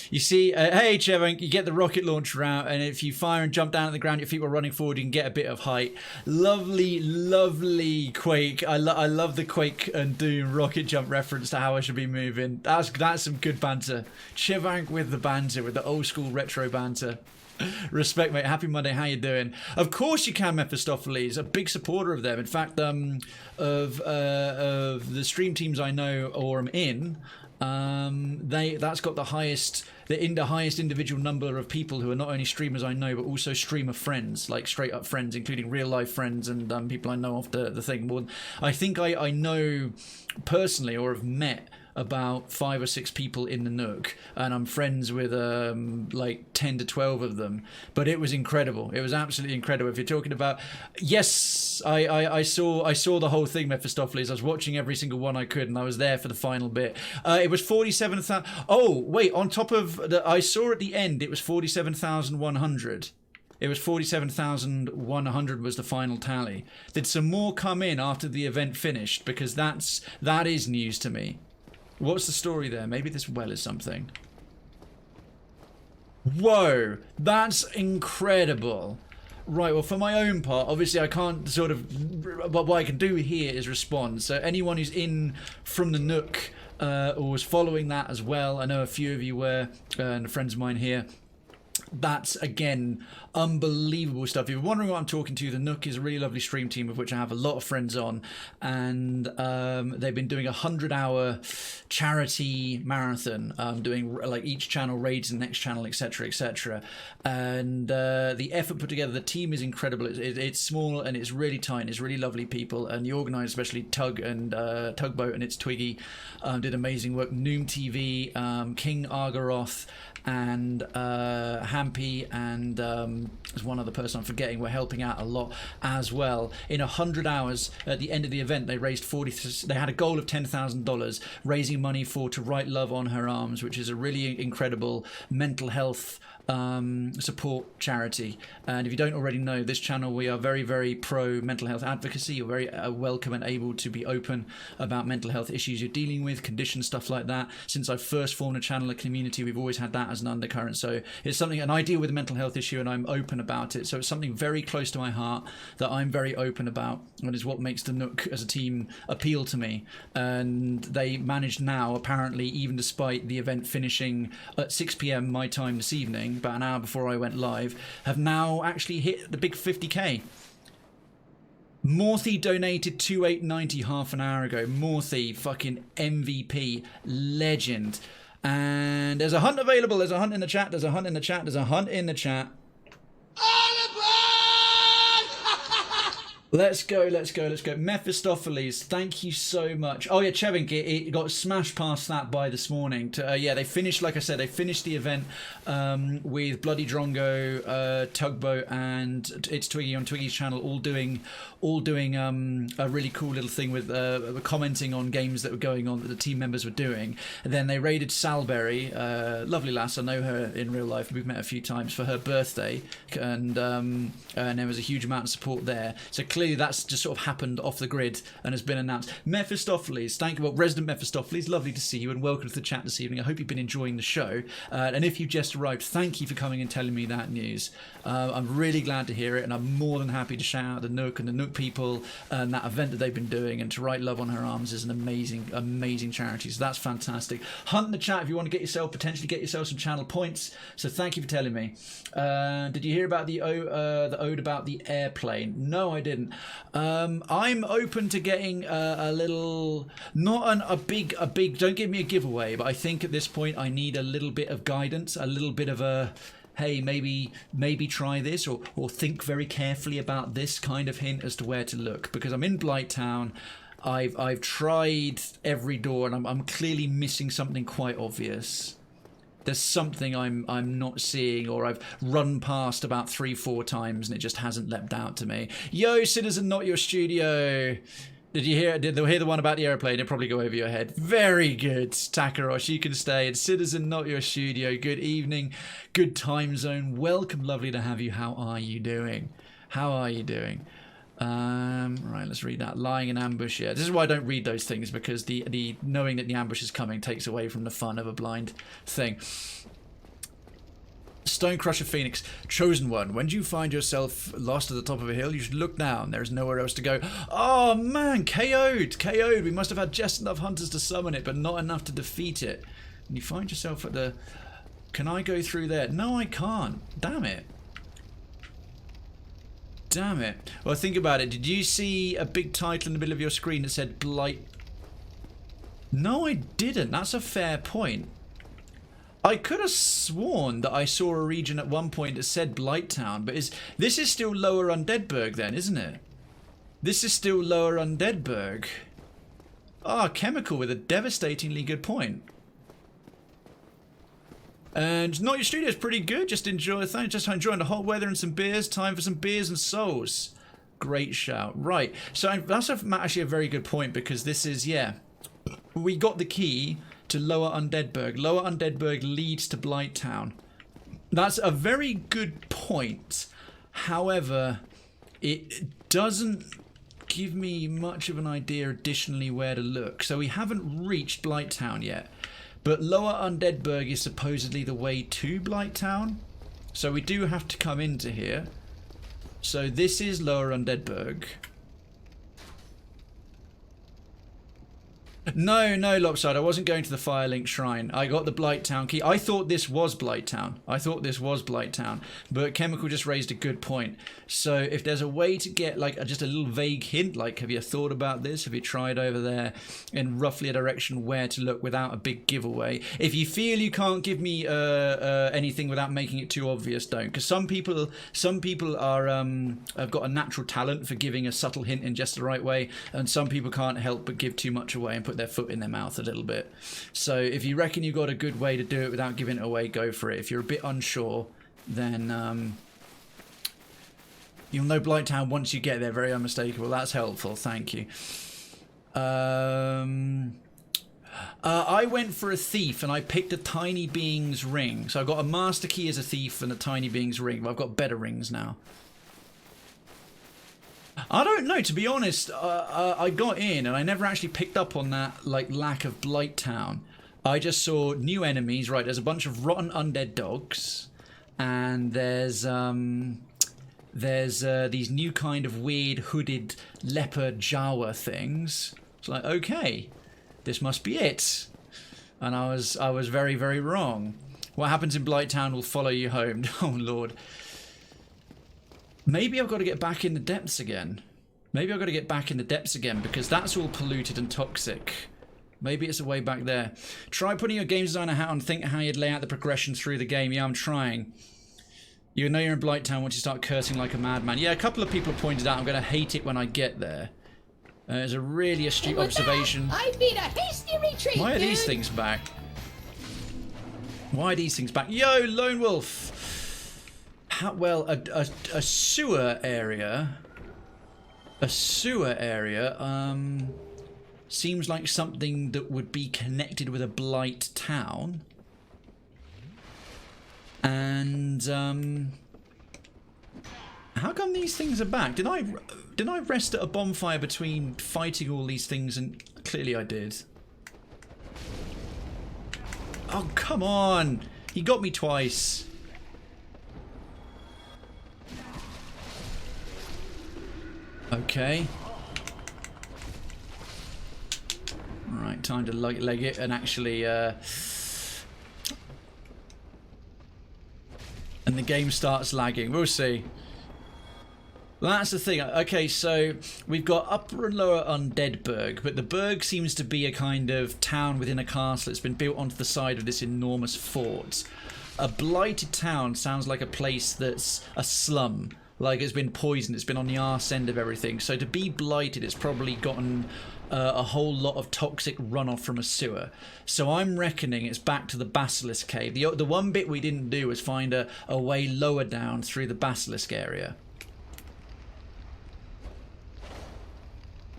You see, hey Trevor, you get the rocket launcher out, and if you fire and jump down at the ground, your feet were running forward, you can get a bit of height. Lovely, lovely Quake. I love the Quake and Doom rocket jump reference to how I should be moving. That's some good banter. Chevank with the banter, with the old school retro banter. Respect, mate. Happy Monday. How you doing? Of course you can, Mephistopheles. A big supporter of them. In fact, of the stream teams I know or am in, that's got the highest individual number of people who are not only streamers I know, but also streamer friends, like straight up friends, including real life friends and people I know off the thing. Well, I think I know personally or have met about 5 or 6 people in the Nook, and I'm friends with like 10 to 12 of them. But it was incredible. It was absolutely incredible. If you're talking about, yes, I saw the whole thing, Mephistopheles. I was watching every single one I could, and I was there for the final bit. It was 47,000. Oh wait, on top of I saw at the end it was 47,100. It was 47,100 was the final tally. Did some more come in after the event finished? Because that is news to me. What's the story there? Maybe this well is something. Whoa, that's incredible. Right, well, for my own part, obviously I can't sort of... But what I can do here is respond. So anyone who's in from the Nook or was following that as well, I know a few of you were, and friends of mine here, That's, again, unbelievable stuff. If you're wondering what I'm talking to, the Nook is a really lovely stream team of which I have a lot of friends on, and they've been doing a 100-hour charity marathon, doing like each channel raids the next channel, etc, etc. And the effort put together, the team is incredible. It's small and it's really tight. It's really lovely people, and the organisers, especially Tug and Tugboat and its Twiggy, did amazing work. Noom TV, King Argaroth, and Hampy, and there's one other person I'm forgetting, were helping out a lot as well. In 100 hours at the end of the event, they raised they had a goal of $10,000, raising money for To Write Love on Her Arms, which is a really incredible mental health support charity. And if you don't already know, this channel, we are very, very pro mental health advocacy. You're very welcome and able to be open about mental health issues you're dealing with, conditions, stuff like that. Since I first formed a channel, a community, we've always had that as an undercurrent. So it's something, and I deal with a mental health issue and I'm open about it. So it's something very close to my heart that I'm very open about, and is what makes the Nook as a team appeal to me. And they managed now, apparently, even despite the event finishing at 6 p.m. my time this evening, about an hour before I went live, have now actually hit the big 50k. Morthy donated 2890 half an hour ago. Morthy, fucking MVP, legend. And there's a hunt available. There's a hunt in the chat. There's a hunt in the chat. There's a hunt in the chat. Let's go, let's go, let's go. Mephistopheles, thank you so much. Oh yeah, Chevin, it got smashed past that by this morning. Yeah, they finished, like I said, they finished the event with Bloody Drongo, Tugboat, and It's Twiggy on Twiggy's channel, all doing a really cool little thing with commenting on games that were going on that the team members were doing. And then they raided Salberry, lovely lass, I know her in real life, we've met a few times, for her birthday, and there was a huge amount of support there. So clearly that's just sort of happened off the grid and has been announced. Mephistopheles, thank you. Well, Resident Mephistopheles, lovely to see you and welcome to the chat this evening. I hope you've been enjoying the show. And if you just arrived, thank you for coming and telling me that news. I'm really glad to hear it, and I'm more than happy to shout out the Nook and the Nook people and that event that they've been doing. And To Write Love on Her Arms is an amazing, amazing charity. So that's fantastic. Hunt in the chat if you want to potentially get yourself some channel points. So thank you for telling me. Did you hear about the ode about the airplane? No, I didn't. I'm open to getting a little, not a big, don't give me a giveaway, but I think at this point I need a little bit of guidance, a little bit of a, hey, maybe try this, or think very carefully about this kind of hint as to where to look, because I'm in Blight Town. I've tried every door and I'm clearly missing something quite obvious. There's something I'm not seeing, or I've run past about 3-4 times and it just hasn't leapt out to me. Yo, Citizen Not Your Studio. Did you hear? Did they hear the one about the airplane? It'll probably go over your head. Very good, Takarosh. You can stay. And Citizen Not Your Studio. Good evening. Good time zone. Welcome. Lovely to have you. How are you doing? How are you doing? Right, let's read that. Lying in ambush. Yeah, this is why I don't read those things, because the knowing that the ambush is coming takes away from the fun of a blind thing. Stonecrusher Phoenix, chosen one. When you find yourself lost at the top of a hill, you should look down. There is nowhere else to go. Oh man, KO'd. We must have had just enough hunters to summon it, but not enough to defeat it. And you find yourself at the... Can I go through there? No, I can't. Damn it. Damn it. Well, think about it. Did you see a big title in the middle of your screen that said Blight? No, I didn't. That's a fair point. I could have sworn that I saw a region at one point that said Blight Town, but this is still Lower Undeadburg then, isn't it? This is still Lower Undeadburg. Ah, Chemical with a devastatingly good point. And Not Your Studio is pretty good. Just enjoying the hot weather and some beers. Time for some beers and souls. Great shout. Right. So that's actually a very good point, because this is, yeah, we got the key to Lower Undeadburg. Lower Undeadburg leads to Blight Town. That's a very good point. However, it doesn't give me much of an idea additionally where to look. So we haven't reached Blight Town yet. But Lower Undeadburg is supposedly the way to Blight Town. So we do have to come into here. So this is Lower Undeadburg. No, no, Lopside, I wasn't going to the Firelink Shrine. I got the Blight Town key. I thought this was Blight Town. But Chemical just raised a good point. So if there's a way to get like just a little vague hint, like have you thought about this? Have you tried over there in roughly a direction where to look without a big giveaway? If you feel you can't give me anything without making it too obvious, don't. Because some people are have got a natural talent for giving a subtle hint in just the right way, and some people can't help but give too much away and put their foot in their mouth a little bit. So if you reckon you've got a good way to do it without giving it away, go for it. If you're a bit unsure, then you'll know Blight Town once you get there. Very unmistakable. That's helpful. Thank you. I went for a thief and I picked a Tiny Being's ring. So I got a master key as a thief and a Tiny Being's ring. But I've got better rings now. I don't know, to be honest. I got in and I never actually picked up on that like lack of Blight Town. I just saw new enemies. Right, there's a bunch of rotten undead dogs, and there's these new kind of weird hooded leopard Jawa things. It's like, okay, this must be it. And I was very, very wrong. What happens in Blight Town will follow you home. Oh Lord. Maybe I've got to get back in the depths again. Because that's all polluted and toxic. Maybe it's a way back there. Try putting your game designer hat on, think how you'd lay out the progression through the game. Yeah, I'm trying. You know you're in Blight Town once you start cursing like a madman. Yeah, a couple of people have pointed out I'm going to hate it when I get there. It's a really astute observation. I made a hasty retreat. Why are these things back? Yo, Lone Wolf! How, well, a sewer area. Seems like something that would be connected with a Blight Town. And how come these things are back? Did I rest at a bonfire between fighting all these things? And clearly I did. Oh, come on! He got me twice. Okay. Right, time to leg it and actually and the game starts lagging. We'll see. That's the thing. Okay, so we've got Upper and Lower Undeadburg, but the Burg seems to be a kind of town within a castle. It's been built onto the side of this enormous fort. A blighted town sounds like a place that's a slum. Like it's been poisoned, it's been on the arse end of everything. So to be blighted, it's probably gotten a whole lot of toxic runoff from a sewer. So I'm reckoning it's back to the Basilisk Cave. The one bit we didn't do was find a way lower down through the Basilisk area.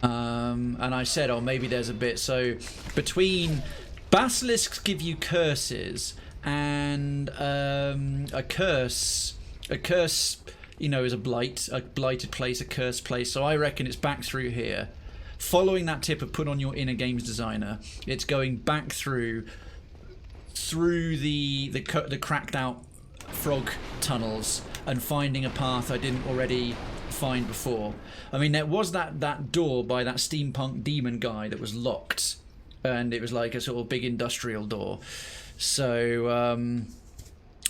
And I said, oh, maybe there's a bit. So between Basilisks give you curses, and a curse, you know, is a blighted place, a cursed place. So I reckon it's back through here. Following that tip of put on your inner games designer, it's going back through the cracked out frog tunnels and finding a path I didn't already find before. I mean, there was that door by that steampunk demon guy that was locked, and it was like a sort of big industrial door. So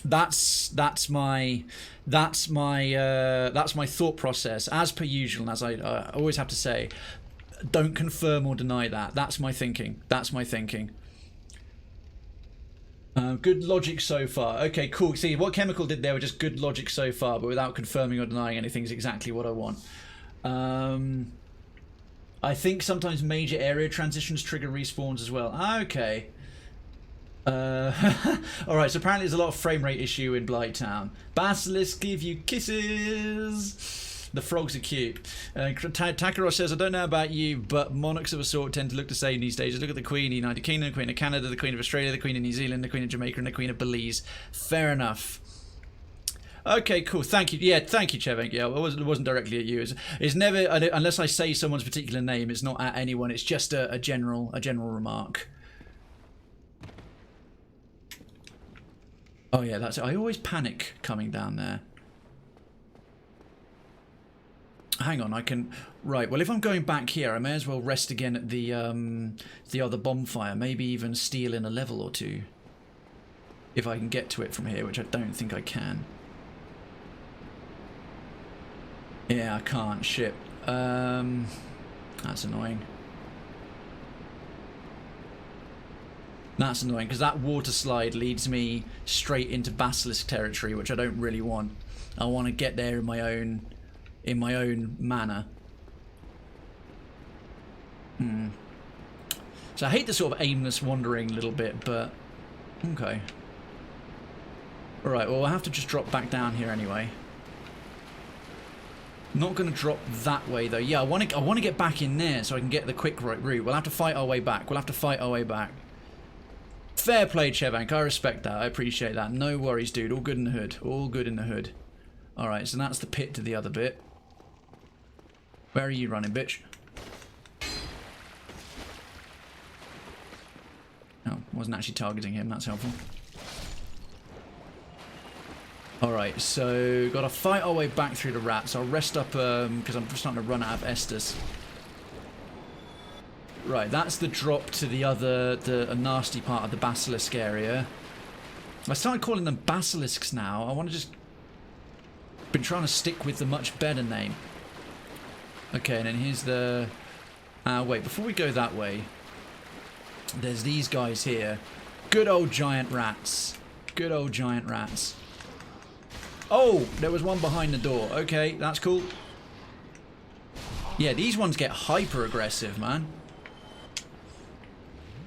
that's my thought process, as per usual. And as I always have to say, don't confirm or deny that. That's my thinking. Good logic so far. Okay, cool. See, what Chemical did there was just good logic so far, but without confirming or denying anything is exactly what I want. I think sometimes major area transitions trigger respawns as well. Okay. Alright, so apparently there's a lot of frame rate issue in Blight Town. Basilisks give you kisses! The frogs are cute. Takaros says, I don't know about you, but monarchs of a sort tend to look the same these days. Look at the Queen of the United Kingdom, the Queen of Canada, the Queen of Australia, the Queen of New Zealand, the Queen of Jamaica, and the Queen of Belize. Fair enough. Okay, cool. Thank you. Yeah, thank you, Chevenk. Yeah, it wasn't directly at you. It's never, unless I say someone's particular name, it's not at anyone. It's just a general remark. Oh yeah, that's it. I always panic coming down there. Hang on, I can... Right, well, if I'm going back here, I may as well rest again at the other bonfire. Maybe even steal in a level or two. If I can get to it from here, which I don't think I can. Yeah, I can't. Shit. That's annoying. That's annoying, because that water slide leads me straight into basilisk territory, which I don't really want. I want to get there in my own manner. So I hate the sort of aimless wandering a little bit, but okay. Alright, well, I'll have to just drop back down here anyway. Not going to drop that way, though. Yeah, I want to get back in there so I can get the quick route. We'll have to fight our way back. Fair play, Chevank. I respect that. I appreciate that. No worries, dude. All good in the hood. All good in the hood. Alright, so that's the pit to the other bit. Where are you running, bitch? Oh, wasn't actually targeting him. That's helpful. Alright, so got to fight our way back through the rats. I'll rest up because I'm starting to run out of Estus. Right, that's the drop to the nasty part of the basilisk area. I started calling them basilisks now. I want to just... Been trying to stick with the much better name. Okay, and then here's the... wait, before we go that way, there's these guys here. Good old giant rats. Good old giant rats. Oh, there was one behind the door. Okay, that's cool. Yeah, these ones get hyper aggressive, man.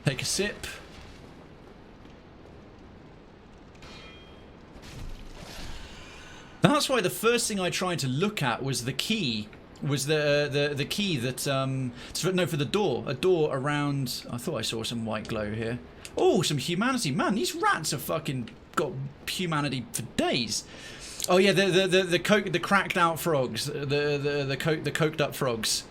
Take a sip. That's why the first thing I tried to look at was the key. Was the key that no, for the door. A door around. I thought I saw some white glow here. Oh, some humanity. Man, these rats have fucking got humanity for days. Oh yeah, the cracked out frogs. The coked up frogs.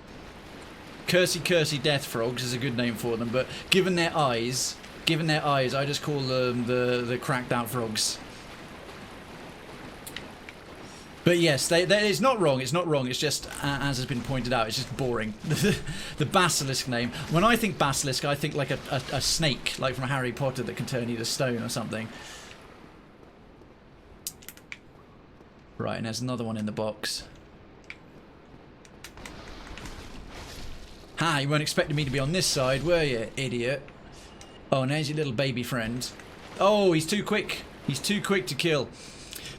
Cursey death frogs is a good name for them, but given their eyes, I just call them the cracked out frogs. But yes, it's not wrong. It's not wrong. It's just, as has been pointed out, it's just boring. The basilisk name. When I think basilisk, I think like a snake, like from Harry Potter, that can turn you to stone or something. Right, and there's another one in the box. Ha! You weren't expecting me to be on this side, were you, idiot? Oh, and there's your little baby friend. Oh, he's too quick. He's too quick to kill.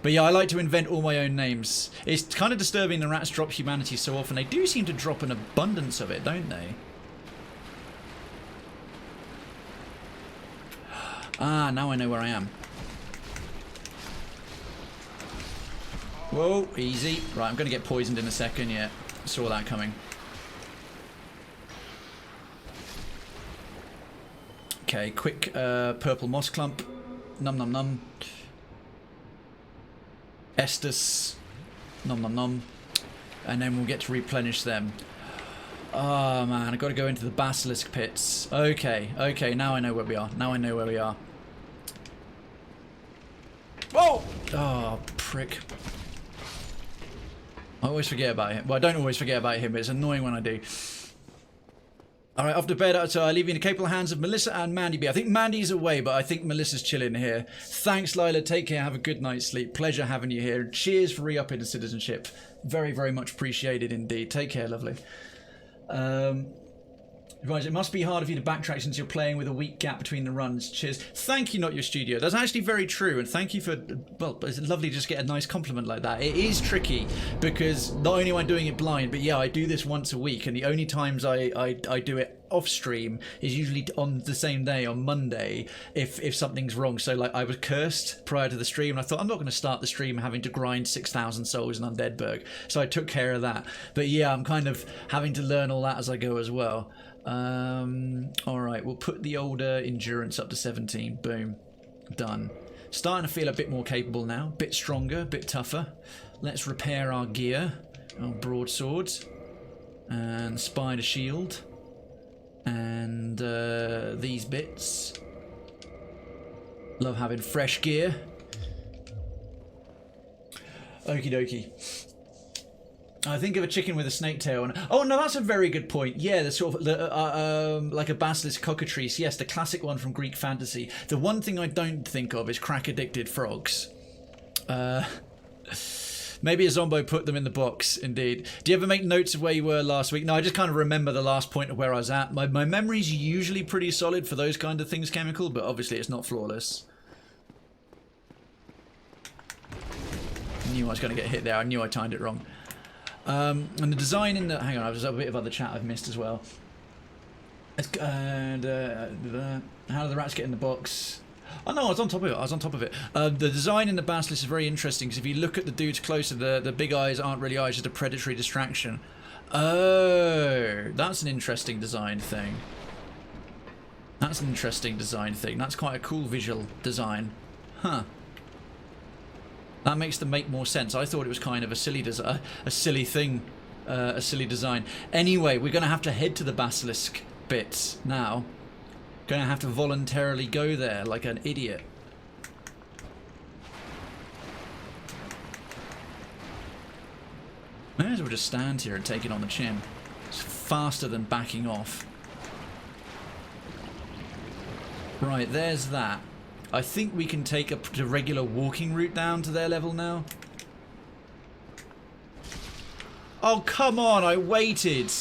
But yeah, I like to invent all my own names. It's kind of disturbing the rats drop humanity so often. They do seem to drop an abundance of it, don't they? Ah, now I know where I am. Whoa, easy. Right, I'm going to get poisoned in a second. Yeah, saw that coming. Okay, quick purple moss clump. Num num num. Estus. Nom nom nom. And then we'll get to replenish them. Oh man, I've got to go into the basilisk pits. Okay, okay, now I know where we are. Now I know where we are. Whoa! Oh, prick. I always forget about him. Well, I don't always forget about him, but it's annoying when I do. Alright, off to bed, so I leave you in the capable hands of Melissa and Mandy B. I think Mandy's away, but I think Melissa's chilling here. Thanks, Lila. Take care. Have a good night's sleep. Pleasure having you here. Cheers for re-upping the citizenship. Very, very much appreciated indeed. Take care, lovely. Right, it must be hard for you to backtrack since you're playing with a week gap between the runs. Cheers. Thank you, Not Your Studio. That's actually very true, and thank you for... Well, it's lovely to just get a nice compliment like that. It is tricky, because not only am I doing it blind, but yeah, I do this once a week, and the only times I do it off stream is usually on the same day, on Monday, if something's wrong. So, like, I was cursed prior to the stream, and I thought, I'm not going to start the stream having to grind 6,000 souls in Undeadburg. So I took care of that. But yeah, I'm kind of having to learn all that as I go as well. Alright, we'll put the older endurance up to 17. Boom. Done. Starting to feel a bit more capable now. A bit stronger, a bit tougher. Let's repair our gear. Our broadswords. And spider shield. And these bits. Love having fresh gear. Okie dokie. I think of a chicken with a snake tail. And oh no, that's a very good point. Yeah, the sort of like a basilisk cockatrice. Yes, the classic one from Greek fantasy. The one thing I don't think of is crack-addicted frogs. Maybe a Zombo put them in the box. Indeed. Do you ever make notes of where you were last week? No, I just kind of remember the last point of where I was at. My memory's usually pretty solid for those kind of things, Chemical, but obviously it's not flawless. I knew I was going to get hit there. I knew I timed it wrong. And the design in the... Hang on, there's a bit of other chat I've missed as well. And how do the rats get in the box? Oh no, I was on top of it. The design in the basilisk is very interesting because if you look at the dudes closer, the big eyes aren't really eyes, just a predatory distraction. Oh, that's an interesting design thing. That's quite a cool visual design. Huh. That makes them make more sense. I thought it was kind of a silly design. Anyway, we're going to have to head to the basilisk bit now. Going to have to voluntarily go there like an idiot. May as well just stand here and take it on the chin. It's faster than backing off. Right, there's that. I think we can take a regular walking route down to their level now. Oh, come on, I waited.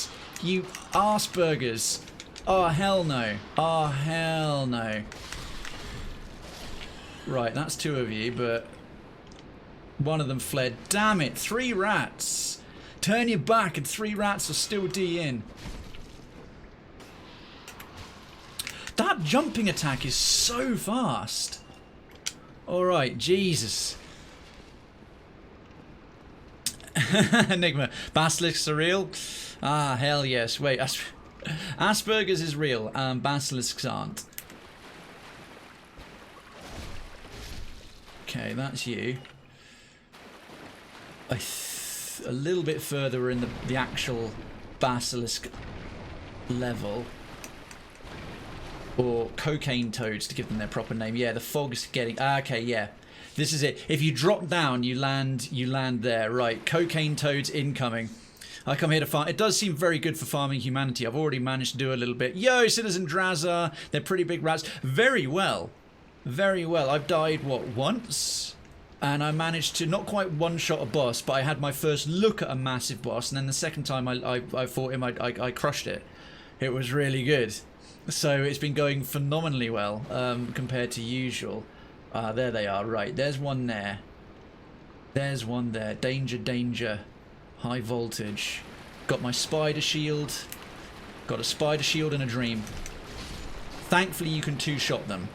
You arseburgers. Oh, hell no. Oh, hell no. Right, that's two of you, but one of them fled. Damn it, 3 rats. Turn your back and 3 rats will still D in. That jumping attack is so fast. Alright, Jesus. Enigma. Basilisks are real? Ah, hell yes. Wait, Asperger's is real, basilisks aren't. Okay, that's you. A little bit further we're in the actual basilisk level. Or cocaine toads, to give them their proper name. Yeah, the fog's getting... okay, yeah. This is it. If you drop down, you land there. Right, cocaine toads incoming. I come here to farm. It does seem very good for farming humanity. I've already managed to do a little bit. Yo, Citizen Drazar. They're pretty big rats. Very well. Very well. I've died, what, once? And I managed to not quite one-shot a boss, but I had my first look at a massive boss, and then the second time I fought him, I crushed it. It was really good. So it's been going phenomenally well compared to usual. There they are. Right, there's one there. There's one there. Danger, danger. High voltage. Got my spider shield. Got a spider shield and a dream. Thankfully you can two-shot them.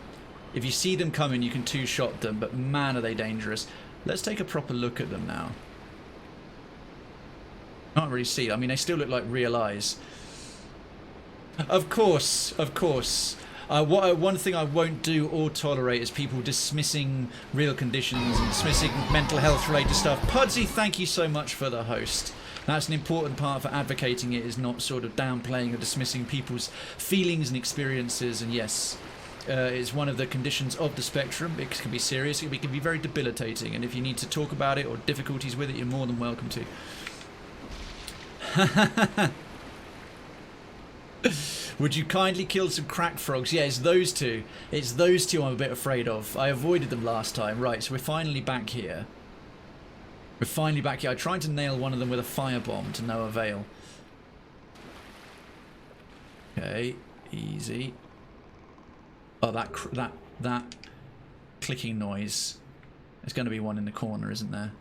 If you see them coming you can two-shot them, but man are they dangerous. Let's take a proper look at them now. Can't really see. I mean, they still look like real eyes. Of course, of course. One thing I won't do or tolerate is people dismissing real conditions and dismissing mental health related stuff. Pudsey, thank you so much for the host. That's an important part for advocating it, is not sort of downplaying or dismissing people's feelings and experiences. And yes, it's one of the conditions of the spectrum. It can be serious, it can be very debilitating. And if you need to talk about it or difficulties with it, you're more than welcome to. Would you kindly kill some crack frogs? Yeah, it's those two. It's those two I'm a bit afraid of. I avoided them last time. Right, so we're finally back here. We're finally back here. I tried to nail one of them with a firebomb to no avail. Okay, easy. Oh, that clicking noise. There's going to be one in the corner, isn't there?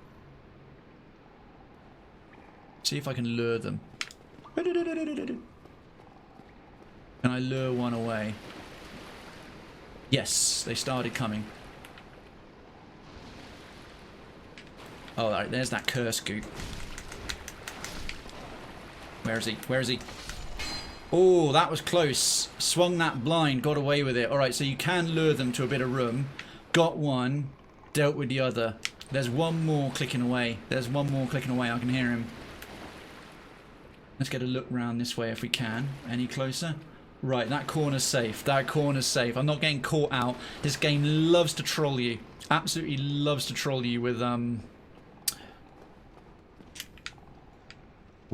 See if I can lure them. Can I lure one away? Yes, they started coming. Oh, right, there's that curse goop. Where is he? Where is he? Oh, that was close. Swung that blind, got away with it. Alright, so you can lure them to a bit of room. Got one, dealt with the other. There's one more clicking away. There's one more clicking away. I can hear him. Let's get a look round this way if we can. Any closer? Right, that corner's safe. That corner's safe. I'm not getting caught out. This game loves to troll you. Absolutely loves to troll you with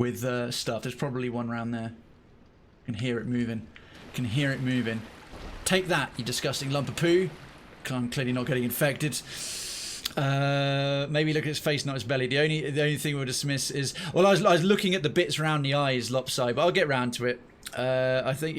with stuff. There's probably one around there. I can hear it moving. Can hear it moving. Take that, you disgusting lump of poo. I'm clearly not getting infected. Maybe look at his face, not his belly. The only thing we'll dismiss is, well, I was looking at the bits around the eyes, lopside, but I'll get round to it. I think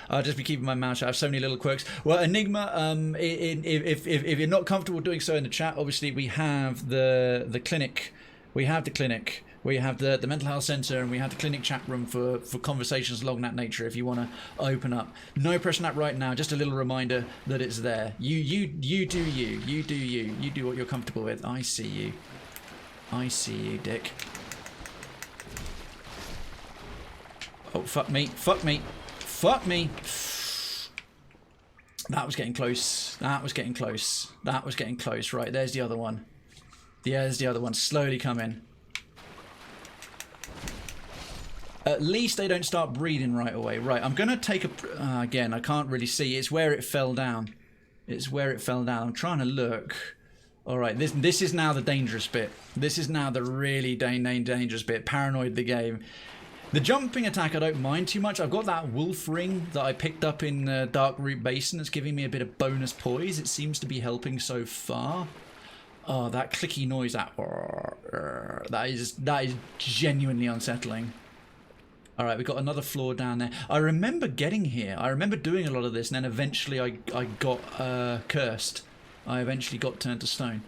I'll just be keeping my mouth shut. I have so many little quirks. Well, Enigma, if you're not comfortable doing so in the chat, obviously we have the clinic. We have the clinic. We have the mental health centre, and we have the clinic chat room for conversations along that nature if you want to open up. No pressing that right now, just a little reminder that it's there. You do you. You do you. You do what you're comfortable with. I see you. I see you, Dick. Oh, fuck me. Fuck me. Fuck me. That was getting close. That was getting close. That was getting close. Right, there's the other one. Yeah, there's the other one. Slowly coming. At least they don't start breathing right away. Right, I'm going to take a... again, I can't really see. It's where it fell down. It's where it fell down. I'm trying to look. Alright, this is now the dangerous bit. This is now the really dangerous bit. Paranoid the game. The jumping attack I don't mind too much. I've got that wolf ring that I picked up in Dark Root Basin. That's giving me a bit of bonus poise. It seems to be helping so far. Oh, that clicky noise. That is genuinely unsettling. Alright, we've got another floor down there. I remember getting here. I remember doing a lot of this, and then eventually I got cursed. I eventually got turned to stone.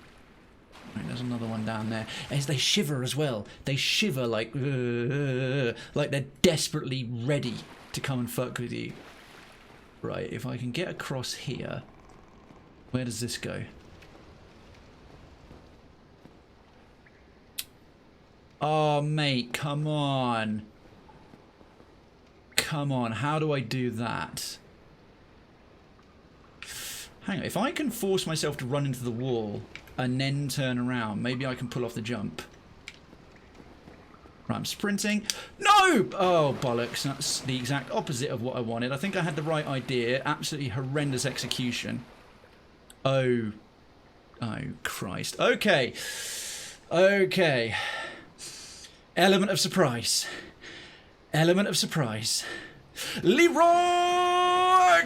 Right, there's another one down there. As they shiver as well. They shiver like they're desperately ready to come and fuck with you. Right, if I can get across here. Where does this go? Oh, mate, come on. Come on, how do I do that? Hang on, if I can force myself to run into the wall and then turn around, maybe I can pull off the jump. Right, I'm sprinting. No! Oh, bollocks. That's the exact opposite of what I wanted. I think I had the right idea. Absolutely horrendous execution. Oh. Oh, Christ. Okay. Okay. Element of surprise. Element of surprise. Leroy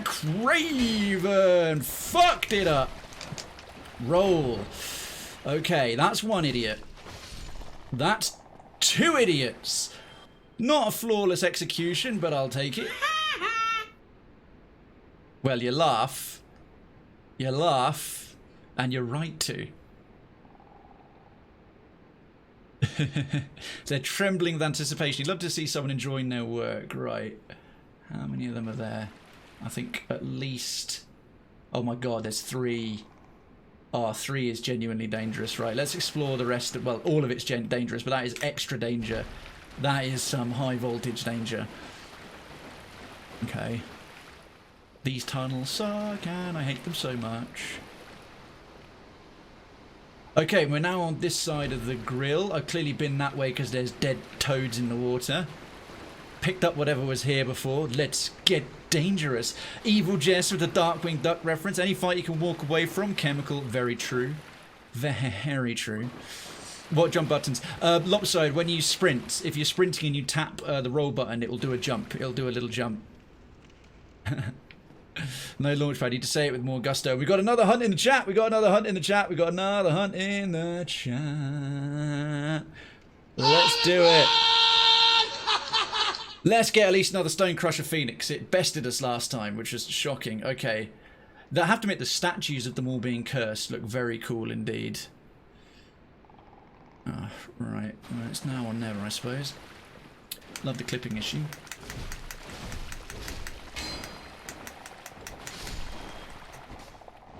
Krayven fucked it up. Roll. Okay, that's one idiot. That's two idiots. Not a flawless execution, but I'll take it. Well, you laugh. You laugh. And you're right to. They're trembling with anticipation. You'd love to see someone enjoying their work, right? How many of them are there? I think at least... Oh my god, there's 3. Oh, 3 is genuinely dangerous, right? Let's explore the rest of... Well, all of it's dangerous, but that is extra danger. That is some high voltage danger. Okay. These tunnels suck and I hate them so much. Okay, we're now on this side of the grill. I've clearly been that way because there's dead toads in the water. Picked up whatever was here before. Let's get dangerous. Evil Jess with the Darkwing Duck reference. Any fight you can walk away from. Chemical, very true. Very true. What jump buttons? Lopside, when you sprint, if you're sprinting and you tap the roll button, it will do a jump. It'll do a little jump. No launch pad. Need to say it with more gusto. We got another hunt in the chat. We got another hunt in the chat. We got another hunt in the chat. Let's do it. Let's get at least another Stone Crusher Phoenix. It bested us last time, which was shocking. Okay. I have to admit, the statues of them all being cursed look very cool indeed. Oh, right. Well, it's now or never, I suppose. Love the clipping issue.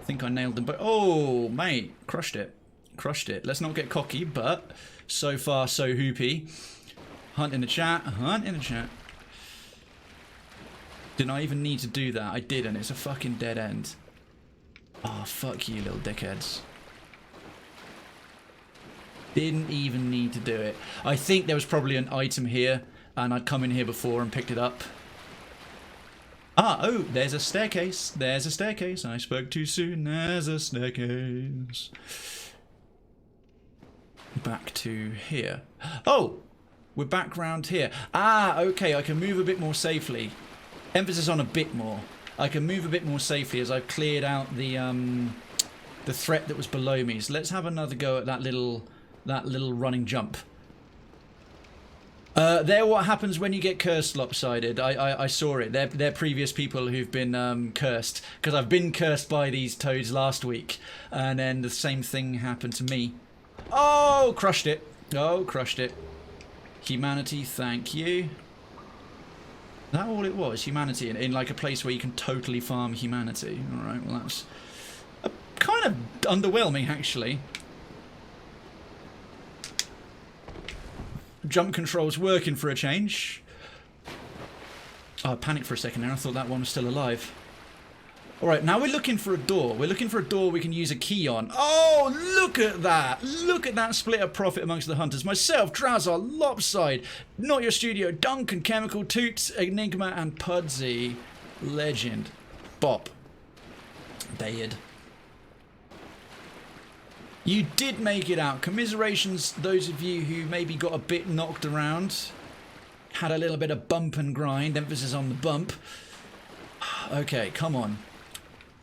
I think I nailed them, but oh, mate, crushed it. Crushed it. Let's not get cocky, but so far so hoopy. Hunt in the chat. Hunt in the chat. Didn't I even need to do that? I did, and it's a fucking dead end. Oh, fuck you, little dickheads. Didn't even need to do it. I think there was probably an item here, and I'd come in here before and picked it up. Ah, oh, there's a staircase. There's a staircase. I spoke too soon. There's a staircase. Back to here. Oh! We're back round here. Ah, okay, I can move a bit more safely. Emphasis on a bit more. I can move a bit more safely as I've cleared out the threat that was below me. So let's have another go at that little running jump. They're what happens when you get cursed lopsided. I saw it. They're previous people who've been cursed. Because I've been cursed by these toads last week. And then the same thing happened to me. Oh, crushed it. Oh, crushed it. Humanity, thank you. Is that all it was? Humanity in like a place where you can totally farm humanity. Alright, well that's kind of underwhelming actually. Jump controls working for a change. Oh, I panicked for a second there. I thought that one was still alive. Alright, now we're looking for a door. We're looking for a door we can use a key on. Oh, look at that. Look at that split of profit amongst the hunters. Myself, Drazar, Lopside, Not Your Studio, Duncan, Chemical, Toots, Enigma, and Pudsey. Legend. Bop. Bayard. You did make it out. Commiserations, those of you who maybe got a bit knocked around. Had a little bit of bump and grind. Emphasis on the bump. Okay, come on.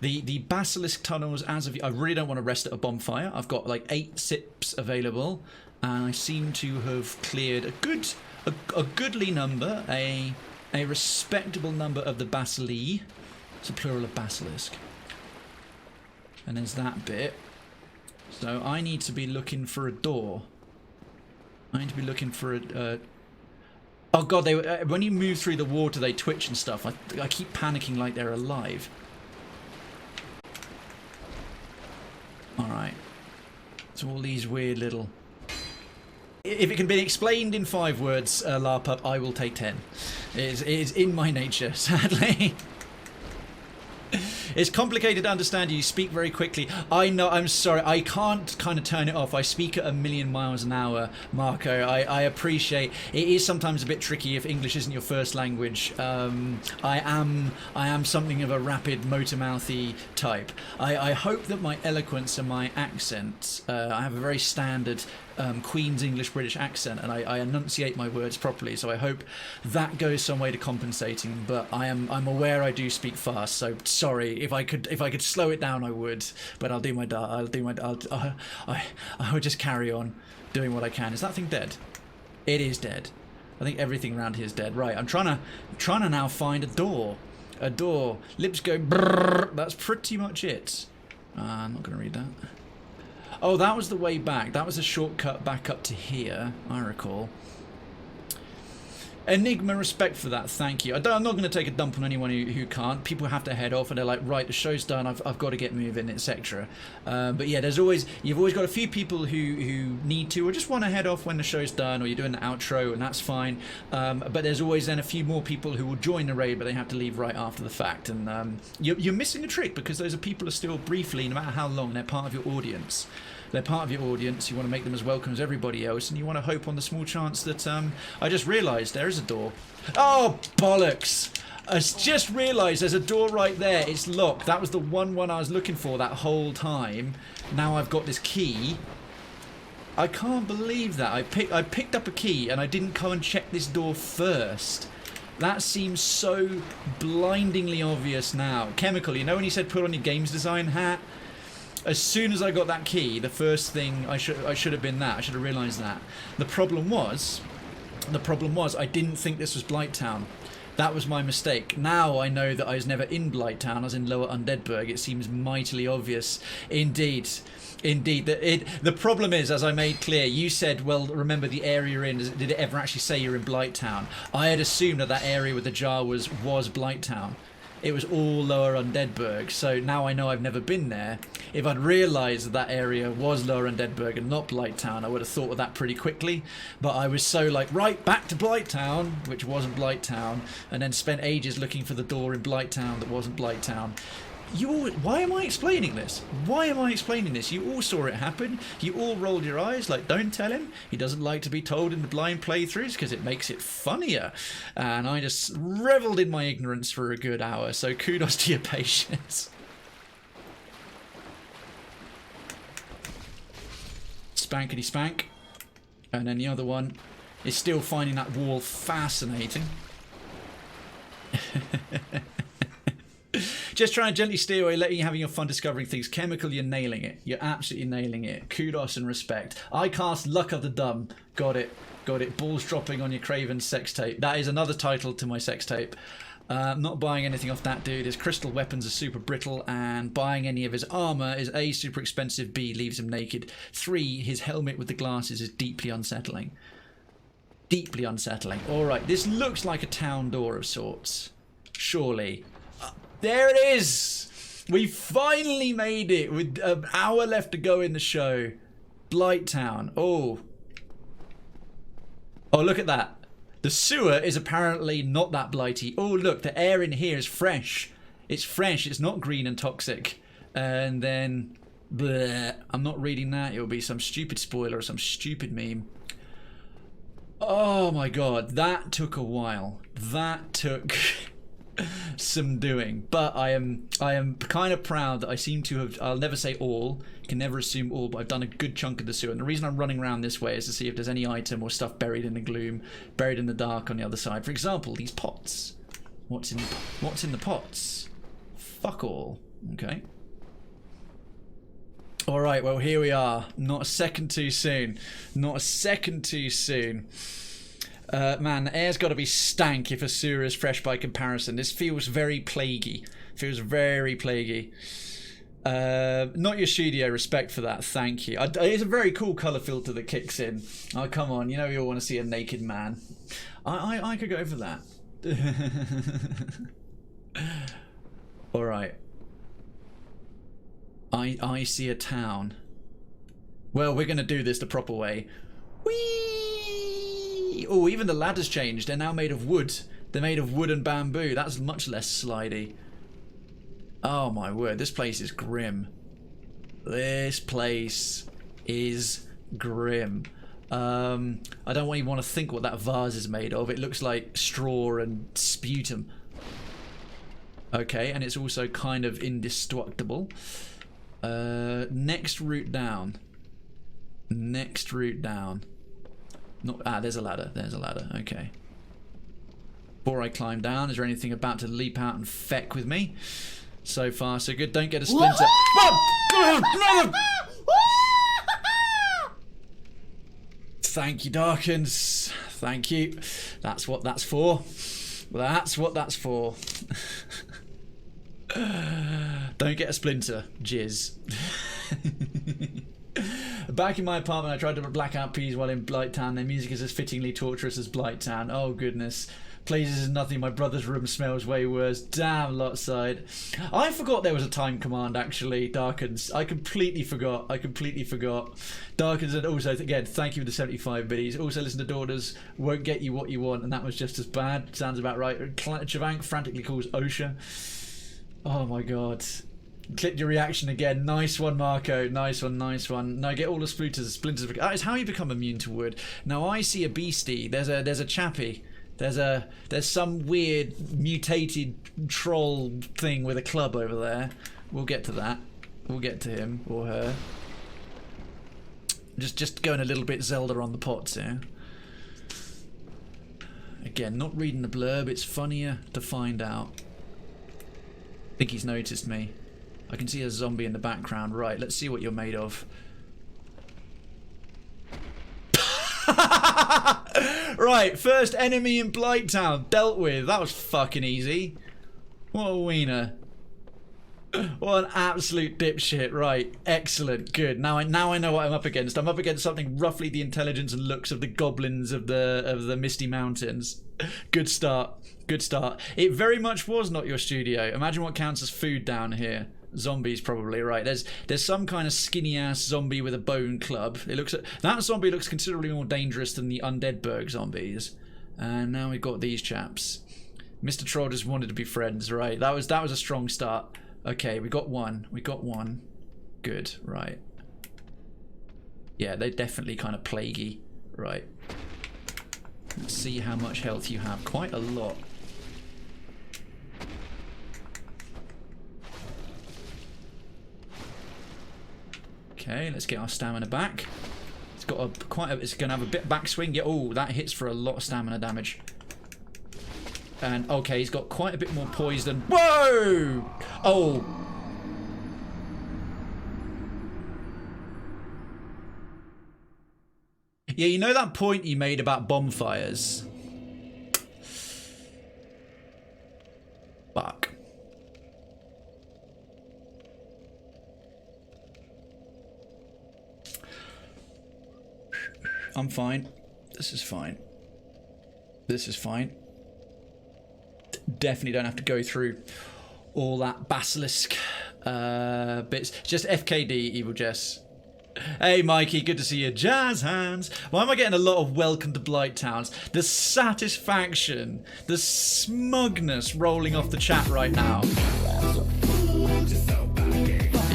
The basilisk tunnels, as of I really don't want to rest at a bonfire. I've got like 8 sips available, and I seem to have cleared a goodly number, a respectable number of the basilisks. It's a plural of basilisk. And there's that bit. So I need to be looking for a door. I need to be looking for a. Oh god, when you move through the water, they twitch and stuff. I keep panicking like they're alive. Alright. So all these weird little... If it can be explained in 5 words, LARPup, I will take 10. It is in my nature, sadly. It's complicated to understand you. You speak very quickly. I know, I'm sorry. I can't kind of turn it off. I speak at 1,000,000 miles an hour, Marco. I appreciate it is sometimes a bit tricky if English isn't your first language. I am something of a rapid motor mouthy type. I hope that my eloquence and my accent, I have a very standard Queen's English British accent, and I enunciate my words properly, so I hope that goes some way to compensating. But I'm aware I do speak fast, so sorry. If I could slow it down, I would. But I would just carry on doing what I can. Is that thing dead? It is dead. I think everything around here is dead. Right, I'm trying to now find a door. A door. Lips go brrrr. That's pretty much it. I'm not going to read that. Oh, that was the way back. That was a shortcut back up to here, I recall. Enigma, respect for that, thank you. I'm not going to take a dump on anyone who can't. People have to head off and they're like, right, the show's done, I've got to get moving, etc. But yeah, you've always got a few people who need to or just want to head off when the show's done, or you're doing the outro, and that's fine. But there's always then a few more people who will join the raid, but they have to leave right after the fact. And you're missing a trick, because those people are still briefly, no matter how long, they're part of your audience. They're part of your audience. You want to make them as welcome as everybody else, and you want to hope on the small chance that I just realised there is a door. Oh, bollocks! I just realised there's a door right there. It's locked. That was the one I was looking for that whole time. Now I've got this key. I can't believe that. I picked up a key and I didn't come and check this door first. That seems so blindingly obvious now. Chemical, you know when you said put on your games design hat? As soon as I got that key, the first thing I should have been that. I should have realised that. The problem was I didn't think this was Blight Town. That was my mistake. Now I know that I was never in Blight Town. I was in Lower Undeadburg. It seems mightily obvious. Indeed. Indeed. The problem is, as I made clear, you said, well, remember the area you're in. Did it ever actually say you're in Blight Town? I had assumed that area with the jar was Blight Town. It was all Lower Undeadburg, so now I know I've never been there. If I'd realised that area was Lower Undeadburg and not Blight Town, I would have thought of that pretty quickly. But I was so like, right, back to Blight Town, which wasn't Blight Town, and then spent ages looking for the door in Blight Town that wasn't Blight Town. Why am I explaining this? Why am I explaining this? You all saw it happen. You all rolled your eyes like, don't tell him. He doesn't like to be told in the blind playthroughs because it makes it funnier. And I just revelled in my ignorance for a good hour. So kudos to your patience. Spankety spank. And then the other one is still finding that wall fascinating. Just trying to gently steer away, letting you having your fun discovering things. Chemical, you're nailing it. You're absolutely nailing it. Kudos and respect. I cast Luck of the Dumb. Got it. Got it. Balls dropping on your Krayven sex tape. That is another title to my sex tape. Not buying anything off that dude. His crystal weapons are super brittle, and buying any of his armor is A, super expensive, B, leaves him naked. 3, his helmet with the glasses is deeply unsettling. Deeply unsettling. Alright, this looks like a town door of sorts. Surely. There it is! We finally made it with an hour left to go in the show. Blight Town. Oh. Oh, look at that. The sewer is apparently not that blighty. Oh, look, the air in here is fresh. It's fresh. It's not green and toxic. And then, bleh, I'm not reading that. It'll be some stupid spoiler or some stupid meme. Oh my god, that took a while. That took some doing. But I am kind of proud that I seem to have, I'll never say all, can never assume all, but I've done a good chunk of the sewer. And the reason I'm running around this way is to see if there's any item or stuff buried in the gloom, buried in the dark on the other side. For example, these pots. What's in the pots? Fuck all. Okay. Alright, well here we are. Not a second too soon. Not a second too soon. Man, the air's got to be stank if a sewer is fresh by comparison. This feels very plaguey. Feels very plaguey. Not your studio, respect for that, thank you. It's a very cool colour filter that kicks in. Oh, come on, you know you all want to see a naked man. I could go for that. Alright. I see a town. Well, we're going to do this the proper way. Whee! Oh, even the ladders changed. They're now made of wood. They're made of wood and bamboo. That's much less slidey. Oh my word, this place is grim. This place is grim. I don't even want to think what that vase is made of. It looks like straw and sputum. Okay, and it's also kind of indestructible. Next route down. Next route down. There's a ladder. There's a ladder. Okay. Before I climb down, is there anything about to leap out and feck with me? So far, so good. Don't get a splinter. Thank you, Darkens. Thank you. That's what that's for. That's what that's for. Don't get a splinter. Jizz. Back in my apartment, I tried to black out peas while in Blight Town. Their music is as fittingly torturous as Blight Town. Oh, goodness. Places is nothing. My brother's room smells way worse. Damn, lot side. I forgot there was a time command, actually, Darkens. I completely forgot. Darkens, and also, again, thank you for the 75 biddies. Also, listen to Daughters. Won't get you what you want, and that was just as bad. Sounds about right. Chavank frantically calls OSHA. Oh, my God. Click your reaction again. Nice one, Marco. Nice one, nice one. No, get all the splinters. That is how you become immune to wood. Now, I see a beastie. There's a chappie. There's some weird mutated troll thing with a club over there. We'll get to that. We'll get to him or her. Just going a little bit Zelda on the pots here. Again, not reading the blurb. It's funnier to find out. I think he's noticed me. I can see a zombie in the background. Right, let's see what you're made of. Right, first enemy in Blight Town dealt with. That was fucking easy. What a wiener. What an absolute dipshit. Right, excellent, good. Now I know what I'm up against. I'm up against something roughly the intelligence and looks of the goblins of the Misty Mountains. Good start. Good start. It very much was not your studio. Imagine what counts as food down here. Zombies, probably, right. There's some kind of skinny ass zombie with a bone club. That zombie looks considerably more dangerous than the Undeadburg zombies. And now we've got these chaps. Mr. Troll just wanted to be friends, right? That was a strong start. Okay, we got one. We got one. Good, right. Yeah, they're definitely kind of plaguey. Right. Let's see how much health you have. Quite a lot. Okay, let's get our stamina back. It's got it's going to have a bit backswing. Yeah, oh, that hits for a lot of stamina damage. And okay, he's got quite a bit more poise than. Whoa! Oh. Yeah, you know that point you made about bonfires? Fuck. I'm fine. This is fine. This is fine. Definitely don't have to go through all that basilisk bits. Just FKD, Evil Jess. Hey Mikey, good to see you. Jazz hands. Why am I getting a lot of welcome to Blight Towns? The satisfaction, the smugness rolling off the chat right now.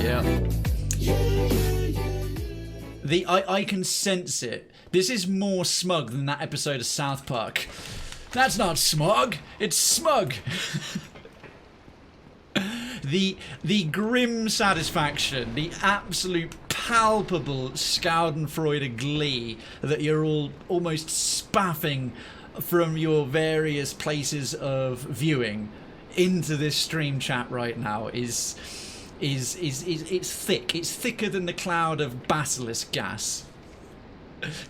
Yeah. I can sense it. This is more smug than that episode of South Park. That's not smug, it's smug. The grim satisfaction, the absolute palpable Schadenfreude glee that you're all almost spaffing from your various places of viewing into this stream chat right now is it's thick. It's thicker than the cloud of basilisk gas.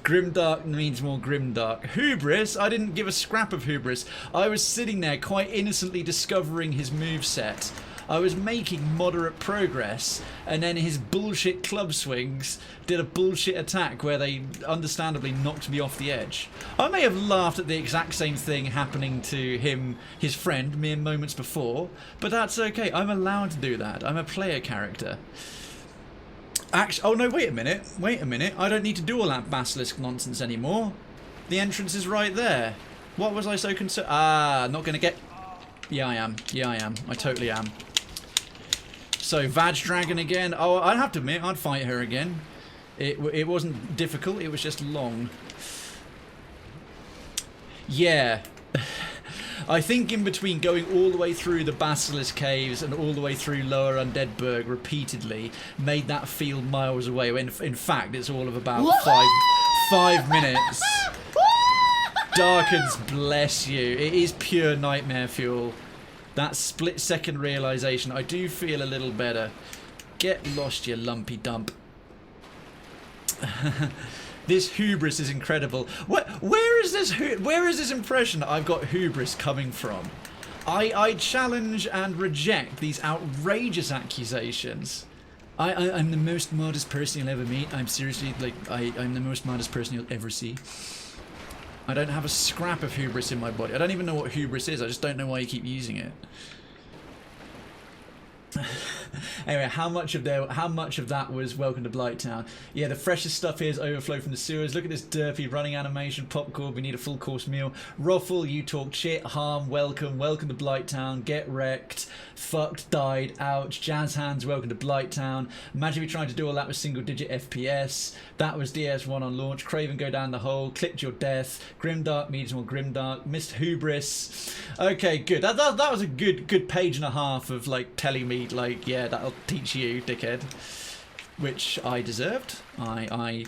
Grimdark means more grimdark. Hubris? I didn't give a scrap of hubris. I was sitting there quite innocently discovering his moveset. I was making moderate progress, and then his bullshit club swings did a bullshit attack where they understandably knocked me off the edge. I may have laughed at the exact same thing happening to him, his friend, mere moments before, but that's okay. I'm allowed to do that. I'm a player character. Actually, oh no, wait a minute. Wait a minute. I don't need to do all that basilisk nonsense anymore. The entrance is right there. What was I so concerned? Ah, not going to get... Yeah, I am. Yeah, I am. I totally am. So, Vagina Dragon again. Oh, I'd have to admit, I'd fight her again. It wasn't difficult, it was just long. Yeah. I think in between going all the way through the Basilisk Caves and all the way through Lower Undeadburg repeatedly made that feel miles away. In fact, it's all of about 5 minutes. Darkens, bless you. It is pure nightmare fuel. That split-second realisation, I do feel a little better. Get lost, you lumpy dump. This hubris is incredible. Where is this impression that I've got hubris coming from? I challenge and reject these outrageous accusations. I'm the most modest person you'll ever meet. I'm seriously, like, I'm the most modest person you'll ever see. I don't have a scrap of hubris in my body. I don't even know what hubris is. I just don't know why you keep using it. Anyway, how much of that was welcome to Blight Town? Yeah, the freshest stuff here is overflow from the sewers. Look at this derpy running animation. Popcorn, we need a full course meal. Ruffle, you talk shit. Harm, welcome to Blight Town. Get wrecked. Fucked, died, ouch. Jazz hands, welcome to Blight Town. Imagine we tried to do all that with single digit FPS. That was DS1 on launch. Krayven, go down the hole. Clipped your death. Grimdark means more grimdark. Missed hubris. Okay, good. That was a good page and a half of like telling me like, yeah, that'll teach you, dickhead. Which I deserved. I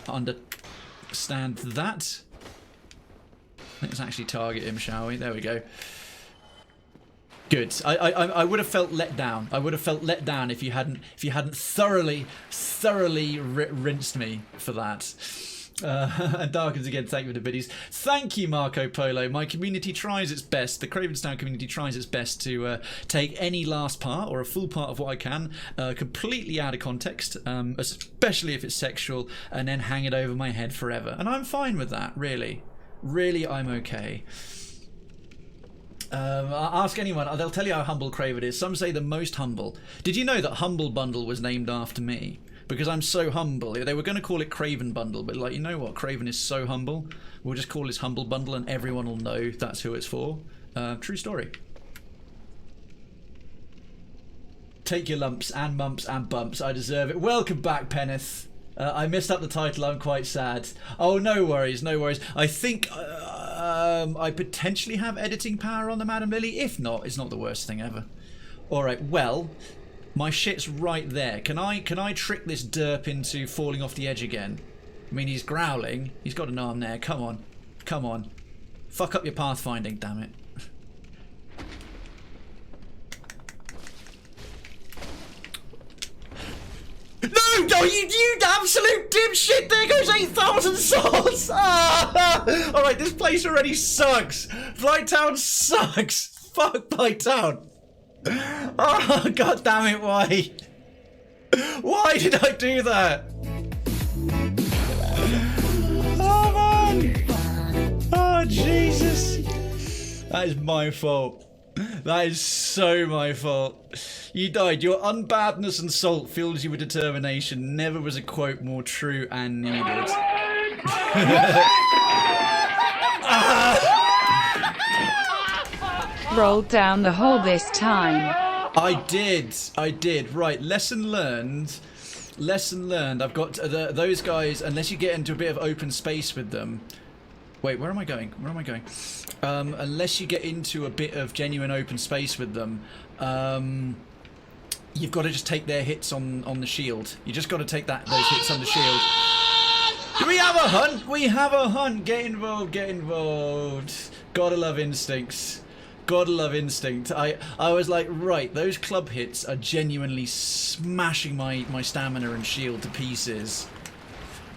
understand that. Let's actually target him, shall we? There we go. Good. I would have felt let down. I would have felt let down if you hadn't thoroughly rinsed me for that. And Darkens again, thank you for the biddies. Thank you, Marco Polo. My community tries its best. The Cravenstown community tries its best to take any last part or a full part of what I can, completely out of context, especially if it's sexual, and then hang it over my head forever. And I'm fine with that, really. Really, I'm okay. Ask anyone, they'll tell you how humble Krayven is. Some say the most humble. Did you know that Humble Bundle was named after me? Because I'm so humble. They were going to call it Krayven Bundle, but like, you know what? Krayven is so humble. We'll just call this Humble Bundle and everyone will know that's who it's for. True story. Take your lumps and mumps and bumps. I deserve it. Welcome back, Penneth. I messed up the title. I'm quite sad. Oh, no worries, no worries. I think I potentially have editing power on the Madam Lily. If not, it's not the worst thing ever. All right, well... My shit's right there. Can I trick this derp into falling off the edge again? I mean, he's growling. He's got an arm there. Come on. Come on. Fuck up your pathfinding, damn it. No, you absolute dipshit! There goes 8,000 souls! Ah! Alright, this place already sucks! Blight Town sucks! Fuck Blight Town! Oh, god damn it, why? Why did I do that? Oh, man! Oh, Jesus! That is my fault. That is so my fault. You died. Your unbadness and salt fills you with determination. Never was a quote more true and needed. Rolled down the hole this time. I did. Right, lesson learned. Lesson learned. I've got those guys, unless you get into a bit of open space with them. Wait, where am I going? Where am I going? Unless you get into a bit of genuine open space with them, you've got to just take their hits on the shield. You just got to take those hits on the shield. Do we have a hunt? We have a hunt. Get involved. Get involved. Gotta love instincts. Gotta love instinct. I was like, right, those club hits are genuinely smashing my stamina and shield to pieces.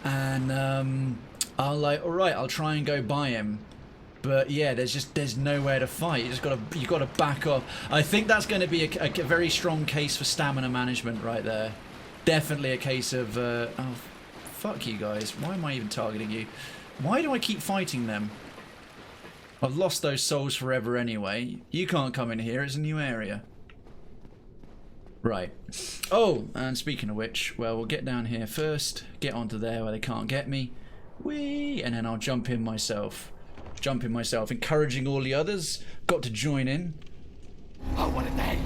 And I'm like, all right, I'll try and go by him. But yeah, there's nowhere to fight. You gotta back off. I think that's going to be a very strong case for stamina management right there. Definitely a case of oh, fuck you guys. Why am I even targeting you? Why do I keep fighting them? I've lost those souls forever anyway. You can't come in here. It's a new area. Right. Oh, and speaking of which, well, we'll get down here first. Get onto there where they can't get me. Whee! And then I'll jump in myself. Jump in myself. Encouraging all the others. Got to join in. Oh, what a day!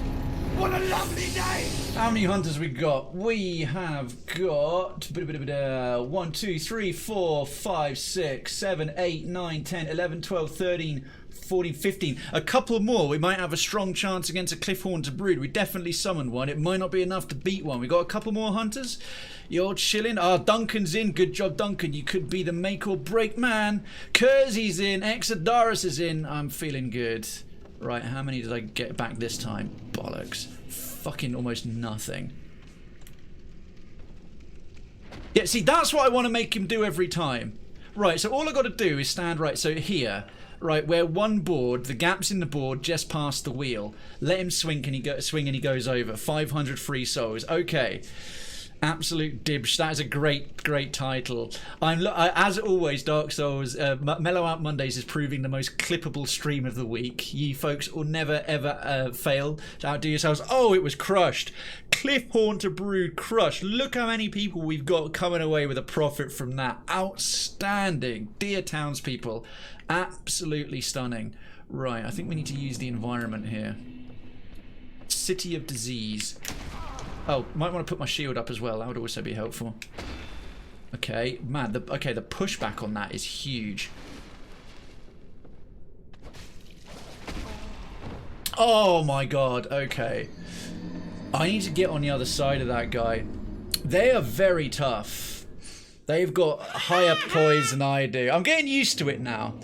What a lovely day! How many hunters we got? We have got 1, 2, 3, 4, 5, 6, 7, 8, 9, 10, 11, 12, 13, 14, 15. A couple more. We might have a strong chance against a Cliffhaunter brood. We definitely summoned one. It might not be enough to beat one. We got a couple more hunters. You're chilling. Ah, Duncan's in. Good job, Duncan. You could be the make or break man. Kersey's in. Exodaris is in. I'm feeling good. Right, how many did I get back this time? Bollocks. Fucking almost nothing. Yeah, see, that's what I want to make him do every time. Right, so all I got to do is stand right, so here, right, where one board, the gap's in the board just past the wheel. Let him swing and he goes over. 500 free souls. Okay. Absolute dibs. That is a great title. As always, Dark Souls, Mellow-Out Mondays is proving the most clippable stream of the week. You folks will never ever fail to outdo yourselves. Oh, it was crushed. Cliffhaunter brood crushed. Look how many people we've got coming away with a profit from that. Outstanding. Dear townspeople. Absolutely stunning. Right, I think we need to use the environment here. City of Disease. Oh, might want to put my shield up as well. That would also be helpful. Okay, man. The pushback on that is huge. Oh my god. Okay. I need to get on the other side of that guy. They are very tough. They've got higher poise than I do. I'm getting used to it now.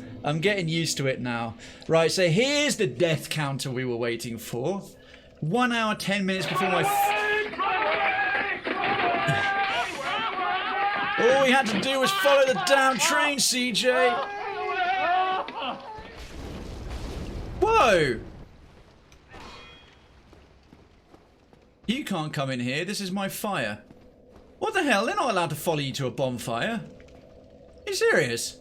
Right, so here's the death counter we were waiting for. 1 hour, 10 minutes before my... All we had to do was follow the damn train, CJ. Whoa! You can't come in here. This is my fire. What the hell? They're not allowed to follow you to a bonfire. Are you serious?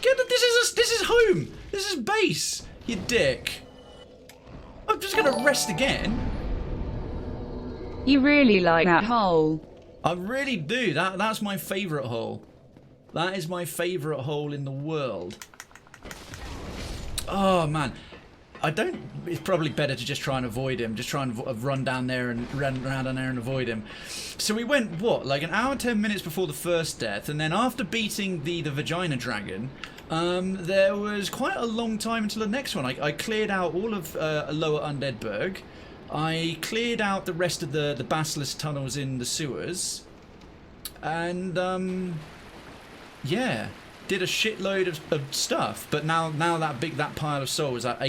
This is home. This is base. You dick. I'm just gonna rest again. You really like that hole. I really do. That's my favourite hole. That is my favourite hole in the world. Oh man, it's probably better to just try and avoid him. Just try and run down there and run around down there and avoid him. So we went what, like an hour 10 minutes before the first death, and then after beating the Vagina Dragon, there was quite a long time until the next one. I cleared out all of Lower Undeadburg. I cleared out the rest of the basilisk tunnels in the sewers. and yeah, did a shitload of stuff. But now that pile of souls, that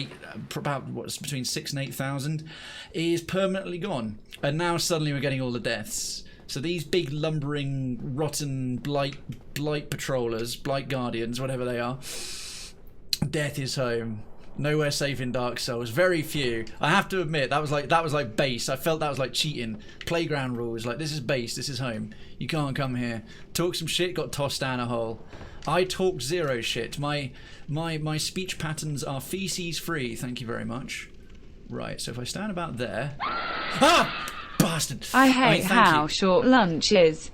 about what's between 6,000 and 8,000, is permanently gone. And now suddenly we're getting all the deaths. So these big lumbering, rotten blight patrollers, blight guardians, whatever they are, death is home. Nowhere safe in Dark Souls. Very few. I have to admit, that was like base. I felt that was like cheating. Playground rules. Like, this is base. This is home. You can't come here. Talk some shit. Got tossed down a hole. I talk zero shit. My speech patterns are feces free. Thank you very much. Right. So if I stand about there. Ah! Bastard. I hate how short lunch is.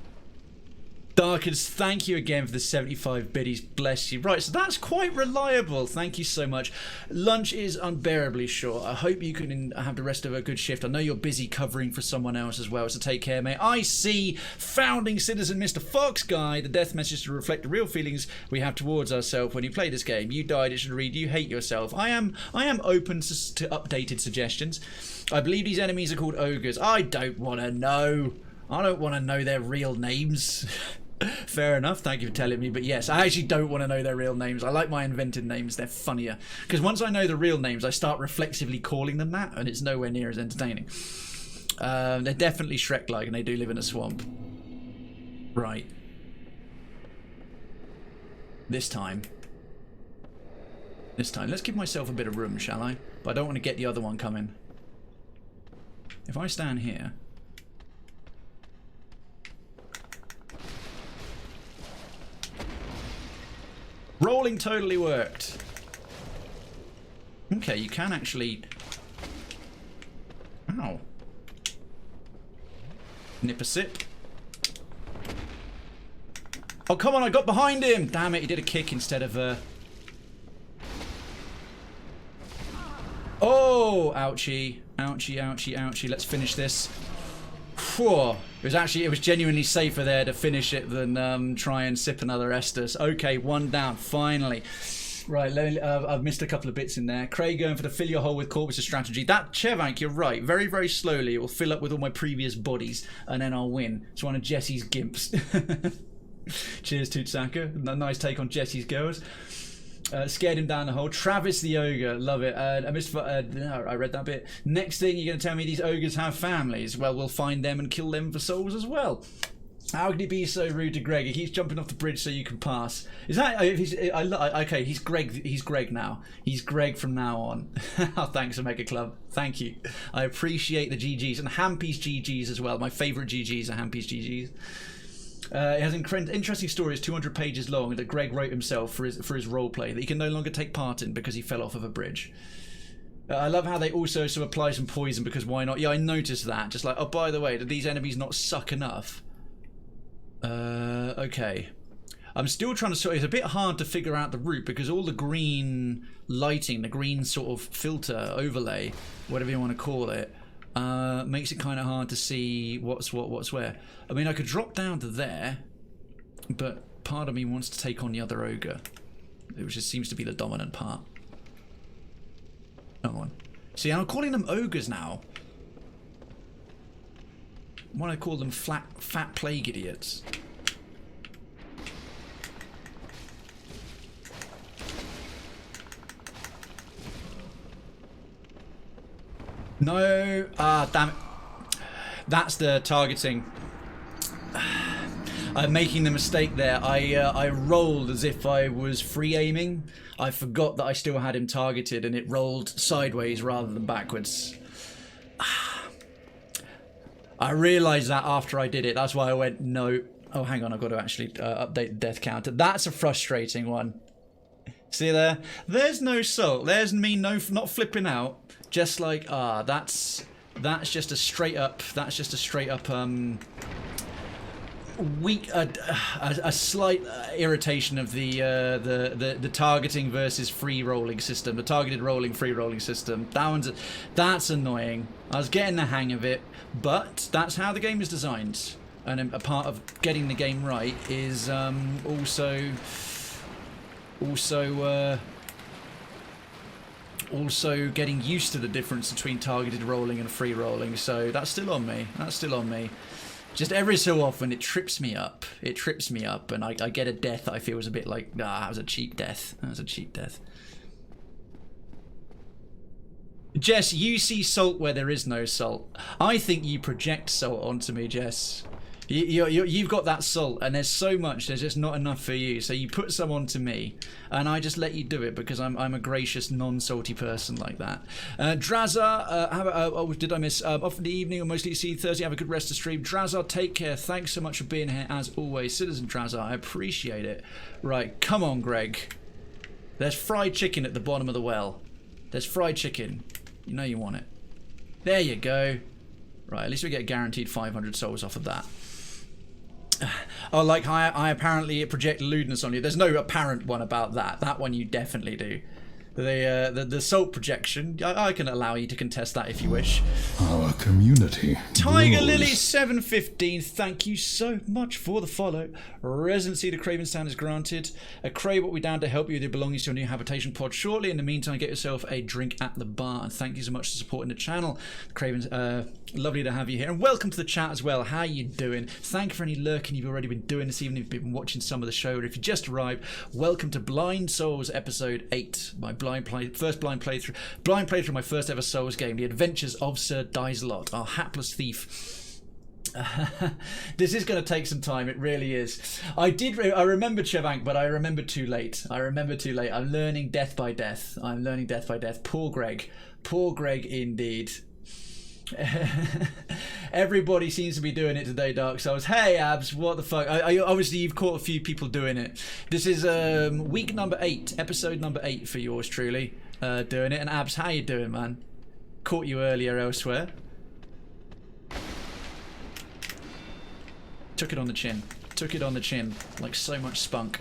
Darkers, thank you again for the 75 biddies. Bless you. Right, so that's quite reliable. Thank you so much. Lunch is unbearably short. I hope you can have the rest of a good shift. I know you're busy covering for someone else as well, so take care, mate. I see founding citizen Mr. Fox Guy. The death message to reflect the real feelings we have towards ourselves when you play this game. You died, it should read, you hate yourself. I am open to updated suggestions. I believe these enemies are called ogres. I don't want to know. I don't want to know their real names. Fair enough, thank you for telling me, but yes, I actually don't want to know their real names. I like my invented names, they're funnier. Because once I know the real names, I start reflexively calling them that, and it's nowhere near as entertaining. They're definitely Shrek-like, and they do live in a swamp. Right. This time, let's give myself a bit of room, shall I? But I don't want to get the other one coming. If I stand here... Rolling totally worked. Okay, you can actually... Ow. Nip a sip. Oh, come on, I got behind him! Damn it, he did a kick instead of a... Oh! Ouchie. Ouchie, ouchie, ouchie. Let's finish this. Whew. It was genuinely safer there to finish it than try and sip another Estus. Okay, one down, finally. Right, I've missed a couple of bits in there. Craig going for the fill your hole with corpses strategy. That, Chevank, you're right. Very, very slowly it will fill up with all my previous bodies, and then I'll win. It's one of Jesse's gimps. Cheers, Tootsaka. Nice take on Jesse's girls. Scared him down the hole. Travis the ogre, love it. I read that bit. Next thing, you're going to tell me these ogres have families. Well, we'll find them and kill them for souls as well. How can he be so rude to Greg? He keeps jumping off the bridge so you can pass. Is that? Okay, he's Greg. He's Greg now. He's Greg from now on. Oh, thanks, Omega Club. Thank you. I appreciate the GGs and Hampy's GGs as well. My favourite GGs are Hampy's GGs. It has an interesting story. It's 200 pages long that Greg wrote himself for his roleplay that he can no longer take part in because he fell off of a bridge. I love how they also apply some poison because why not? Yeah, I noticed that. Just like, oh, by the way, did these enemies not suck enough? Okay. I'm still trying to... It's a bit hard to figure out the route because all the green lighting, the green sort of filter overlay, whatever you want to call it, makes it kind of hard to see what's where. I mean, I could drop down to there, but part of me wants to take on the other ogre, which just seems to be the dominant part. Come on. See, I'm calling them ogres now. Why do I call them fat plague idiots? No, damn it. That's the targeting. I'm making the mistake there. I rolled as if I was free aiming. I forgot that I still had him targeted and it rolled sideways rather than backwards. I realised that after I did it. That's why I went, no. Oh, hang on. I've got to actually update the death counter. That's a frustrating one. See there? There's no salt. There's me not flipping out. Just like, that's just a straight up, weak, a slight irritation of the targeting versus free rolling system, the targeted rolling, free rolling system. That's annoying. I was getting the hang of it, but that's how the game is designed. And a part of getting the game right is also getting used to the difference between targeted rolling and free rolling. So that's still on me. Just every so often it trips me up. It trips me up, and I get a death that I feel was a bit like, nah, that was a cheap death. That was a cheap death. Jess, you see salt where there is no salt. I think you project salt onto me, Jess. You've got that salt, and there's so much, there's just not enough for you. So you put some onto me, and I just let you do it because I'm a gracious, non-salty person like that. Drazar, did I miss? Off in the evening or mostly see Thursday. Have a good rest of stream. Drazar, take care. Thanks so much for being here as always, Citizen Drazar. I appreciate it. Right, come on, Greg. There's fried chicken at the bottom of the well. There's fried chicken. You know you want it. There you go. Right, at least we get guaranteed 500 souls off of that. Oh, like I apparently project lewdness on you. There's no apparent one about that. That one you definitely do. The salt projection, I can allow you to contest that if you wish. Our community. Tiger grows. Lily 715, thank you so much for the follow. Residency to Krayven stand is granted. Cray will be down to help you with your belongings to your new habitation pod shortly. In the meantime, get yourself a drink at the bar. And thank you so much for supporting the channel. Krayven's lovely to have you here. And welcome to the chat as well. How you doing? Thank you for any lurking you've already been doing this evening. If you've been watching some of the show, or if you just arrived, welcome to Blind Souls episode 8. My first blind playthrough, my first ever Souls game, The Adventures of Ser Diesalot, our hapless thief. This is going to take some time, it really is. I remember Chevank, but I remember too late. I'm learning death by death. Poor Greg indeed. Everybody seems to be doing it today, Dark Souls. Hey Abs, what the fuck? Obviously you've caught a few people doing it. This is week number 8, episode number 8 for yours truly, doing it. And Abs, how you doing, man? Caught you earlier elsewhere. Took it on the chin, like so much spunk.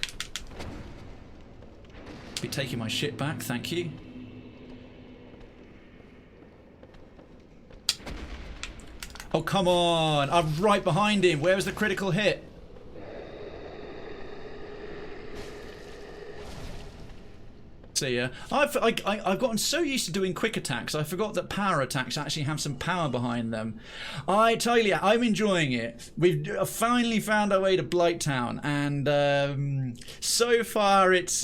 Be taking my shit back, thank you. Oh, come on. I'm right behind him. Where was the critical hit? See ya. I've gotten so used to doing quick attacks, I forgot that power attacks actually have some power behind them. I tell you, I'm enjoying it. We've finally found our way to Blight Town, and so far it's...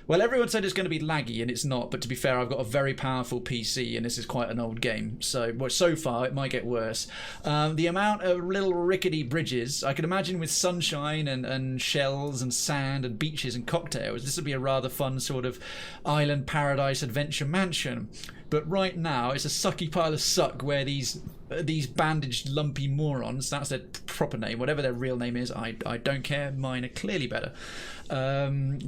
Well, everyone said it's going to be laggy, and it's not. But to be fair, I've got a very powerful PC, and this is quite an old game. So, well, so far, it might get worse. The amount of little rickety bridges, I can imagine with sunshine and shells and sand and beaches and cocktails, this would be a rather fun sort of island paradise adventure mansion. But right now, it's a sucky pile of suck where these bandaged lumpy morons, that's their proper name, whatever their real name is, I don't care, mine are clearly better,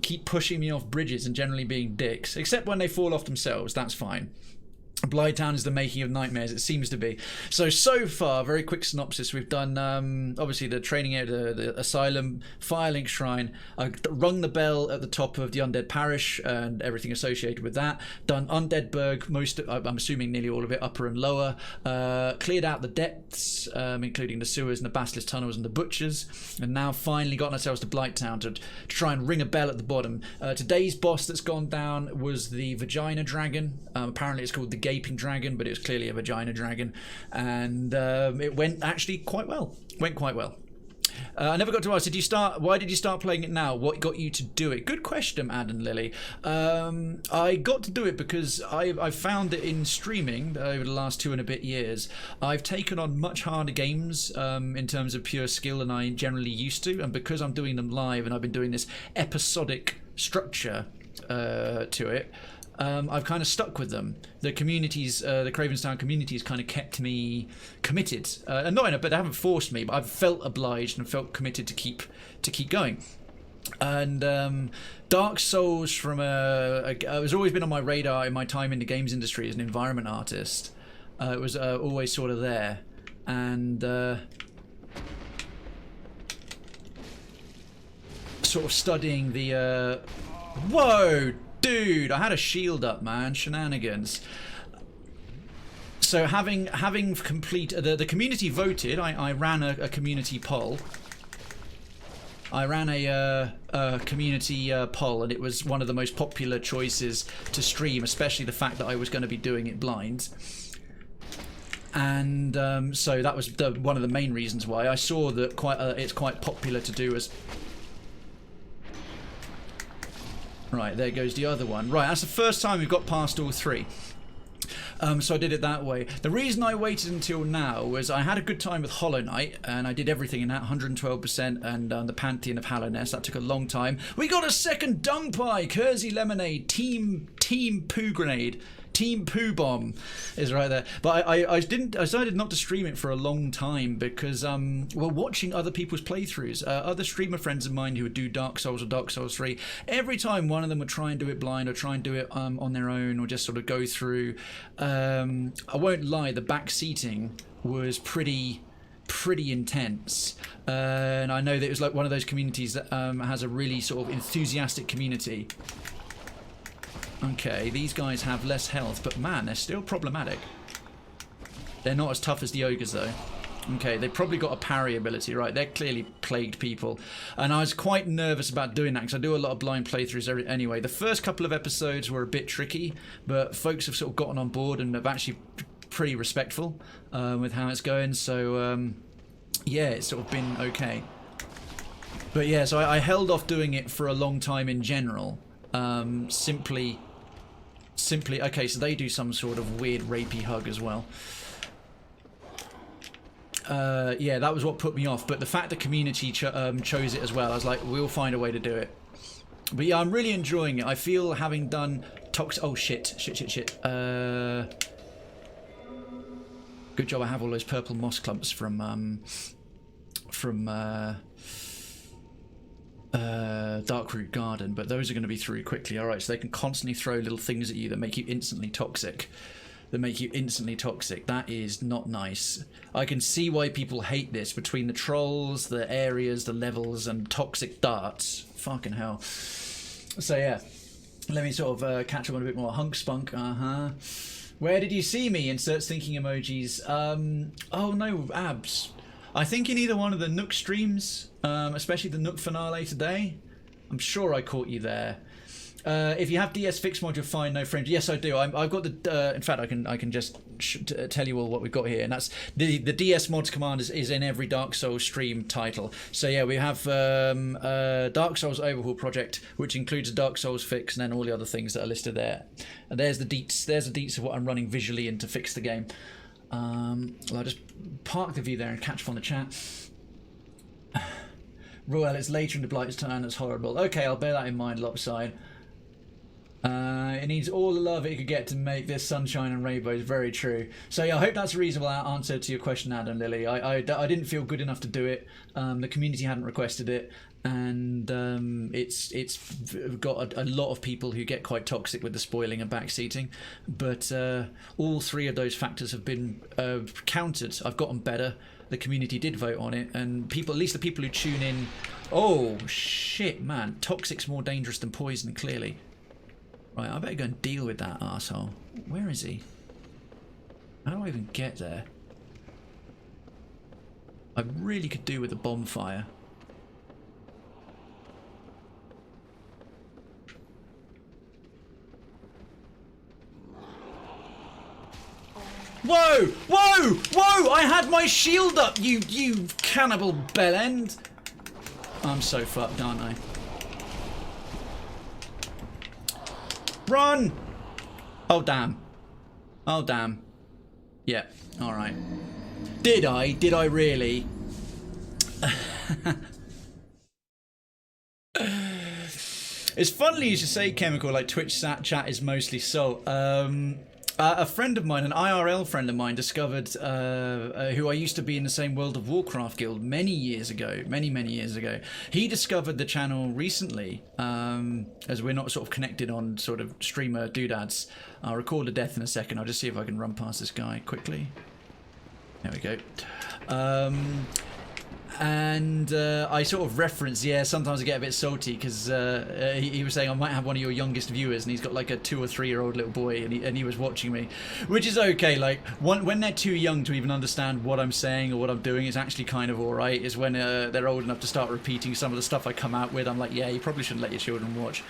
keep pushing me off bridges and generally being dicks, except when they fall off themselves, that's fine. Blight Town is the making of nightmares, it seems to be. So far, very quick synopsis. We've done, obviously, the training area, the Asylum, Firelink Shrine. I rung the bell at the top of the Undead Parish and everything associated with that. Done Undeadburg, I'm assuming nearly all of it, upper and lower. Cleared out the depths, including the sewers and the basilisk tunnels and the butchers. And now finally gotten ourselves to Blight Town to try and ring a bell at the bottom. Today's boss that's gone down was the Vagina Dragon. Apparently it's called the Gaping Dragon, but it was clearly a Vagina Dragon, and it went actually quite well. I never got to ask, why did you start playing it now? What got you to do it? Good question, Adam Lily. I got to do it because I've found that in streaming over the last 2 and a bit years, I've taken on much harder games in terms of pure skill than I generally used to, and because I'm doing them live and I've been doing this episodic structure to it, I've kind of stuck with them. The communities, the Krayvenstown community has kind of kept me committed. But they haven't forced me, but I've felt obliged and felt committed to keep going. And Dark Souls it's always been on my radar in my time in the games industry as an environment artist. It was always sort of there. And sort of studying the... Whoa! Dude, I had a shield up, man. Shenanigans. So having complete the community voted, I ran a community poll. I ran a community poll, and it was one of the most popular choices to stream, especially the fact that I was going to be doing it blind. And so that was one of the main reasons why I saw that it's quite popular to do as. Right, there goes the other one. Right, that's the first time we've got past all three. So I did it that way. The reason I waited until now was I had a good time with Hollow Knight, and I did everything in that 112%, and the Pantheon of Hallownest. That took a long time. We got a second Dung Pie, Kersey Lemonade, Team Poo Grenade. Team Poo Bomb is right there. But I decided not to stream it for a long time because well, watching other people's playthroughs, other streamer friends of mine who would do Dark Souls or Dark Souls 3, every time one of them would try and do it blind or try and do it on their own or just sort of go through, I won't lie, the back seating was pretty intense, and I know that it was like one of those communities that has a really sort of enthusiastic community. Okay, these guys have less health, but man, they're still problematic. They're not as tough as the ogres, though. Okay, they've probably got a parry ability, right? They're clearly plagued people. And I was quite nervous about doing that, because I do a lot of blind playthroughs anyway. The first couple of episodes were a bit tricky, but folks have sort of gotten on board and have actually pretty respectful with how it's going. So, yeah, it's sort of been okay. But yeah, so I held off doing it for a long time in general. Simply, okay, so they do some sort of weird rapey hug as well. Yeah, that was what put me off, but the fact the community chose it as well, I was like, we'll find a way to do it. But yeah, I'm really enjoying it. I feel having done oh shit. Good job I have all those purple moss clumps from Darkroot Garden, but those are going to be through quickly. Alright, so they can constantly throw little things at you that make you instantly toxic. That is not nice. I can see why people hate this, between the trolls, the areas, the levels, and toxic darts. Fucking hell. So yeah, let me sort of catch up on a bit more. Hunk Spunk, Where did you see me? Inserts thinking emojis. Oh no, Abs. I think in either one of the Nook streams, especially the Nook finale today. I'm sure I caught you there. If you have DS fixed module, fine, no frames. Yes, I do. I've got the. In fact, I can just tell you all what we've got here, and that's the DS mods command is in every Dark Souls stream title. So yeah, we have Dark Souls Overhaul project, which includes a Dark Souls fix, and then all the other things that are listed there. And there's the deets. There's the deets of what I'm running visually and to fix the game. Well, I'll just park the view there and catch up on the chat. Royal, it's later in the Blight's turn. That's horrible. Okay, I'll bear that in mind. Lopside. It needs all the love it could get to make this sunshine and rainbows. Very true. So yeah, I hope that's a reasonable answer to your question, Adam Lily. I didn't feel good enough to do it. The community hadn't requested it, and it's got a lot of people who get quite toxic with the spoiling and backseating. But all three of those factors have been countered. I've gotten better. The community did vote on it, and people, at least the people who tune in. Oh shit, man! Toxic's more dangerous than poison, clearly. Right, I better go and deal with that arsehole. Where is he? How do I even get there? I really could do with a bonfire. Whoa! Whoa! Whoa! I had my shield up, you cannibal bellend! I'm so fucked, aren't I? Run! Oh, damn. Oh, damn. Yeah, alright. Did I? Did I really? It's funny you should say, Chemical, like Twitch chat is mostly so. A friend of mine, an IRL friend of mine, discovered who I used to be in the same World of Warcraft guild many years ago, many years ago. He discovered the channel recently, as we're not sort of connected on sort of streamer doodads. I'll record a death in a second. I'll just see if I can run past this guy quickly. There we go. And I sort of referenced, yeah, sometimes I get a bit salty because he was saying I might have one of your youngest viewers, and he's got like a 2 or 3 year old little boy, and he was watching me, which is okay. Like when they're too young to even understand what I'm saying or what I'm doing, it's actually kind of alright. Is when they're old enough to start repeating some of the stuff I come out with. I'm like, yeah, you probably shouldn't let your children watch.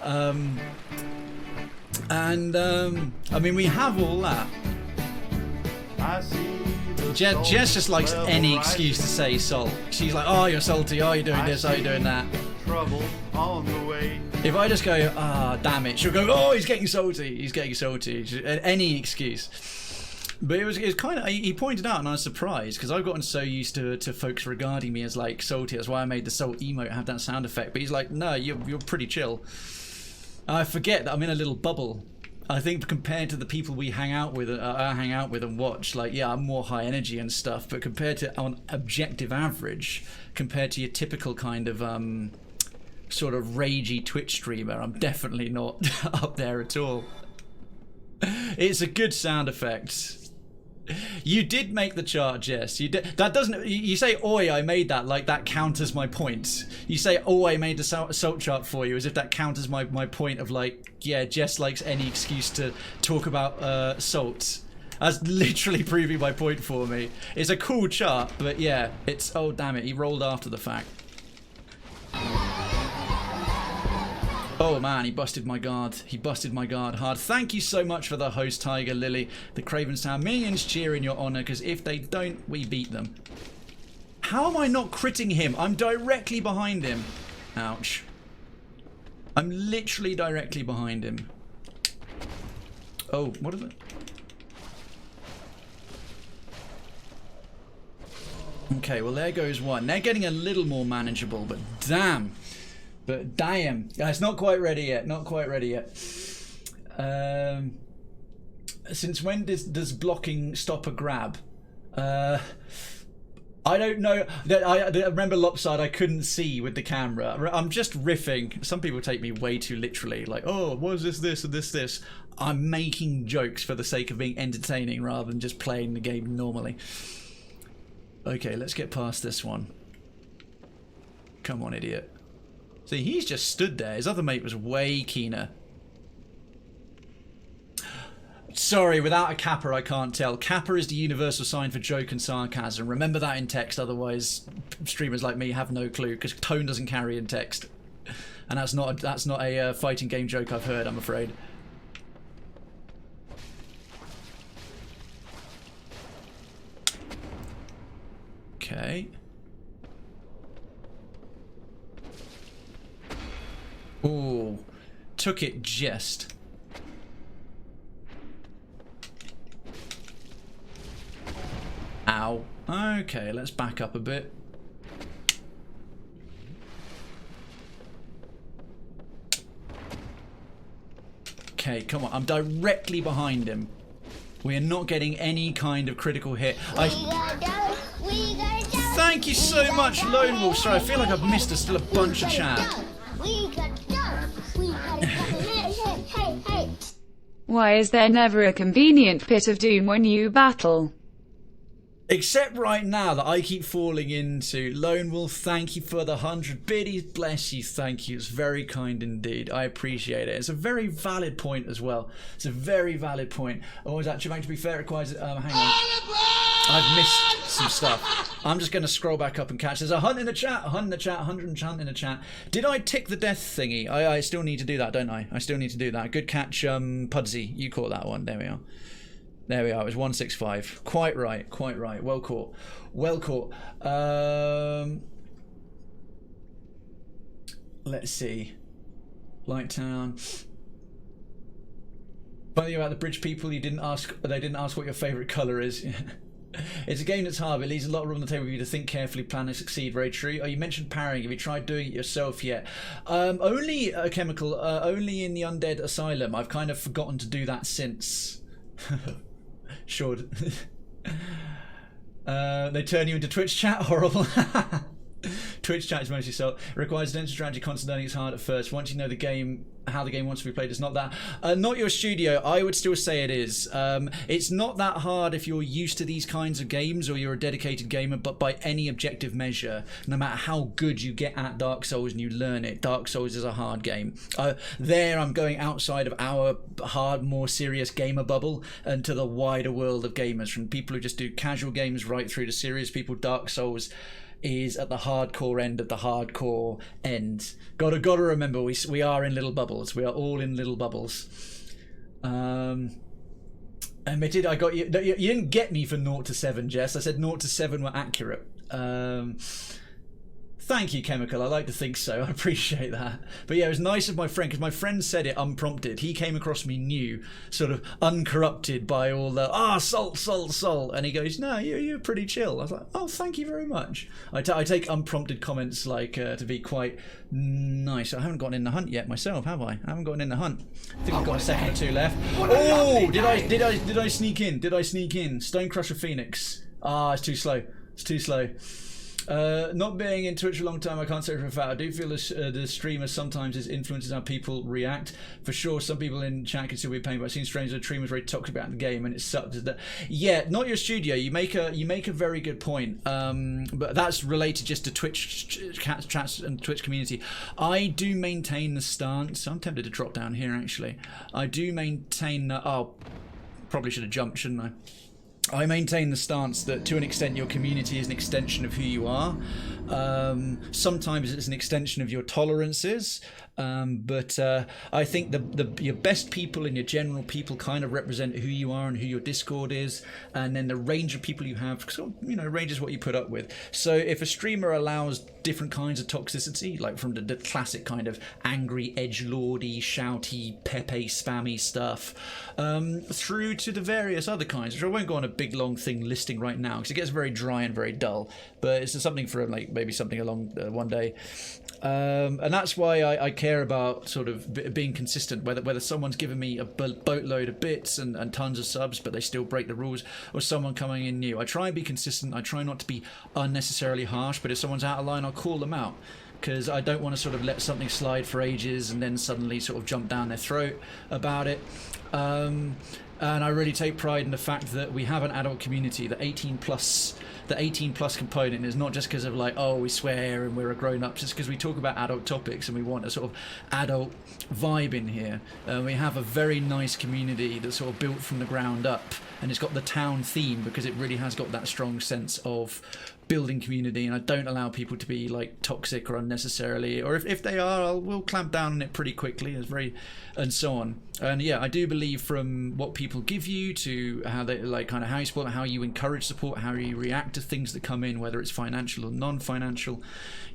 I mean, we have all that. Jess just likes any excuse to say salt. She's like, oh, you're salty, oh, you're doing this, oh, you're doing that. Trouble on the way. If I just go, ah, damn it, she'll go, oh, he's getting salty, he's getting salty. Any excuse. But it was kind of, he pointed out, and I was surprised, because I've gotten so used to folks regarding me as, like, salty. That's why I made the salt emote have that sound effect. But he's like, no, you're pretty chill. I forget that I'm in a little bubble. I think compared to the people we hang out with and watch, like, yeah, I'm more high energy and stuff, but compared to, on objective average, compared to your typical kind of, sort of ragey Twitch streamer, I'm definitely not up there at all. It's a good sound effect. You did make the chart, Jess. You did. That doesn't. You say, "Oi, I made that." Like that counters my point. You say, "Oh, I made the salt chart for you," as if that counters my point of like, yeah, Jess likes any excuse to talk about salt. That's literally proving my point for me. It's a cool chart, but yeah, it's, oh damn it, he rolled after the fact. Oh man, he busted my guard. He busted my guard hard. Thank you so much for the host, Tiger Lily. The Krayven Sound minions cheer in your honor, because if they don't, we beat them. How am I not critting him? I'm directly behind him. Ouch. I'm literally directly behind him. Oh, what is it? Okay, well there goes one. They're getting a little more manageable, but damn. But damn, it's not quite ready yet. Not quite ready yet. Since when does blocking stop a grab? I don't know. I remember Lopside. I couldn't see with the camera. I'm just riffing. Some people take me way too literally. Like, oh, what is this, and this. I'm making jokes for the sake of being entertaining rather than just playing the game normally. Okay, let's get past this one. Come on, idiot. See, he's just stood there. His other mate was way keener. Sorry, without a Capra, I can't tell. Capra is the universal sign for joke and sarcasm. Remember that in text, otherwise streamers like me have no clue, because tone doesn't carry in text. And that's not a fighting game joke I've heard, I'm afraid. Okay. Ooh, took it just. Ow. Okay, let's back up a bit. Okay, come on. I'm directly behind him. We are not getting any kind of critical hit. Thank you so much, Lone Wolf. Sorry, I feel like I've missed still a bunch of chat. Why is there never a convenient pit of doom when you battle? Except right now that I keep falling into. Lone Wolf, thank you for the 100 biddies. Bless you, thank you. It's very kind indeed. I appreciate it. It's a very valid point as well. It's a very valid point. Oh, is that to be fair, it requires... hang on. I've missed some stuff. I'm just going to scroll back up and catch. There's a hunt in the chat, a hunt in the chat, 100 hunt in the chat. Did I tick the death thingy? I still need to do that, don't I? I still need to do that. Good catch, Pudsey. You caught that one. There we are. There we are. It was 165. Quite right. Quite right. Well caught. Well caught. Let's see. Light Town. Funny about the bridge people. They didn't ask what your favourite colour is. It's a game that's hard, but it leaves a lot of room on the table for you to think carefully, plan and succeed. Very true. Oh, you mentioned parrying. Have you tried doing it yourself yet? Only Chemical. Only in the Undead Asylum. I've kind of forgotten to do that since. Sure. They turn you into Twitch chat. Horrible. Twitch chat is mostly so. It requires dense strategy, constant learning. It's hard at first. Once you know the game, how the game wants to be played, it's not that. Not your studio. I would still say it is. It's not that hard if you're used to these kinds of games or you're a dedicated gamer, but by any objective measure, no matter how good you get at Dark Souls and you learn it, Dark Souls is a hard game. There I'm going outside of our hard, more serious gamer bubble and to the wider world of gamers, from people who just do casual games right through to serious people. Dark Souls is at the hardcore end of the hardcore end. Gotta remember, we are in little bubbles. We are all in little bubbles. Admitted, I got you. No, you didn't get me for 0 to 7, Jess. I said 0 to 7 were accurate. Thank you, Chemical. I like to think so. I appreciate that. But yeah, it was nice of my friend, because my friend said it unprompted. He came across me new, sort of uncorrupted by all the, salt, salt, salt. And he goes, no, you're pretty chill. I was like, oh, thank you very much. I take unprompted comments like to be quite nice. I haven't gotten in the hunt yet myself, have I? I haven't gotten in the hunt. I think I've got a second or two left. Oh, did I sneak in? Did I sneak in? Stonecrusher Phoenix. It's too slow. It's too slow. Not being in Twitch for a long time, I can't say for a fact. I do feel the streamer sometimes influences how people react. For sure, some people in chat can still be a pain, but I've seen strangers that streamers very toxic about the game, and it sucks. Yeah, not your studio. You make a very good point. But that's related just to Twitch chats and Twitch community. I do maintain the stance. I'm tempted to drop down here actually. I do maintain. Probably should have jumped, shouldn't I? I maintain the stance that to an extent your community is an extension of who you are. Sometimes it's an extension of your tolerances, but I think your best people and your general people kind of represent who you are and who your Discord is, and then the range of people you have, range is what you put up with. So if a streamer allows different kinds of toxicity, like from the classic kind of angry, edgelordy, shouty, Pepe, spammy stuff, through to the various other kinds, which I won't go on a big long thing listing right now because it gets very dry and very dull, but it's something for maybe something along one day. And that's why I care about sort of being consistent, whether someone's given me a boatload of bits and tons of subs but they still break the rules, or someone coming in new. I try and be consistent. I try not to be unnecessarily harsh, but if someone's out of line, I'll call them out, because I don't want to sort of let something slide for ages and then suddenly sort of jump down their throat about it. And I really take pride in the fact that we have an adult community. The 18 plus component is not just because of we swear and we're a grown-ups. It's because we talk about adult topics and we want a sort of adult vibe in here. We have a very nice community that's sort of built from the ground up, and it's got the town theme because it really has got that strong sense of building community, and I don't allow people to be toxic or unnecessarily, or if they are, we'll clamp down on it pretty quickly. And so on. And yeah, I do believe from what people give you to how they kind of how you support, how you encourage support, how you react to things that come in, whether it's financial or non-financial,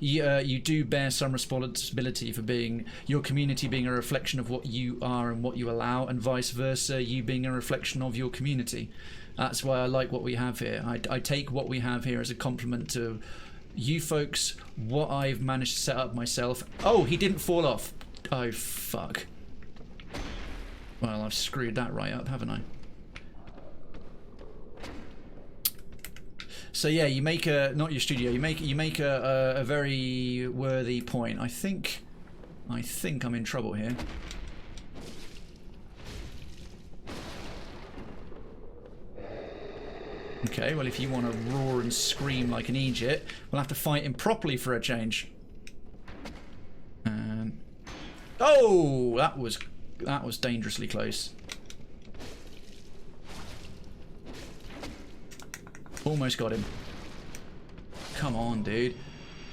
you do bear some responsibility for being your community being a reflection of what you are and what you allow, and vice versa, you being a reflection of your community. That's why I like what we have here. I take what we have here as a compliment to you folks, what I've managed to set up myself. Oh, he didn't fall off. Oh, fuck. Well, I've screwed that right up, haven't I? So yeah, you make not your studio, you make a very worthy point. I think I'm in trouble here. Okay, well, if you want to roar and scream like an Egypt, we'll have to fight him properly for a change. Oh, that was dangerously close. Almost got him. Come on, dude.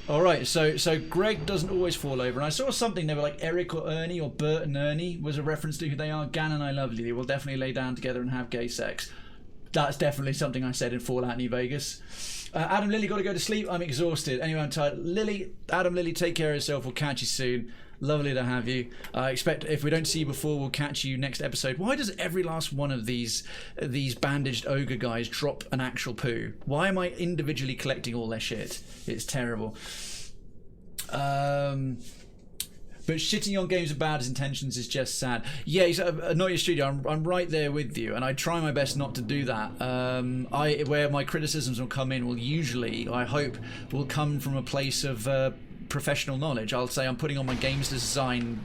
Alright, so Greg doesn't always fall over. And I saw something, they were like Eric or Ernie, or Bert and Ernie was a reference to who they are. Gan and I Lovely. They will definitely lay down together and have gay sex. That's definitely something I said in Fallout New Vegas. Adam, Lily, got to go to sleep. I'm exhausted. Anyway, I'm tired. Adam, Lily, take care of yourself. We'll catch you soon. Lovely to have you. I expect if we don't see you before, we'll catch you next episode. Why does every last one of these bandaged ogre guys drop an actual poo? Why am I individually collecting all their shit? It's terrible. But shitting on games with bad intentions is just sad. Yeah, not your studio. I'm right there with you, and I try my best not to do that. Where my criticisms will come in will usually, I hope, will come from a place of professional knowledge. I'll say I'm putting on my games design.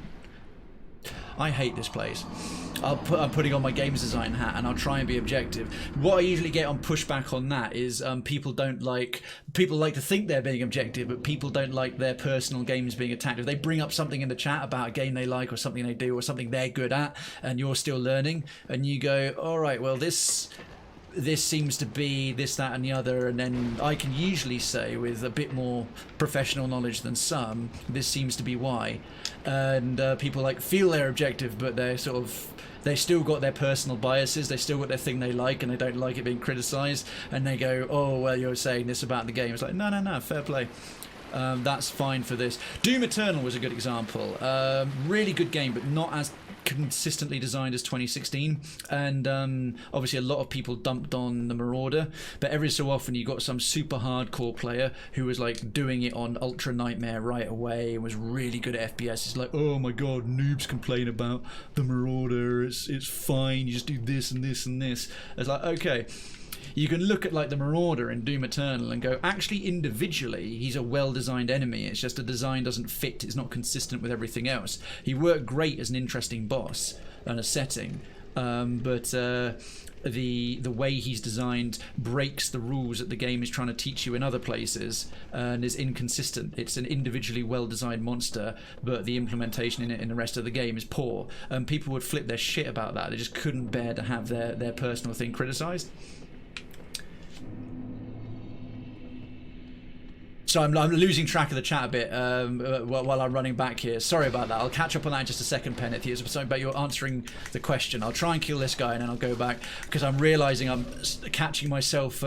I hate this place. I'm putting on my games design hat and I'll try and be objective. What I usually get on pushback on that is people like to think they're being objective, but people don't like their personal games being attacked. If they bring up something in the chat about a game they like or something they do or something they're good at and you're still learning and you go, all right, well, this this seems to be this, that, and the other, and then I can usually say with a bit more professional knowledge than some, this seems to be why. And people like feel they're objective, but they're sort of, they still got their personal biases, they still got their thing they like, and they don't like it being criticised, and they go, oh, well, you're saying this about the game. It's like, no, fair play. That's fine for this. Doom Eternal was a good example. Really good game, but not as consistently designed as 2016, and obviously a lot of people dumped on the Marauder, but every so often you got some super hardcore player who was like doing it on Ultra Nightmare right away and was really good at FPS. It's like, oh my god, noobs complain about the Marauder, it's fine, you just do this and this and this. It's like, okay, you can look at like the Marauder in Doom Eternal and go, actually individually he's a well-designed enemy, it's just the design doesn't fit, it's not consistent with everything else. He worked great as an interesting boss and a setting, but the way he's designed breaks the rules that the game is trying to teach you in other places and is inconsistent. It's an individually well-designed monster, but the implementation in it in the rest of the game is poor, and people would flip their shit about that. They just couldn't bear to have their personal thing criticised. So I'm losing track of the chat a bit while I'm running back here. Sorry about that. I'll catch up on that in just a second, Penneth. It's something about you answering the question. I'll try and kill this guy and then I'll go back, because I'm realising I'm catching myself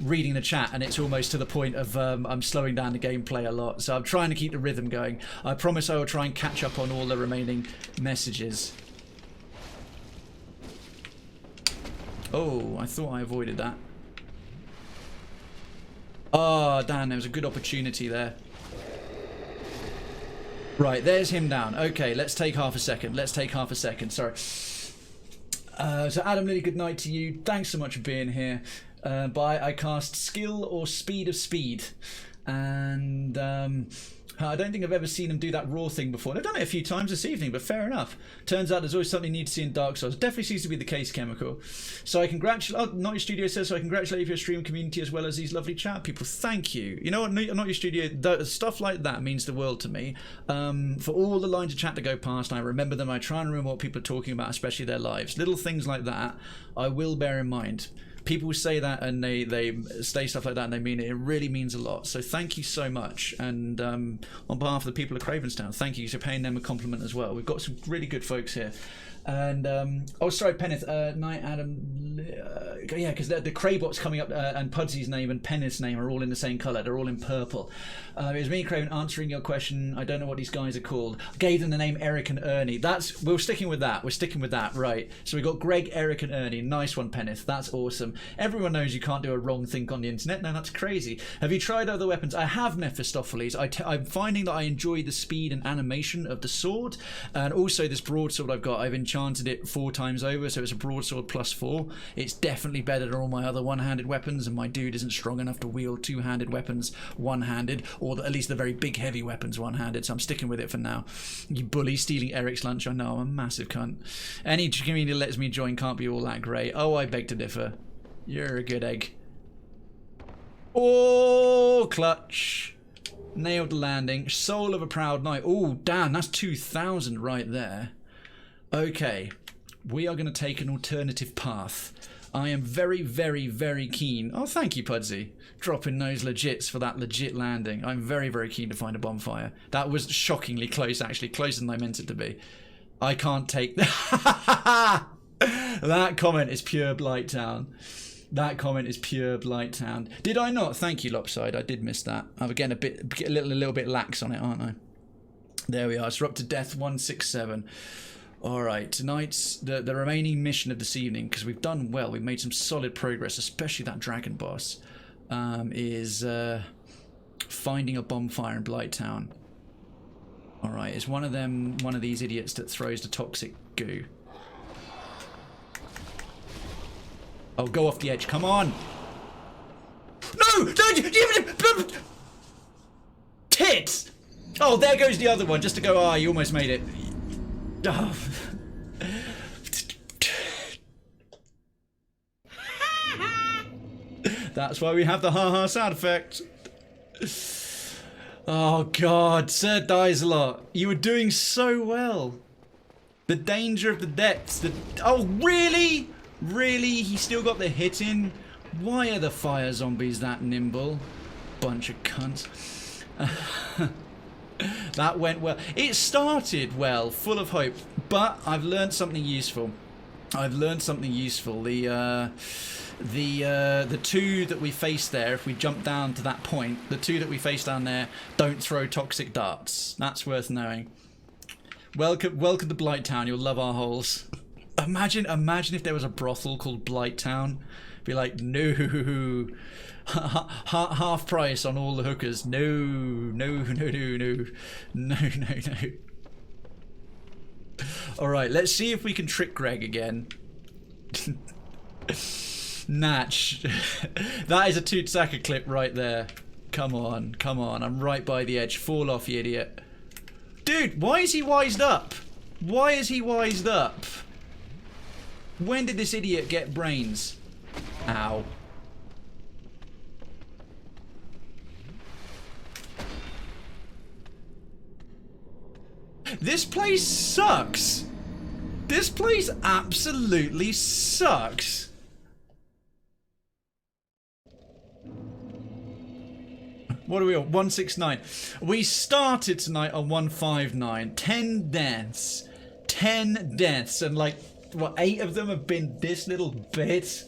reading the chat, and it's almost to the point of I'm slowing down the gameplay a lot. So I'm trying to keep the rhythm going. I promise I will try and catch up on all the remaining messages. Oh, I thought I avoided that. Oh, damn, there was a good opportunity there. Right, there's him down. Okay, let's take half a second. Sorry. So Adam Lilly, good night to you. Thanks so much for being here. I cast Skill or Speed of Speed. And I don't think I've ever seen him do that raw thing before. I've done it a few times this evening, but fair enough. Turns out there's always something you need to see in Dark Souls. It definitely seems to be the case, Chemical. So I congratulate... Oh, Not Your Studio says, so I congratulate you for your stream community as well as these lovely chat people. Thank you. You know what, Not Your Studio, stuff like that means the world to me. For all the lines of chat to go past, I remember them. I try and remember what people are talking about, especially their lives. Little things like that, I will bear in mind. People say that and they say stuff like that and they mean it. It really means a lot. So thank you so much. And on behalf of the people of Cravenstown, thank you for paying them a compliment as well. We've got some really good folks here. And oh, sorry, Penneth, Night Adam, yeah, because the Craybot's coming up, and Pudsy's name and Penneth's name are all in the same colour. They're all in purple. It was me, Krayven, answering your question. I don't know what these guys are called. I gave them the name Eric and Ernie. We're sticking with that. We're sticking with that, right? So we got Greg, Eric, and Ernie. Nice one, Penneth. That's awesome. Everyone knows you can't do a wrong thing on the internet. No, that's crazy. Have you tried other weapons? I have, Mephistopheles. I'm finding that I enjoy the speed and animation of the sword, and also this broadsword I've got. I've enchanted it 4 times over, so it's a broadsword +4. It's definitely better than all my other one-handed weapons, and my dude isn't strong enough to wield two-handed weapons one-handed, or at least the very big heavy weapons one-handed, so I'm sticking with it for now. You bully, stealing Eric's lunch. I know, I'm a massive cunt. Any community that lets me join can't be all that great. Oh, I beg to differ. You're a good egg. Oh, clutch. Nailed the landing. Soul of a Proud Knight. Oh, damn, that's 2,000 right there. Okay, we are going to take an alternative path. I am very, very, very keen. Oh, thank you, Pudsey. Dropping those legits for that legit landing. I'm very, very keen to find a bonfire. That was shockingly close, actually. Closer than I meant it to be. I can't take that. That comment is pure Blight Town. That comment is pure Blight Town. Did I not? Thank you, Lopside. I did miss that. I'm again a little bit lax on it, aren't I? There we are. It's up to death 167. Alright, tonight's the remaining mission of this evening, because we've done well, we've made some solid progress, especially that dragon boss, is finding a bonfire in Blight Town. Alright, it's one of these idiots that throws the toxic goo. Oh, go off the edge, come on! No! Don't! Tits! Oh, there goes the other one, just to go, ah, you almost made it. Oh. That's why we have the ha-ha sound effect. Oh god, Ser Diesalot, you were doing so well. The danger of the depths. Oh really? Really? He still got the hit in? Why are the fire zombies that nimble? Bunch of cunts. That went well. It started well, full of hope, but I've learned something useful. I've learned something useful. The two that we faced there, if we jump down to that point, the two that we faced down there don't throw toxic darts. That's worth knowing. Welcome to Blight Town. You'll love our holes. Imagine if there was a brothel called Blight Town. Be like, no, half price on all the hookers. No. All right, let's see if we can trick Greg again. Natch. That is a Toot-Saka clip right there. Come on. I'm right by the edge. Fall off, you idiot. Dude, why is he wised up? Why is he wised up? When did this idiot get brains? Ow. This place sucks. This place absolutely sucks. What are we on? 169. We started tonight on 159. 10 deaths. 10 deaths. And like, what, 8 of them have been this little bit?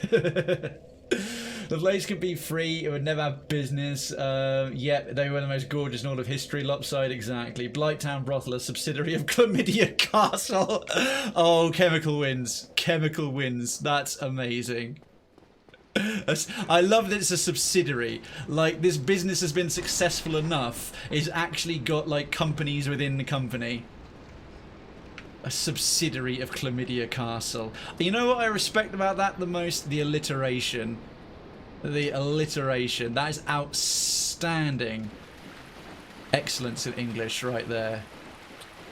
The place could be free. It would never have business. Yep, they were the most gorgeous in all of history. Lopside, exactly. Blighttown Brothel, a subsidiary of Chlamydia Castle. Oh, Chemical wins. Chemical wins. That's amazing. I love that it's a subsidiary. Like, this business has been successful enough. It's actually got, like, companies within the company. A subsidiary of Chlamydia Castle. You know what I respect about that the most? The alliteration. The alliteration. That is outstanding. Excellence in English right there.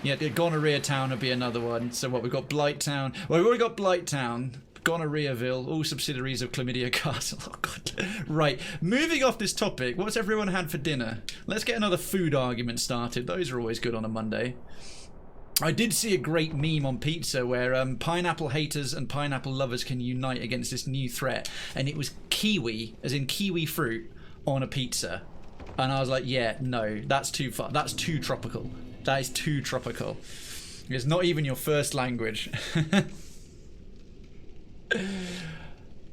Yeah, Gonorrhea Town would be another one. So what, we've got Blight Town. Well, we've already got Blight Town. Gonorrheaville, all subsidiaries of Chlamydia Castle. Oh, God. Right, moving off this topic, what's everyone had for dinner? Let's get another food argument started. Those are always good on a Monday. I did see a great meme on pizza where pineapple haters and pineapple lovers can unite against this new threat. And it was kiwi, as in kiwi fruit, on a pizza. And I was like, yeah, no, that's too far. That's too tropical. That is too tropical. It's not even your first language.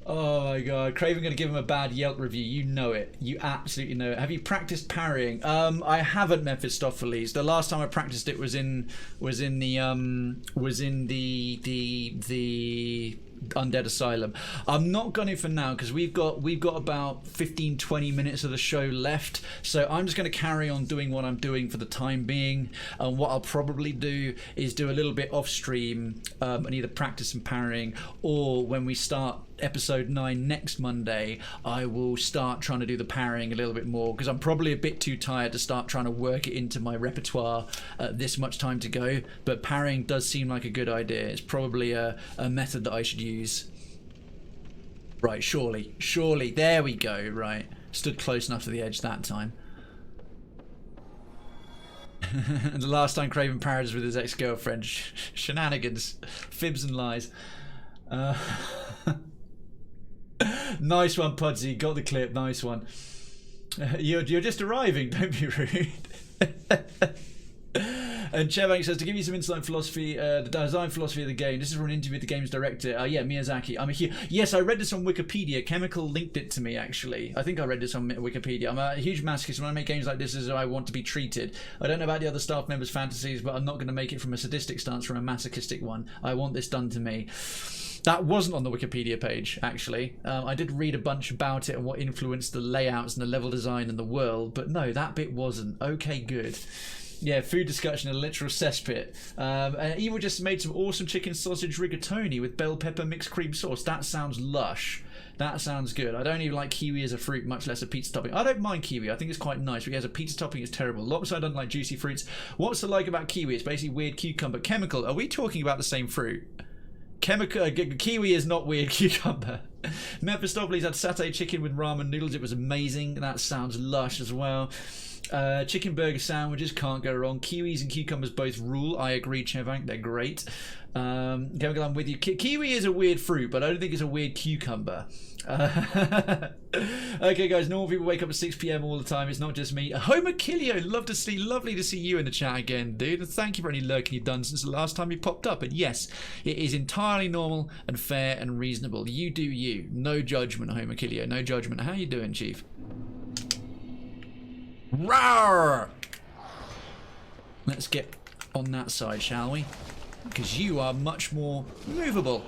Oh my god, Krayven gonna give him a bad Yelp review. You know it. You absolutely know it. Have you practiced parrying? I haven't, Mephistopheles. The last time I practiced it was in the Undead Asylum. I'm not going for now because we've got about 15-20 minutes of the show left, so I'm just going to carry on doing what I'm doing for the time being. And what I'll probably do is do a little bit off stream and either practice some parrying, or when we start episode 9 next Monday, I will start trying to do the parrying a little bit more, because I'm probably a bit too tired to start trying to work it into my repertoire this much time to go. But parrying does seem like a good idea. It's probably a method that I should use. Right, surely, there we go. Right, stood close enough to the edge that time. And the last time Krayven parried was with his ex-girlfriend. Shenanigans, fibs and lies. Nice one, Pudsey. Got the clip. Nice one. You're just arriving. Don't be rude. And Chebank says, to give you some insight philosophy, the design philosophy of the game. This is from an interview with the game's director. Yeah, Miyazaki. Yes, I read this on Wikipedia. Chemical linked it to me, actually. I think I read this on Wikipedia. I'm a huge masochist. When I make games like this, is how I want to be treated. I don't know about the other staff members' fantasies, but I'm not going to make it from a sadistic stance, from a masochistic one. I want this done to me. That wasn't on the Wikipedia page, actually. I did read a bunch about it and what influenced the layouts and the level design and the world, but no, that bit wasn't. Okay, good. Yeah, food discussion, a literal cesspit. And Evil just made some awesome chicken sausage rigatoni with bell pepper mixed cream sauce. That sounds lush. That sounds good. I don't even like kiwi as a fruit, much less a pizza topping. I don't mind kiwi. I think it's quite nice. But as a pizza topping, it's terrible. Lopside doesn't like juicy fruits. What's the like about kiwi? It's basically weird cucumber. Chemical. Are we talking about the same fruit? Chemical kiwi is not weird cucumber. Mephistopheles had satay chicken with ramen noodles. It was amazing. That sounds lush as well. Chicken burger sandwiches, can't go wrong. Kiwis and cucumbers both rule. I agree, Chevank, they're great. I'm with you. Kiwi is a weird fruit, but I don't think it's a weird cucumber. Okay, guys, normal people wake up at 6 p.m. all the time. It's not just me. Homokilio, lovely to see you in the chat again, dude. And thank you for any lurking you've done since the last time you popped up. And yes, it is entirely normal and fair and reasonable. You do you. No judgment, Homokilio. No judgment. How you doing, Chief? Rawr! Let's get on that side, shall we? Because you are much more movable.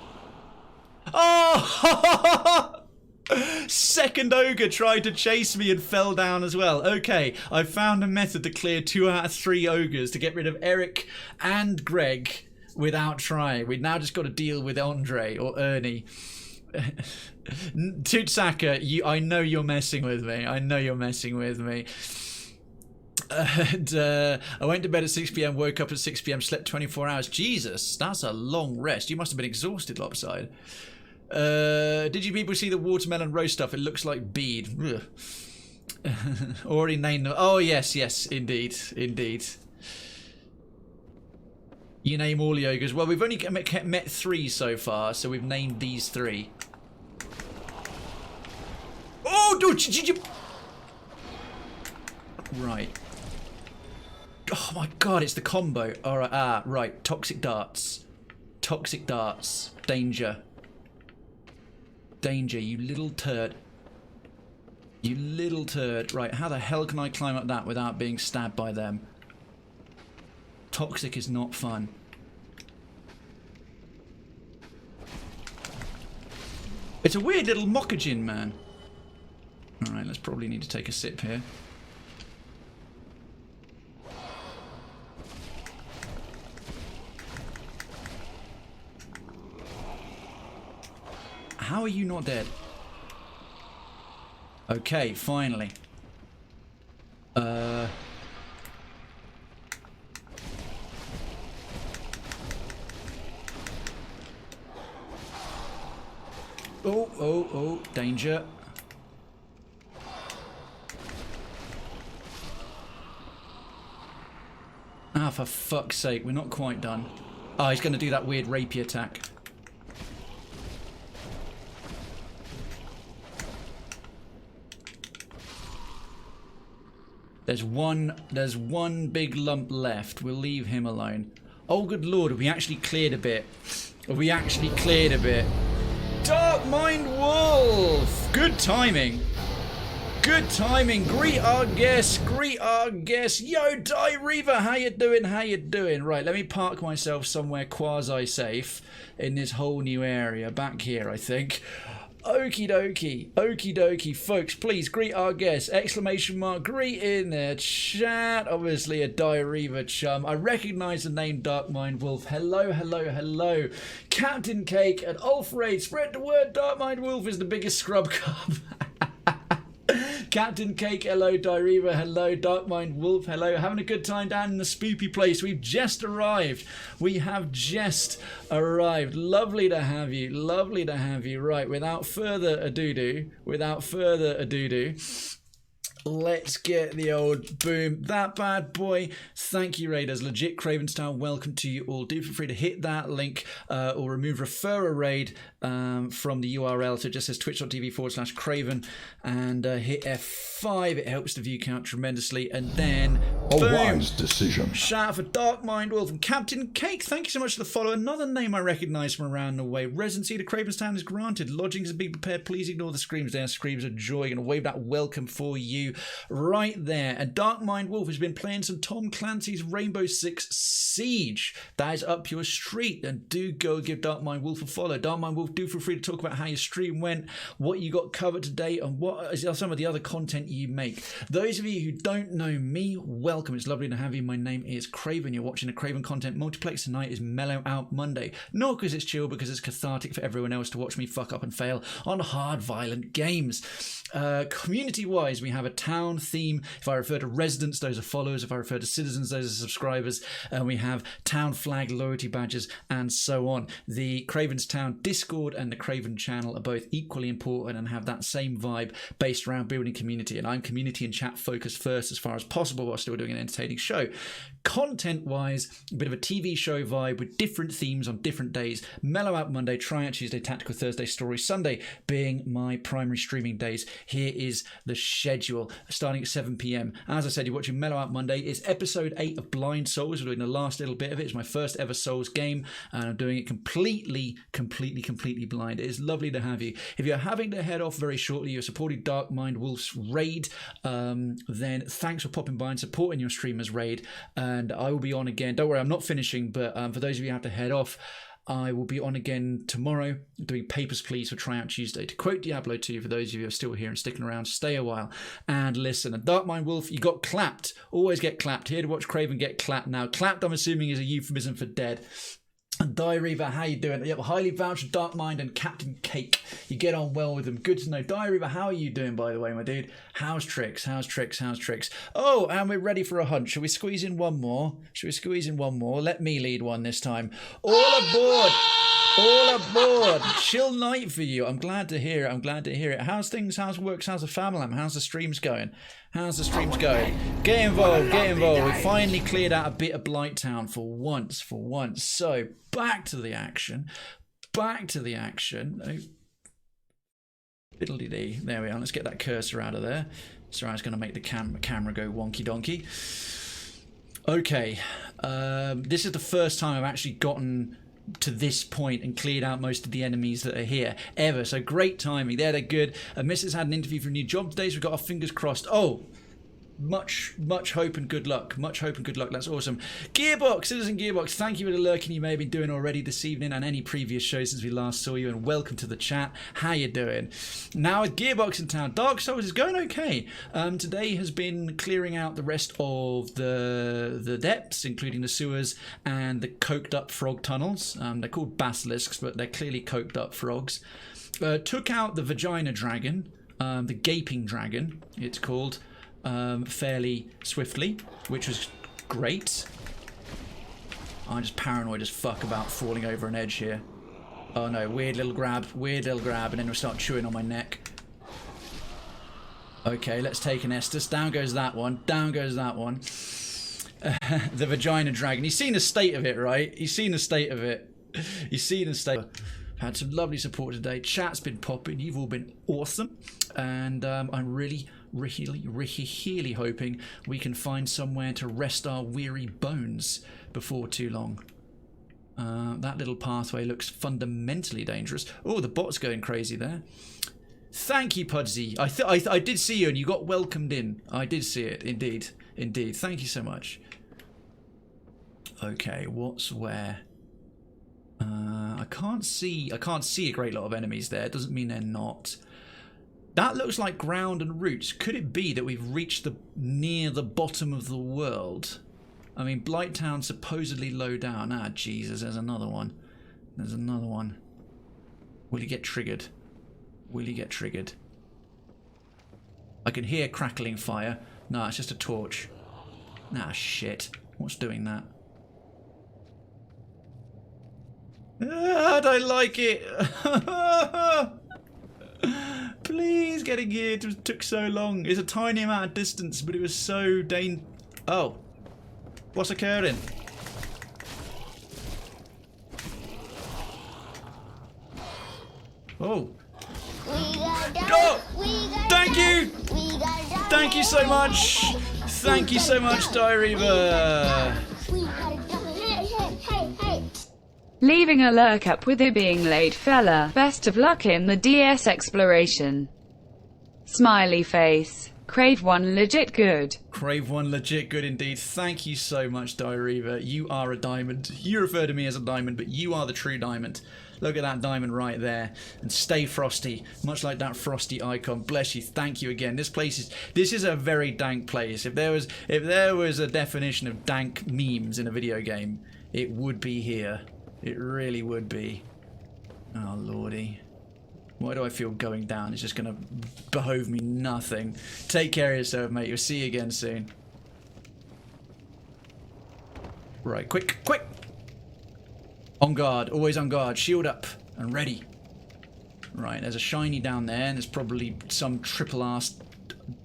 Oh! Second ogre tried to chase me and fell down as well. Okay, I found a method to clear 2 out of 3 ogres to get rid of Eric and Greg without trying. We've now just got to deal with Andre or Ernie. Tootsaka, I know you're messing with me. I know you're messing with me. And I went to bed at 6 p.m, woke up at 6 p.m, slept 24 hours. Jesus, that's a long rest. You must have been exhausted, Lopside. Did you people see the watermelon roast stuff? It looks like bead. Already named them. Oh, yes, indeed. You name all the ogres. Well, we've only met 3 so far, so we've named these 3. Oh, dude! Right. Oh my god, it's the combo. Alright, right. Toxic darts. Danger. Danger, you little turd. Right, how the hell can I climb up that without being stabbed by them? Toxic is not fun. It's a weird little mockajin, man. Alright, let's probably need to take a sip here. How are you not dead? Okay, finally. Oh, danger. Ah, for fuck's sake, we're not quite done. Oh, he's going to do that weird rapey attack. There's one big lump left. We'll leave him alone. Oh, good lord, we actually cleared a bit. Dark Mind Wolf! Good timing. Greet our guest. Yo, Die Reaver, how you doing? Right, let me park myself somewhere quasi-safe in this whole new area. Back here, I think. Okie dokie, folks, please greet our guests. ! Greet in the chat. Obviously a Diarrhea chum. I recognise the name Dark Mind Wolf. Hello. Captain Cake and Ulfraid. Spread the word, Dark Mind Wolf is the biggest scrub cub. Captain Cake, hello. Diarrhea, hello. Dark Mind Wolf, hello. Having a good time down in the spoopy place. We've just arrived. Lovely to have you. Right, without further ado, let's get the old boom. That bad boy. Thank you, Raiders. Legit Krayven style. Welcome to you all. Do feel free to hit that link or remove refer a raid from the URL. So it just says twitch.tv/Krayven and hit F5. It helps the view count tremendously. And then A boom. wise decision. Shout out for Dark Mind Wolf and Captain Cake. Thank you so much for the follow. Another name I recognise from around the way. Residency to Cravenstown is granted. Lodgings are being prepared. Please ignore the screams. They are screams of joy. Gonna wave that welcome for you right there. And Dark Mind Wolf has been playing some Tom Clancy's Rainbow Six Siege. That is up your street. And do go give Dark Mind Wolf a follow. Dark Mind Wolf, do feel free to talk about how your stream went, what you got covered today, and what is some of the other content you make. Those of you who don't know me, welcome. It's lovely to have you. My name is Krayven. You're watching a Krayven content multiplex. Tonight is Mellow-Out Monday. Not because it's chill, because it's cathartic for everyone else to watch me fuck up and fail on hard, violent games. Community-wise, we have a town theme. If I refer to residents, those are followers. If I refer to citizens, those are subscribers. And we have town flag loyalty badges and so on. The Krayven's Town Discord and the Krayven channel are both equally important and have that same vibe based around building community. And I'm community and chat focused first as far as possible while still doing an entertaining show. Content-wise, a bit of a TV show vibe with different themes on different days. Mellow-Out Monday, Tryout Tuesday, Tactical Thursday, Story Sunday being my primary streaming days. Here is the schedule starting at 7 p.m. As I said, you're watching Mellow-Out Monday. It's episode 8 of Blind Souls. We're doing the last little bit of it. It's my first ever Souls game, and I'm doing it completely blind. It is lovely to have you. If you're having to head off very shortly, you're supporting Dark Mind Wolf's raid, then thanks for popping by and supporting your streamer's raid. And I will be on again. Don't worry, I'm not finishing, but for those of you who have to head off, I will be on again tomorrow doing Papers, Please for Tryout Tuesday. To quote Diablo 2, for those of you who are still here and sticking around, stay a while and listen. And Dark Mind Wolf, you got clapped. Always get clapped. Here to watch Krayven get clapped now. Clapped, I'm assuming, is a euphemism for dead. And Reaver, how you doing? Yep, highly vouched Dark Mind and Captain Cake. You get on well with them. Good to know. Reaver, how are you doing, by the way, my dude? How's tricks? How's tricks? How's tricks? Oh, and we're ready for a hunt. Shall we squeeze in one more? Let me lead one this time. All aboard! All aboard! Chill night for you. I'm glad to hear it. How's things? How's works? How's the family? How's the streams going? Get involved. We finally cleared out a bit of Blight Town for once. So, back to the action. Oh. Fiddle-dee-dee. There we are. Let's get that cursor out of there. Sorry, I was going to make the camera go wonky donkey. Okay. This is the first time I've actually gotten to this point and cleared out most of the enemies that are here ever, so great timing. They're good. Mrs. had an interview for a new job today, so we've got our fingers crossed. Oh, much hope and good luck. That's awesome. Gearbox, Citizen Gearbox, thank you for the lurking you may have been doing already this evening and any previous shows since we last saw you, and welcome to the chat. How you doing? Now with Gearbox in town, Dark Souls is going okay. Today has been clearing out the rest of the depths, including the sewers and the coked up frog tunnels. They're called basilisks, but they're clearly coked up frogs. Took out the Vagina Dragon, the Gaping Dragon it's called, fairly swiftly, which was great. I'm just paranoid as fuck about falling over an edge here. Oh no, weird little grab, and then we'll start chewing on my neck. Okay, let's take an Estus. Down goes that one. The Vagina Dragon. You've seen the state of it, right? Had some lovely support today. Chat's been popping. You've all been awesome. And I'm really hoping we can find somewhere to rest our weary bones before too long. That little pathway looks fundamentally dangerous. Oh, the bot's going crazy there. Thank you, Pudsey. I did see you and you got welcomed in. I did see it, indeed. Thank you so much. Okay, what's where? I can't see a great lot of enemies there. It doesn't mean they're not. That looks like ground and roots. Could it be that we've reached near the bottom of the world? I mean, Blight Town supposedly low down. Ah, Jesus, there's another one. Will he get triggered? I can hear crackling fire. No, it's just a torch. Nah, shit. What's doing that? I don't like it. Please, getting here took so long. It's a tiny amount of distance, but it was so Oh, what's occurring? Oh. Thank you so much. Diarrhea. Leaving a lurk up with it being late, fella. Best of luck in the DS exploration. Smiley face. Crave one legit good. Indeed. Thank you so much, Diarrhea. You are a diamond. You refer to me as a diamond, but you are the true diamond. Look at that diamond right there. And stay frosty, much like that frosty icon. Bless you. Thank you again. This is a very dank place. If there was a definition of dank memes in a video game, it would be here. It really would be. Oh lordy. Why do I feel going down is just going to behove me nothing? Take care of yourself, mate. You'll see you again soon. Right, quick, quick! On guard, always on guard. Shield up and ready. Right, there's a shiny down there, and there's probably some triple-ass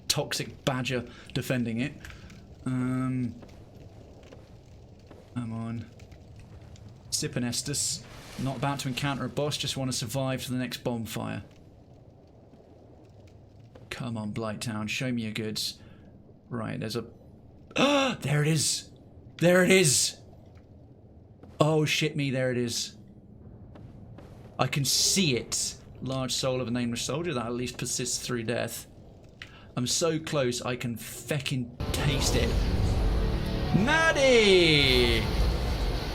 toxic badger defending it. Come on. Sippin' Estus. Not about to encounter a boss, just want to survive to the next bonfire. Come on, Blight Town, show me your goods. Right, there's a... Ah! There it is! There it is! Oh, shit me, there it is. I can see it. Large soul of a nameless soldier that at least persists through death. I'm so close, I can feckin' taste it. Maddie!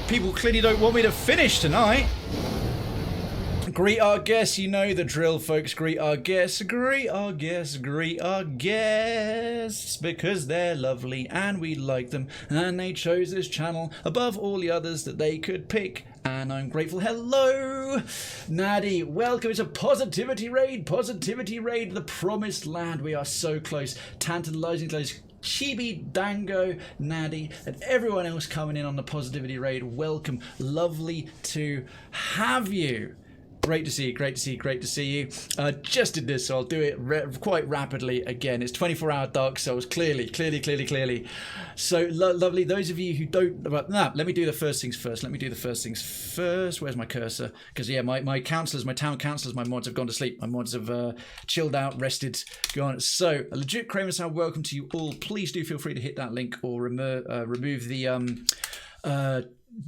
People clearly don't want me to finish tonight. Greet our guests, you know the drill, folks. Greet our guests, greet our guests, greet our guests, because they're lovely and we like them, and they chose this channel above all the others that they could pick, and I'm grateful. Hello, Naddy. Welcome to Positivity Raid, the promised land. We are so close, tantalizing close. Chibi, Dango, Naddy, and everyone else coming in on the Positivity Raid. Welcome. Lovely to have you. Great to see you, great to see you, great to see you. Just did this, so I'll do it quite rapidly again. It's 24-hour Dark Souls, clearly. So lovely. Those of you who don't... let me do the first things first. Where's my cursor? Because, yeah, my councillors, my town councillors, my mods have gone to sleep. My mods have chilled out, rested, gone. So, a legit Krayven sound, welcome to you all. Please do feel free to hit that link or remove the...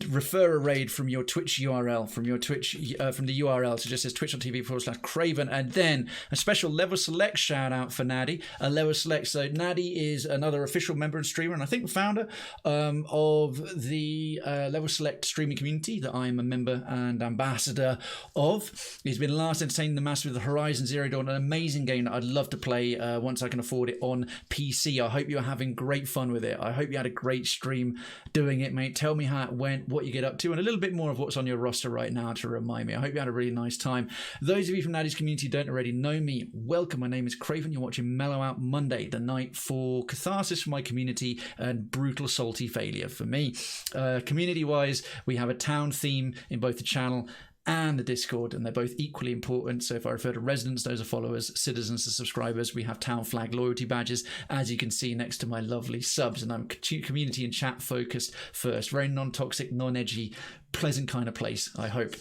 refer a raid from your Twitch URL, from the URL. So just says twitch.tv/Krayven, and then a special level select shout out for Naddy. A level select. So Naddy is another official member and streamer, and I think founder of the level select streaming community that I am a member and ambassador of. He's been last entertaining the mass with the Horizon Zero Dawn, an amazing game that I'd love to play once I can afford it on PC. I hope you're having great fun with it. I hope you had a great stream doing it, mate. Tell me how it went, what you get up to, and a little bit more of what's on your roster right now to remind me. I hope you had a really nice time. Those of you from Naddy's community who don't already know me, welcome. My name is Krayven. You're watching Mellow-Out Monday, the night for catharsis for my community and brutal salty failure for me. Community-wise, we have a town theme in both the channel and the Discord, and they're both equally important. So if I refer to residents, those are followers, citizens are subscribers. We have town flag loyalty badges, as you can see next to my lovely subs, and I'm community and chat focused first. Very non-toxic, non-edgy, pleasant kind of place, I hope.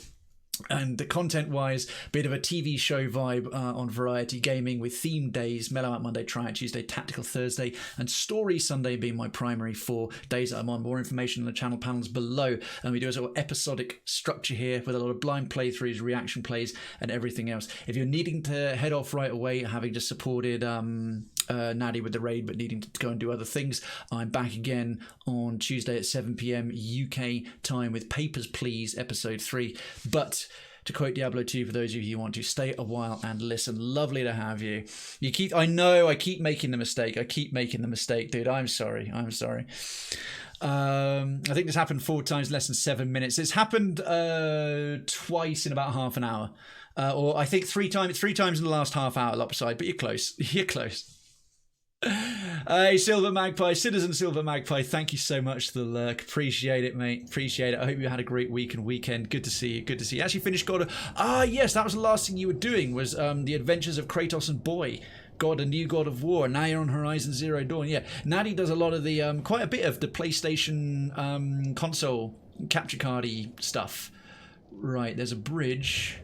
And the content-wise, bit of a TV show vibe on Variety Gaming with themed days, Mellow-Out Monday, Try It Tuesday, Tactical Thursday, and Story Sunday being my primary 4 days that I'm on. More information on the channel panels below. And we do a sort of episodic structure here with a lot of blind playthroughs, reaction plays, and everything else. If you're needing to head off right away, having just supported Naddy with the raid, but needing to go and do other things, I'm back again on Tuesday at 7 p.m. UK time with Papers, Please, episode 3. But to quote Diablo 2, for those of you who want to stay a while and listen, lovely to have you. I know I keep making the mistake. Dude. I'm sorry. I think this happened 4 times, less than 7 minutes. It's happened twice in about half an hour. Or I think 3 times in the last half hour, Lopside, but you're close. Hey, Silver Magpie, Citizen Silver Magpie, thank you so much for the lurk. Appreciate it, mate. Appreciate it. I hope you had a great week and weekend. Good to see you. Actually finished God of... yes, that was the last thing you were doing, was the Adventures of Kratos and Boy. A new God of War. Now you're on Horizon Zero Dawn. Yeah, Naddy does a lot of the, quite a bit of the PlayStation console capture cardy stuff. Right, there's a bridge.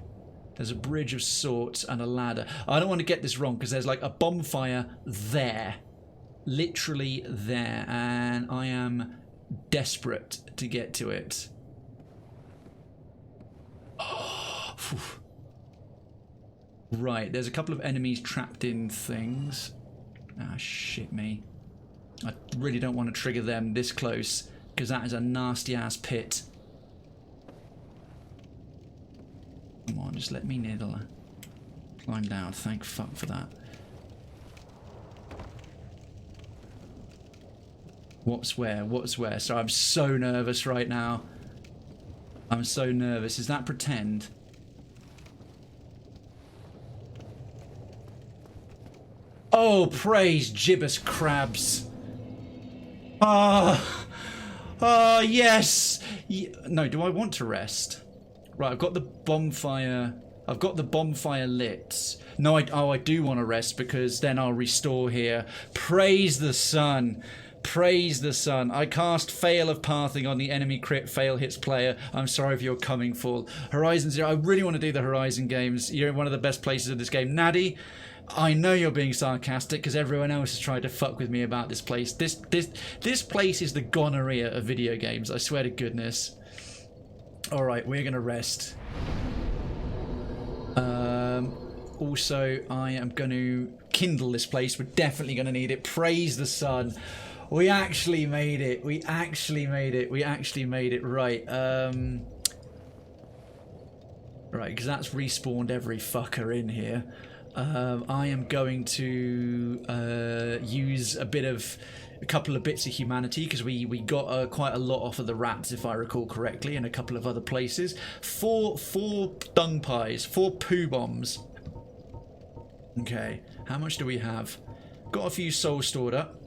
There's a bridge of sorts and a ladder. I don't want to get this wrong because there's like a bonfire there. Literally there. And I am desperate to get to it. Oh, right, there's a couple of enemies trapped in things. Shit me. I really don't want to trigger them this close because that is a nasty ass pit. Come on, just let me needle. Climb down. Thank fuck for that. What's where? So I'm so nervous right now. I'm so nervous. Is that pretend? Oh, praise gibbous crabs. Yes. No, do I want to rest? Right, I've got the bonfire. I've got the bonfire lit. No, I do want to rest because then I'll restore here. Praise the sun. Praise the sun. I cast Fail of Pathing on the enemy crit fail hits player. I'm sorry if you're coming full. Horizon Zero. I really want to do the Horizon games. You're in one of the best places in this game. Naddy, I know you're being sarcastic because everyone else has tried to fuck with me about this place. This place is the gonorrhea of video games. I swear to goodness. Alright, we're going to rest. Also, I am going to kindle this place. We're definitely going to need it. Praise the sun. We actually made it. We actually made it. We actually made it. Right. Right, because that's respawned every fucker in here. I am going to use a couple of bits of humanity because we got quite a lot off of the rats, if I recall correctly, and a couple of other places. Four dung pies, 4 poo bombs. Okay, how much do we have? Got a few souls stored up.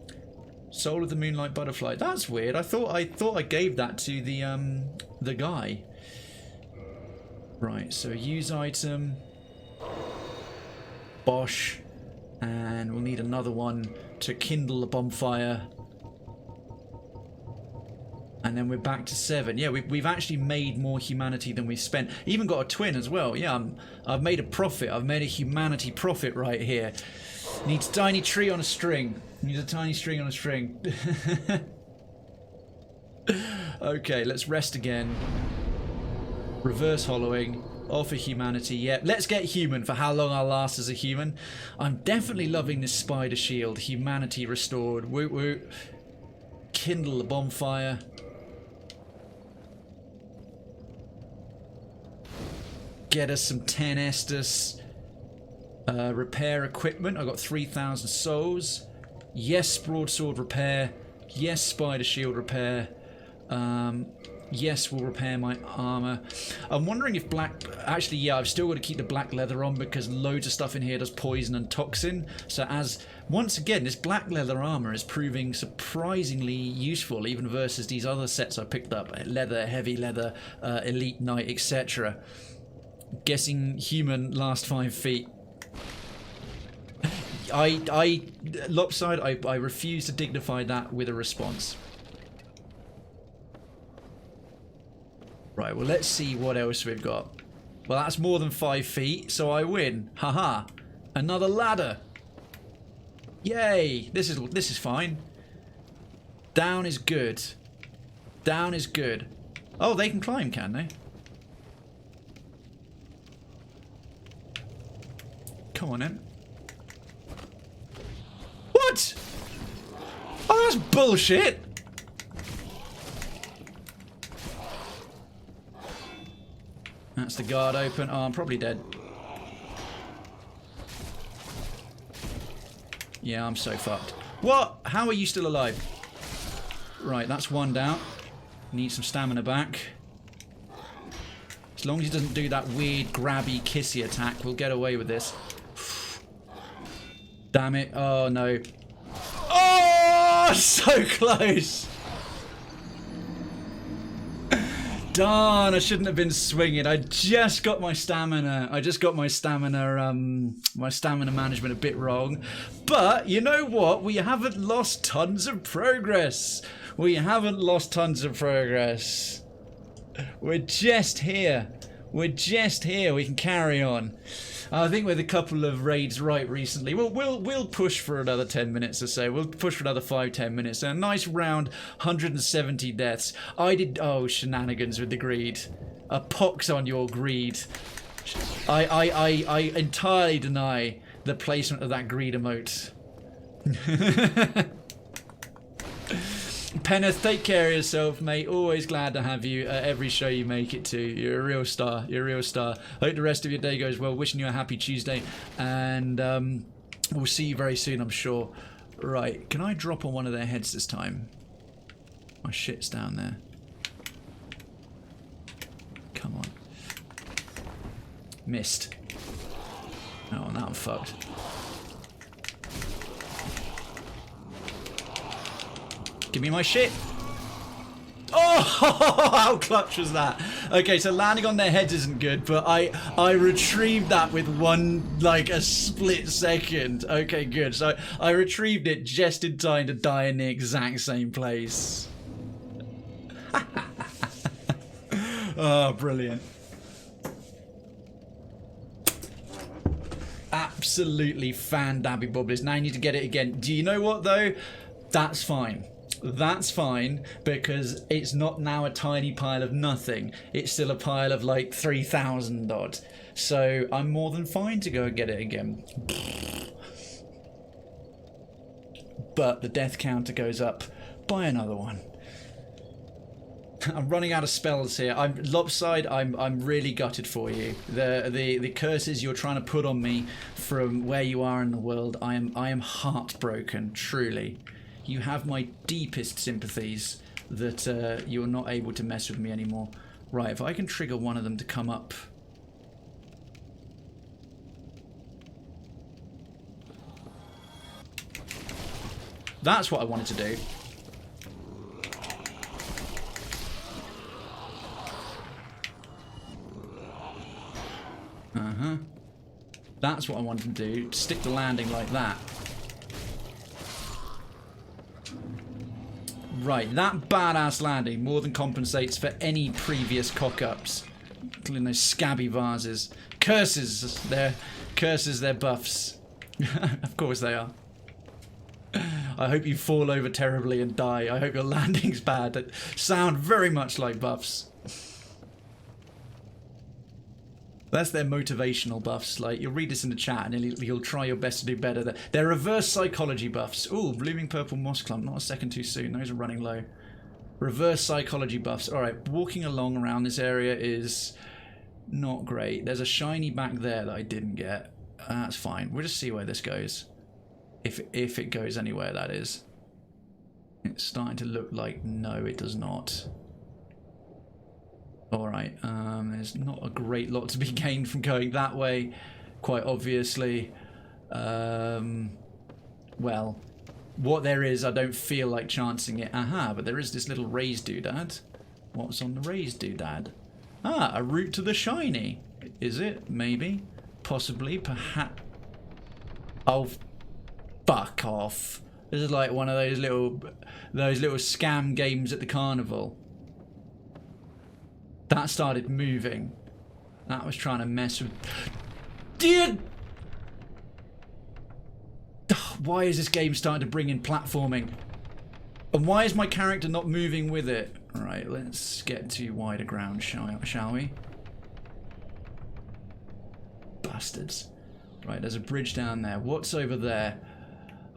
Soul of the Moonlight Butterfly. That's weird. I thought I gave that to the guy. Right, so use item. Bosh. And we'll need another one to kindle the bonfire. And then we're back to 7. Yeah, we've actually made more humanity than we've spent. Even got a twin as well. Yeah, I've made a profit. I've made a humanity profit right here. Needs a tiny tree on a string. Needs a tiny string on a string. Okay, let's rest again. Reverse hollowing. Offer humanity. Yep, let's get human for how long I'll last as a human. I'm definitely loving this spider shield. Humanity restored. Woot woot. Kindle the bonfire. Get us some 10 Estus. Repair equipment. I got 3,000 souls. Yes, broadsword repair. Yes, spider shield repair. Yes, we'll repair my armor. I'm wondering if black... Actually, yeah, I've still got to keep the black leather on because loads of stuff in here does poison and toxin. So once again, this black leather armor is proving surprisingly useful, even versus these other sets I picked up. Leather, heavy leather, elite knight, etc. Guessing human last 5 feet. Lopside, I refuse to dignify that with a response. Right, well, let's see what else we've got. Well, that's more than 5 feet, so I win. Haha. Another ladder. Yay. This is fine. Down is good. Down is good. Oh, they can climb, can they? Come on, then. What? Oh, that's bullshit. That's the guard open. Oh, I'm probably dead. Yeah, I'm so fucked. What? How are you still alive? Right, that's one down. Need some stamina back. As long as he doesn't do that weird grabby kissy attack, we'll get away with this. Damn it. Oh, no. Oh, so close. Darn, I shouldn't have been swinging. I just got my stamina. My stamina management a bit wrong. But you know what? We haven't lost tons of progress. We haven't lost tons of progress. We're just here. We're just here. We can carry on. I think with a couple of raids right recently, we'll push for another 10 minutes or so. We'll push for another 5-10 minutes. A nice round 170 deaths. Oh, shenanigans with the greed. A pox on your greed. I entirely deny the placement of that greed emote. Penneth, take care of yourself, mate. Always glad to have you at every show you make it to. You're a real star. You're a real star. Hope the rest of your day goes well. Wishing you a happy Tuesday. And we'll see you very soon, I'm sure. Right. Can I drop on one of their heads this time? My shit's down there. Come on. Missed. Oh, now I'm fucked. Give me my shit. Oh, how clutch was that? Okay, so landing on their heads isn't good, but I retrieved that with like a split second. Okay, good. So I retrieved it just in time to die in the exact same place. Oh, brilliant. Absolutely fan-dabby bubblies. Now you need to get it again. Do you know what, though? That's fine. That's fine, because it's not now a tiny pile of nothing. It's still a pile of like 3,000 odd. So I'm more than fine to go and get it again. But the death counter goes up by another one. I'm running out of spells here. Lopside, I'm really gutted for you. The curses you're trying to put on me from where you are in the world, I am heartbroken, truly. You have my deepest sympathies that you're not able to mess with me anymore. Right, if I can trigger one of them to come up. That's what I wanted to do. That's what I wanted to do. Stick the landing like that. Right, that badass landing more than compensates for any previous cock-ups. Including those scabby vases. Curses! They're buffs. Of course they are. I hope you fall over terribly and die. I hope your landing's bad. That sound very much like buffs. That's their motivational buffs. Like, you'll read this in the chat and you'll try your best to do better. They're reverse psychology buffs. Ooh, blooming purple moss clump. Not a second too soon. Those are running low. Reverse psychology buffs. Alright, walking along around this area is not great. There's a shiny back there that I didn't get. That's fine. We'll just see where this goes. If it goes anywhere, that is. It's starting to look like no, it does not. Alright, there's not a great lot to be gained from going that way, quite obviously. Well, what there is, I don't feel like chancing it. Aha, but there is this little raised doodad. What's on the raised doodad? Ah, a route to the shiny. Is it? Maybe. Possibly. Perhaps. Oh, fuck off. This is like one of those little scam games at the carnival. That started moving. That was trying to mess with... Dear... Why is this game starting to bring in platforming? And why is my character not moving with it? Alright, let's get to wider ground, shall we? Bastards. Right, there's a bridge down there. What's over there?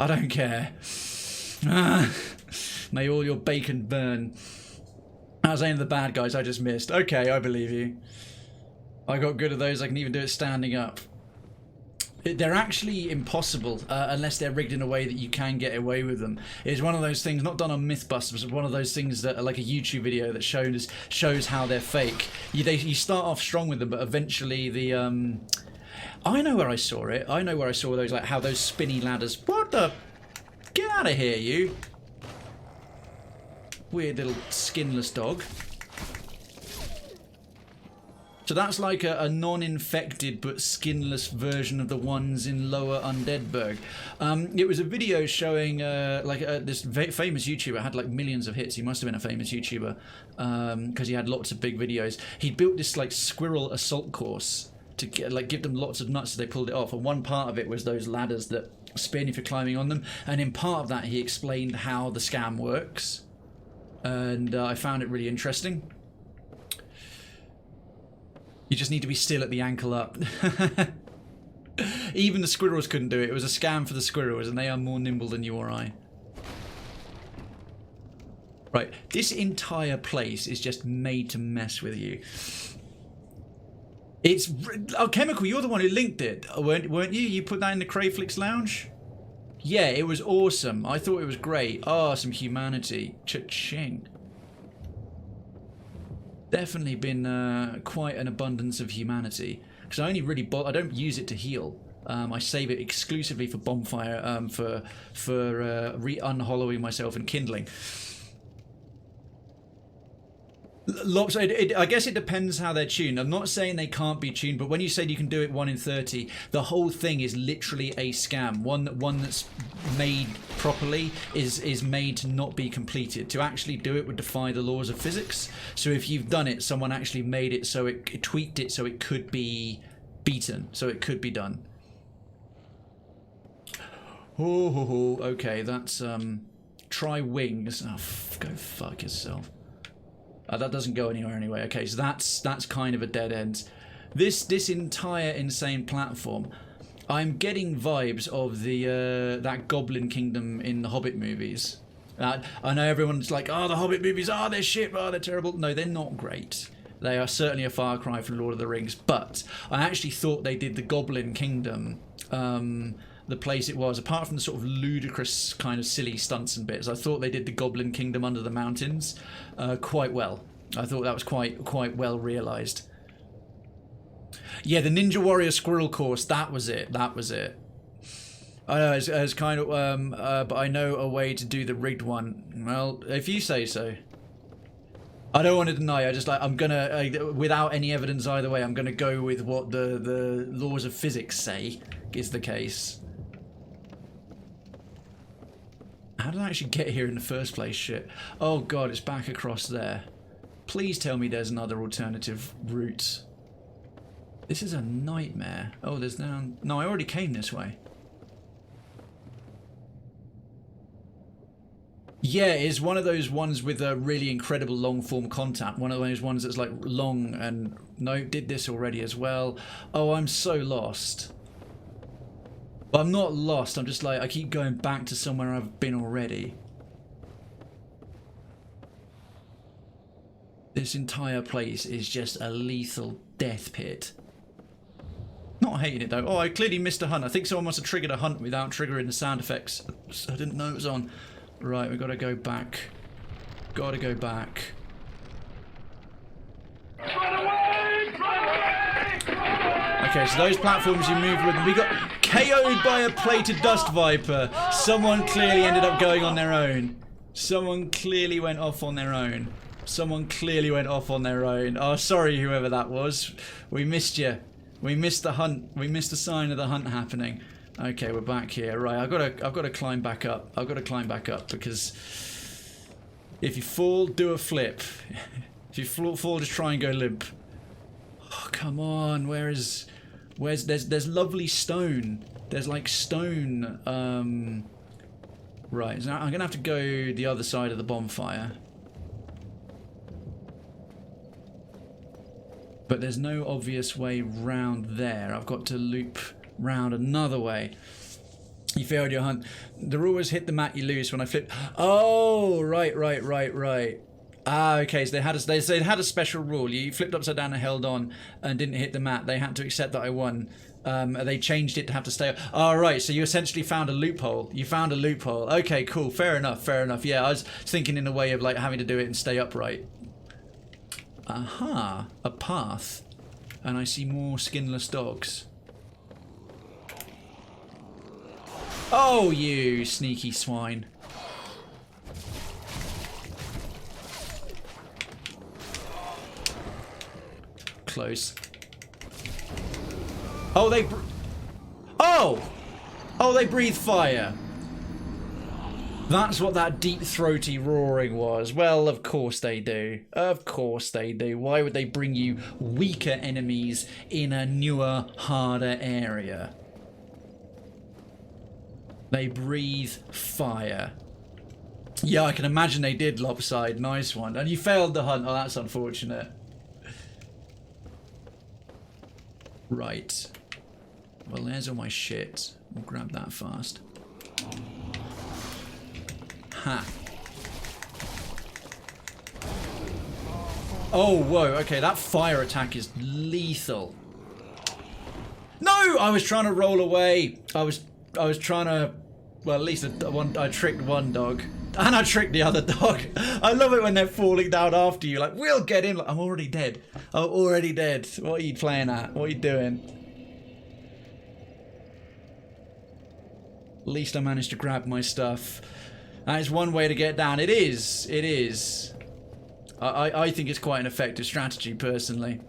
I don't care. May all your bacon burn. I was aiming at the bad guys I just missed. Okay, I believe you. I got good at those. I can even do it standing up. They're actually impossible unless they're rigged in a way that you can get away with them. It's one of those things, not done on Mythbusters, but one of those things that are like a YouTube video that shows how they're fake. You start off strong with them, but eventually the... I know where I saw it. I know where I saw those, like how those spinny ladders... What the... Get out of here, you. Weird little skinless dog. So that's like a non-infected but skinless version of the ones in Lower Undeadburg. It was a video showing this famous YouTuber had like millions of hits. He must have been a famous YouTuber because he had lots of big videos. He built this like squirrel assault course to give them lots of nuts as they pulled it off. And one part of it was those ladders that spin if you're climbing on them. And in part of that, he explained how the scam works. And I found it really interesting. You just need to be still at the ankle up. Even the squirrels couldn't do it. It was a scam for the squirrels, and they are more nimble than you or I. Right, this entire place is just made to mess with you. It's... Oh, Chemical, you're the one who linked it, weren't you? You put that in the Crayflix Lounge? Yeah, it was awesome. I thought it was great. Oh, some humanity. Cha-ching. Definitely been quite an abundance of humanity. Because I only really... I don't use it to heal. I save it exclusively for bonfire, for re-unhollowing myself and kindling. I guess it depends how they're tuned. I'm not saying they can't be tuned, but when you said you can do it 1 in 30, the whole thing is literally a scam. One that's made properly is made to not be completed. To actually do it would defy the laws of physics. So if you've done it, someone actually made it so it tweaked it so it could be beaten, so it could be done. Oh, okay, that's try wings. Oh, go fuck yourself. That doesn't go anywhere anyway. Okay, so that's kind of a dead end. This entire insane platform, I'm getting vibes of the that Goblin Kingdom in the Hobbit movies. I know everyone's like, oh, the Hobbit movies, oh, they're shit, oh, they're terrible. No, they're not great. They are certainly a far cry from Lord of the Rings, but I actually thought they did the Goblin Kingdom, the place it was, apart from the sort of ludicrous kind of silly stunts and bits, I thought they did the Goblin Kingdom under the mountains quite well. I thought that was quite well realised. Yeah, the Ninja Warrior Squirrel course, that was it. I know, it's kind of, but I know a way to do the rigged one. Well, if you say so. I don't want to deny, I'm gonna, without any evidence either way, I'm gonna go with what the laws of physics say is the case. How did I actually get here in the first place? Shit. Oh god, it's back across there. Please tell me there's another alternative route. This is a nightmare. Oh, there's down... No, I already came this way. Yeah, it's one of those ones with a really incredible long-form content. One of those ones that's like long and... No, did this already as well. Oh, I'm so lost. But I'm not lost, I'm just like, I keep going back to somewhere I've been already. This entire place is just a lethal death pit. Not hating it though. Oh, I clearly missed a hunt. I think someone must have triggered a hunt without triggering the sound effects. I didn't know it was on. Right, we've got to go back. Gotta go back. Okay, so those platforms you moved with, we got KO'd by a plated dust viper. Someone clearly ended up going on their own. Someone clearly went off on their own. Someone clearly went off on their own. Oh, sorry, whoever that was. We missed you. We missed the hunt. We missed the sign of the hunt happening. Okay, we're back here. Right, I've got to climb back up. I've got to climb back up because if you fall, do a flip. If you fall, just try and go limp. Oh, come on. Where's there's lovely stone. There's like stone. Right, so I'm gonna have to go the other side of the bonfire. But there's no obvious way round there. I've got to loop round another way. You failed your hunt. The rulers hit the mat you lose when I flip. Oh, right. Ah, okay, so they had a special rule. You flipped upside down and held on and didn't hit the mat. They had to accept that I won. They changed it to have to stay up. Oh, right, so you essentially found a loophole. You found a loophole. Okay, cool. Fair enough. Yeah, I was thinking in a way of like having to do it and stay upright. Aha, a path. And I see more skinless dogs. Oh, you sneaky swine. Close. Oh, they breathe fire. That's what that deep throaty roaring was. Well, of course they do. Of course they do. Why would they bring you weaker enemies in a newer, harder area? They breathe fire. Yeah, I can imagine they did, Lopside. Nice one. And you failed the hunt. Oh, that's unfortunate. Right. Well, there's all my shit. We'll grab that fast. Ha. Oh, whoa. Okay, that fire attack is lethal. No! I was trying to roll away. I was trying to... Well, at least I tricked one dog. And I tricked the other dog. I love it when they're falling down after you. Like, we'll get in. Like, I'm already dead. I'm already dead. What are you playing at? What are you doing? At least I managed to grab my stuff. That is one way to get down. It is. It is. I think it's quite an effective strategy, personally.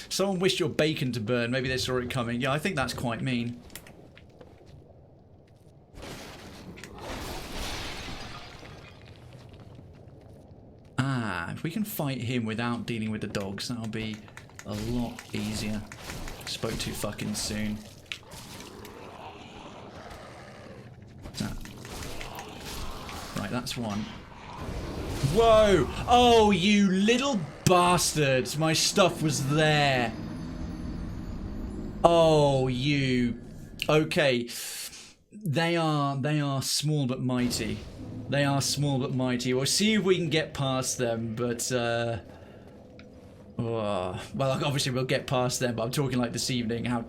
Someone wished your bacon to burn. Maybe they saw it coming. Yeah, I think that's quite mean. Ah, if we can fight him without dealing with the dogs, that'll be a lot easier. Spoke too fucking soon. That. Right, that's one. Whoa! Oh, you little bastards! My stuff was there. Oh, you. Okay. They are small but mighty. They are small but mighty. We'll see if we can get past them, but well, obviously we'll get past them, but I'm talking like this evening, how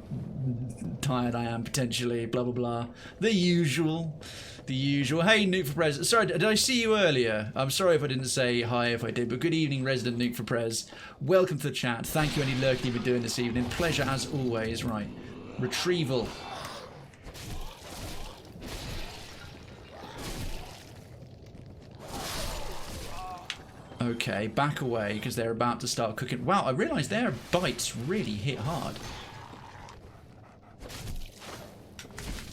tired I am potentially, blah blah blah. The usual. The usual. Hey, Nuke for Prez. Sorry, did I see you earlier? I'm sorry if I didn't say hi if I did, but good evening, Resident Nuke for Prez. Welcome to the chat. Thank you, any lurking you've been doing this evening. Pleasure as always. Right. Retrieval. Okay, back away because they're about to start cooking. Wow, I realise their bites really hit hard.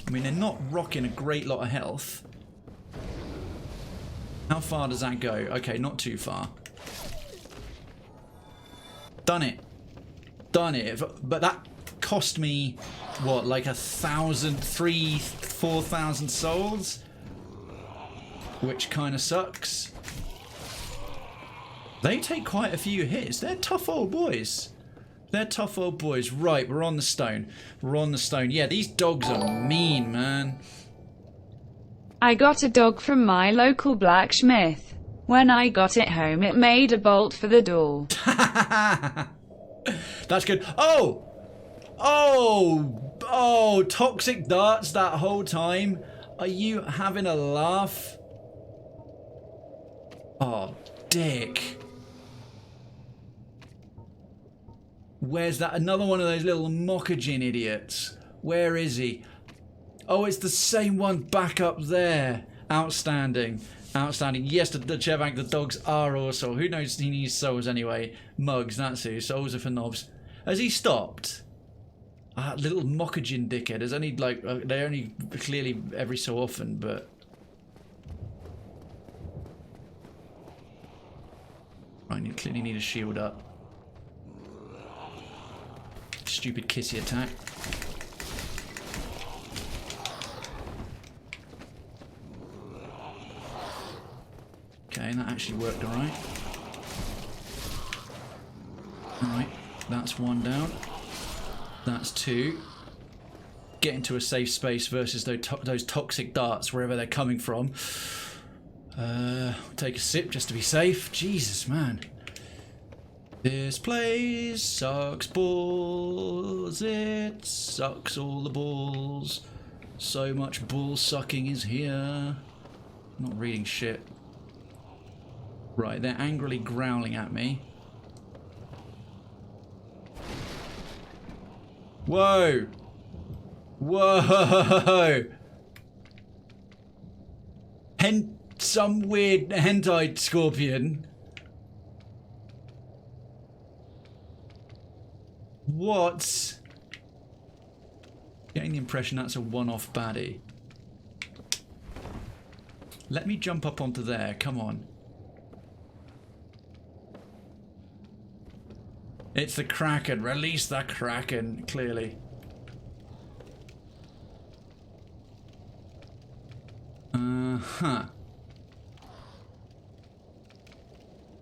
I mean, they're not rocking a great lot of health. How far does that go? Okay, not too far. Done it. Done it. But that cost me, what, like 4,000 souls? Which kind of sucks. They take quite a few hits. They're tough old boys. They're tough old boys. Right, we're on the stone. We're on the stone. Yeah, these dogs are mean, man. I got a dog from my local blacksmith. When I got it home, it made a bolt for the door. That's good. Oh! Oh! Oh, toxic darts that whole time. Are you having a laugh? Oh, dick. Where's that? Another one of those little mockagin idiots. Where is he? Oh, it's the same one back up there. Outstanding. Outstanding. Yes, the Chevank, the dogs are also. Who knows he needs souls anyway? Mugs, that's who. Souls are for knobs. Has he stopped? Ah, little mockagin dickhead. There's only like, they only clearly every so often, but. I clearly need a shield up. Stupid kissy attack. Okay, that actually worked alright. Alright, that's one down. That's two. Get into a safe space versus those toxic darts, wherever they're coming from. Take a sip just to be safe. Jesus, man. This place sucks balls. It sucks all the balls. So much ball sucking is here. Not reading shit. Right, they're angrily growling at me. Whoa! Whoa! Some weird hentai scorpion. What? Getting the impression that's a one-off baddie. Let me jump up onto there, come on. It's the Kraken. Release the Kraken, clearly. Uh-huh.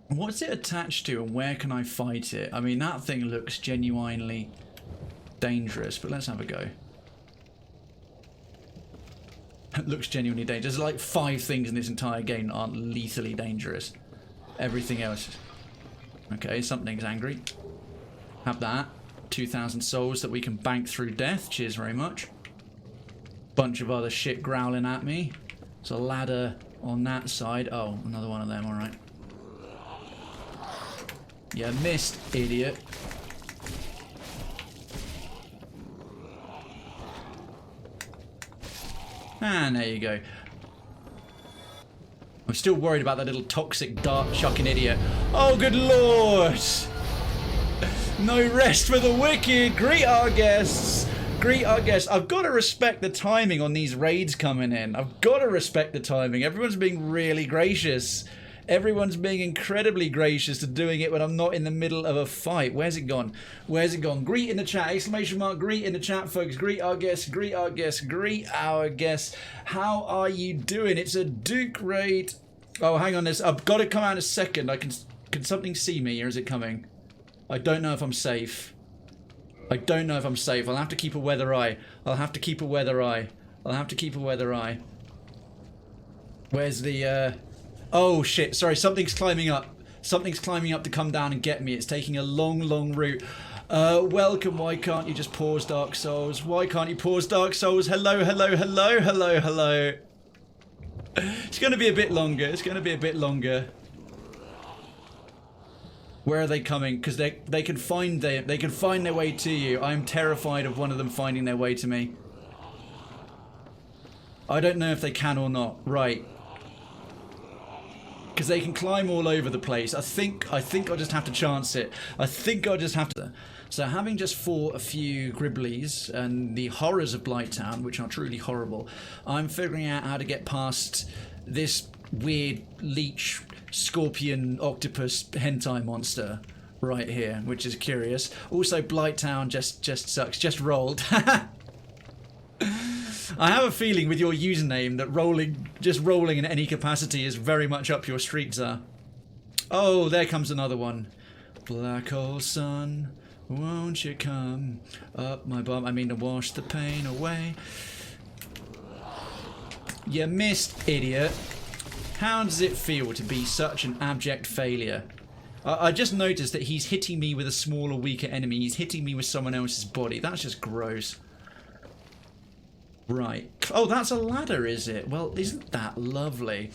What's it attached to and where can I fight it? I mean, that thing looks genuinely dangerous, but let's have a go. It looks genuinely dangerous. There's like 5 things in this entire game that aren't lethally dangerous. Everything else. Okay, something's angry. Have that. 2,000 souls that we can bank through death. Cheers very much. Bunch of other shit growling at me. There's a ladder on that side. Oh, another one of them, alright. You missed, idiot. And there you go. I'm still worried about that little toxic dart chucking idiot. Oh, good lord! No rest for the wicked! Greet our guests! Greet our guests. I've got to respect the timing on these raids coming in. I've got to respect the timing. Everyone's being really gracious. Everyone's being incredibly gracious to doing it when I'm not in the middle of a fight. Where's it gone? Where's it gone? Greet in the chat. Exclamation mark. Greet in the chat, folks. Greet our guests. Greet our guests. Greet our guests. How are you doing? It's a Duke raid. Oh, hang on. I've got to come out in a second. Can something see me, or is it coming? I don't know if I'm safe. I don't know if I'm safe. I'll have to keep a weather eye. I'll have to keep a weather eye. I'll have to keep a weather eye. Where's the... Oh, shit. Sorry, something's climbing up. Something's climbing up to come down and get me. It's taking a long, long route. Welcome. Why can't you just pause Dark Souls? Why can't you pause Dark Souls? Hello, hello, hello, hello, hello. It's going to be a bit longer. It's going to be a bit longer. Where are they coming? Because they can find their way to you. I'm terrified of one of them finding their way to me. I don't know if they can or not. Right. Because they can climb all over the place. I think I'll just have to chance it. I think I'll just have to. So having just fought a few Gribblies and the horrors of Blight Town, which are truly horrible, I'm figuring out how to get past this weird leech, scorpion, octopus, hentai monster right here, which is curious. Also, Blight Town just sucks. Just rolled. I have a feeling with your username that just rolling in any capacity is very much up your street, sir. Oh, there comes another one. Black hole sun, won't you come up my bum? I mean to wash the pain away. You missed, idiot. How does it feel to be such an abject failure? I just noticed that he's hitting me with a smaller, weaker enemy. He's hitting me with someone else's body. That's just gross. Right. Oh, that's a ladder, is it? Well, isn't that lovely?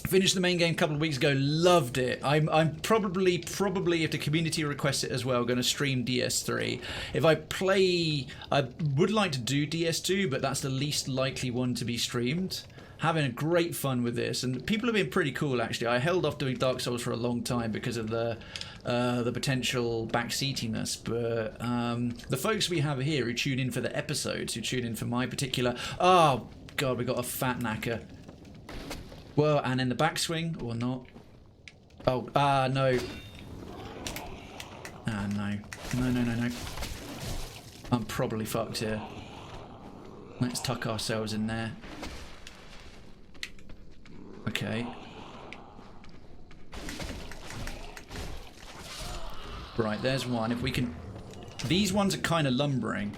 Finished the main game a couple of weeks ago. Loved it. I'm probably, if the community requests it as well, going to stream DS3. If I play... I would like to do DS2, but that's the least likely one to be streamed. Having a great fun with this, and people have been pretty cool, actually. I held off doing Dark Souls for a long time because of the potential backseatiness, but the folks we have here who tune in for the episodes, who tune in for my particular... Oh, God, we got a fat knacker. Well, and in the backswing, or not. Oh, no. No. No. I'm probably fucked here. Let's tuck ourselves in there. Okay. Right, there's one. If we can... These ones are kind of lumbering.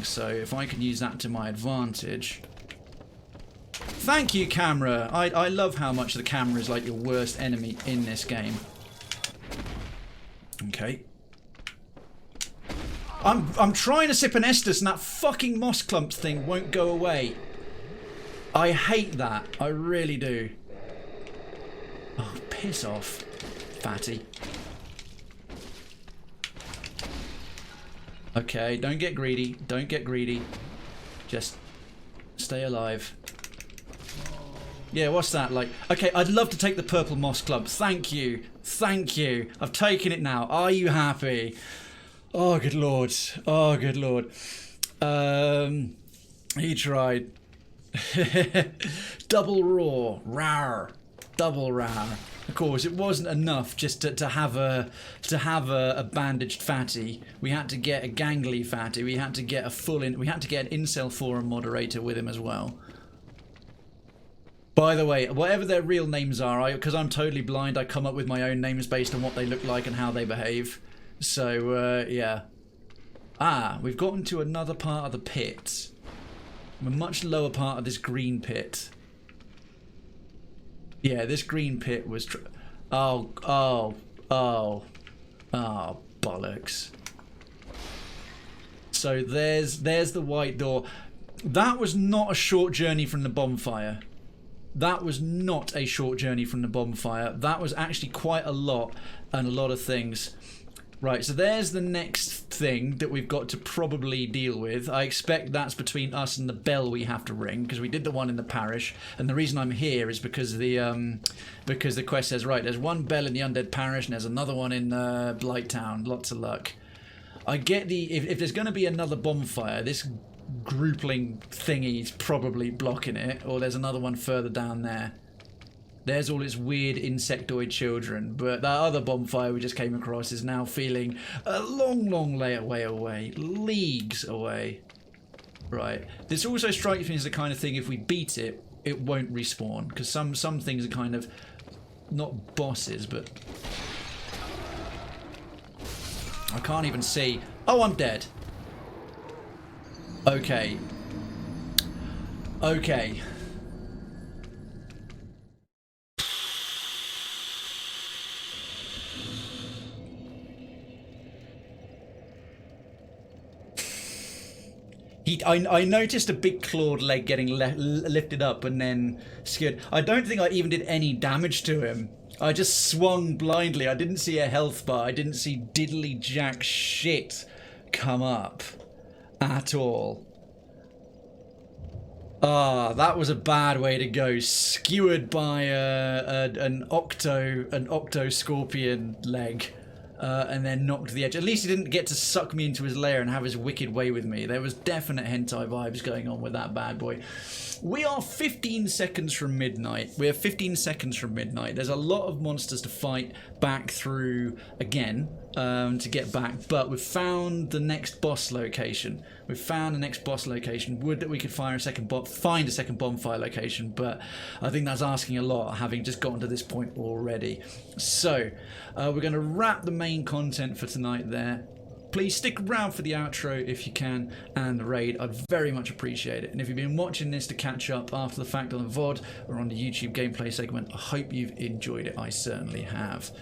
So if I can use that to my advantage... Thank you, camera! I love how much the camera is like your worst enemy in this game. Okay. I'm trying to sip an Estus and that fucking moss clumps thing won't go away. I hate that. I really do. Oh, piss off, fatty. Okay, don't get greedy. Don't get greedy. Just stay alive. Yeah, what's that like? Okay, I'd love to take the purple moss clump. Thank you. Thank you. I've taken it now. Are you happy? Oh, good lord. Oh, good lord. He tried. Double raw, rawr, double rawr. Of course, it wasn't enough just to have a bandaged fatty. We had to get a gangly fatty. We had to get we had to get an incel forum moderator with him as well. By the way, whatever their real names are, because I'm totally blind, I come up with my own names based on what they look like and how they behave. So yeah. We've gotten to another part of the pit. A much lower part of this green pit. Yeah, this green pit was... Oh, bollocks. So there's the white door. That was not a short journey from the bonfire. That was not a short journey from the bonfire. That was actually quite a lot, and a lot of things. Right, so there's the next thing that we've got to probably deal with. I expect that's between us and the bell we have to ring, because we did the one in the parish, and the reason I'm here is because the quest says, right, there's one bell in the undead parish and there's another one in Blight town. Lots of luck. I get the if there's going to be another bonfire, this groupling thingy's probably blocking it, or there's another one further down there. There's all its weird insectoid children, but that other bonfire we just came across is now feeling a long, long way away, leagues away. Right. This also strikes me as the kind of thing, if we beat it, it won't respawn, because some things are kind of not bosses, but I can't even see. Oh, I'm dead. Okay. Okay. I noticed a big clawed leg getting lifted up and then scared. I don't think I even did any damage to him. I just swung blindly. I didn't see a health bar. I didn't see diddly jack shit come up at all. Ah, that was a bad way to go. Skewered by an octo scorpion leg. And then knocked the edge. At least he didn't get to suck me into his lair and have his wicked way with me. There was definite hentai vibes going on with that bad boy. We are 15 seconds from midnight. We're 15 seconds from midnight. There's a lot of monsters to fight back through again to get back, but we've found the next boss location. We've found the next boss location. Would that we could find a second bonfire location, but I think that's asking a lot, having just gotten to this point already. So we're going to wrap the main content for tonight there. Please stick around for the outro if you can, and the raid. I'd very much appreciate it. And if you've been watching this to catch up after the fact on the VOD or on the YouTube gameplay segment, I hope you've enjoyed it. I certainly have.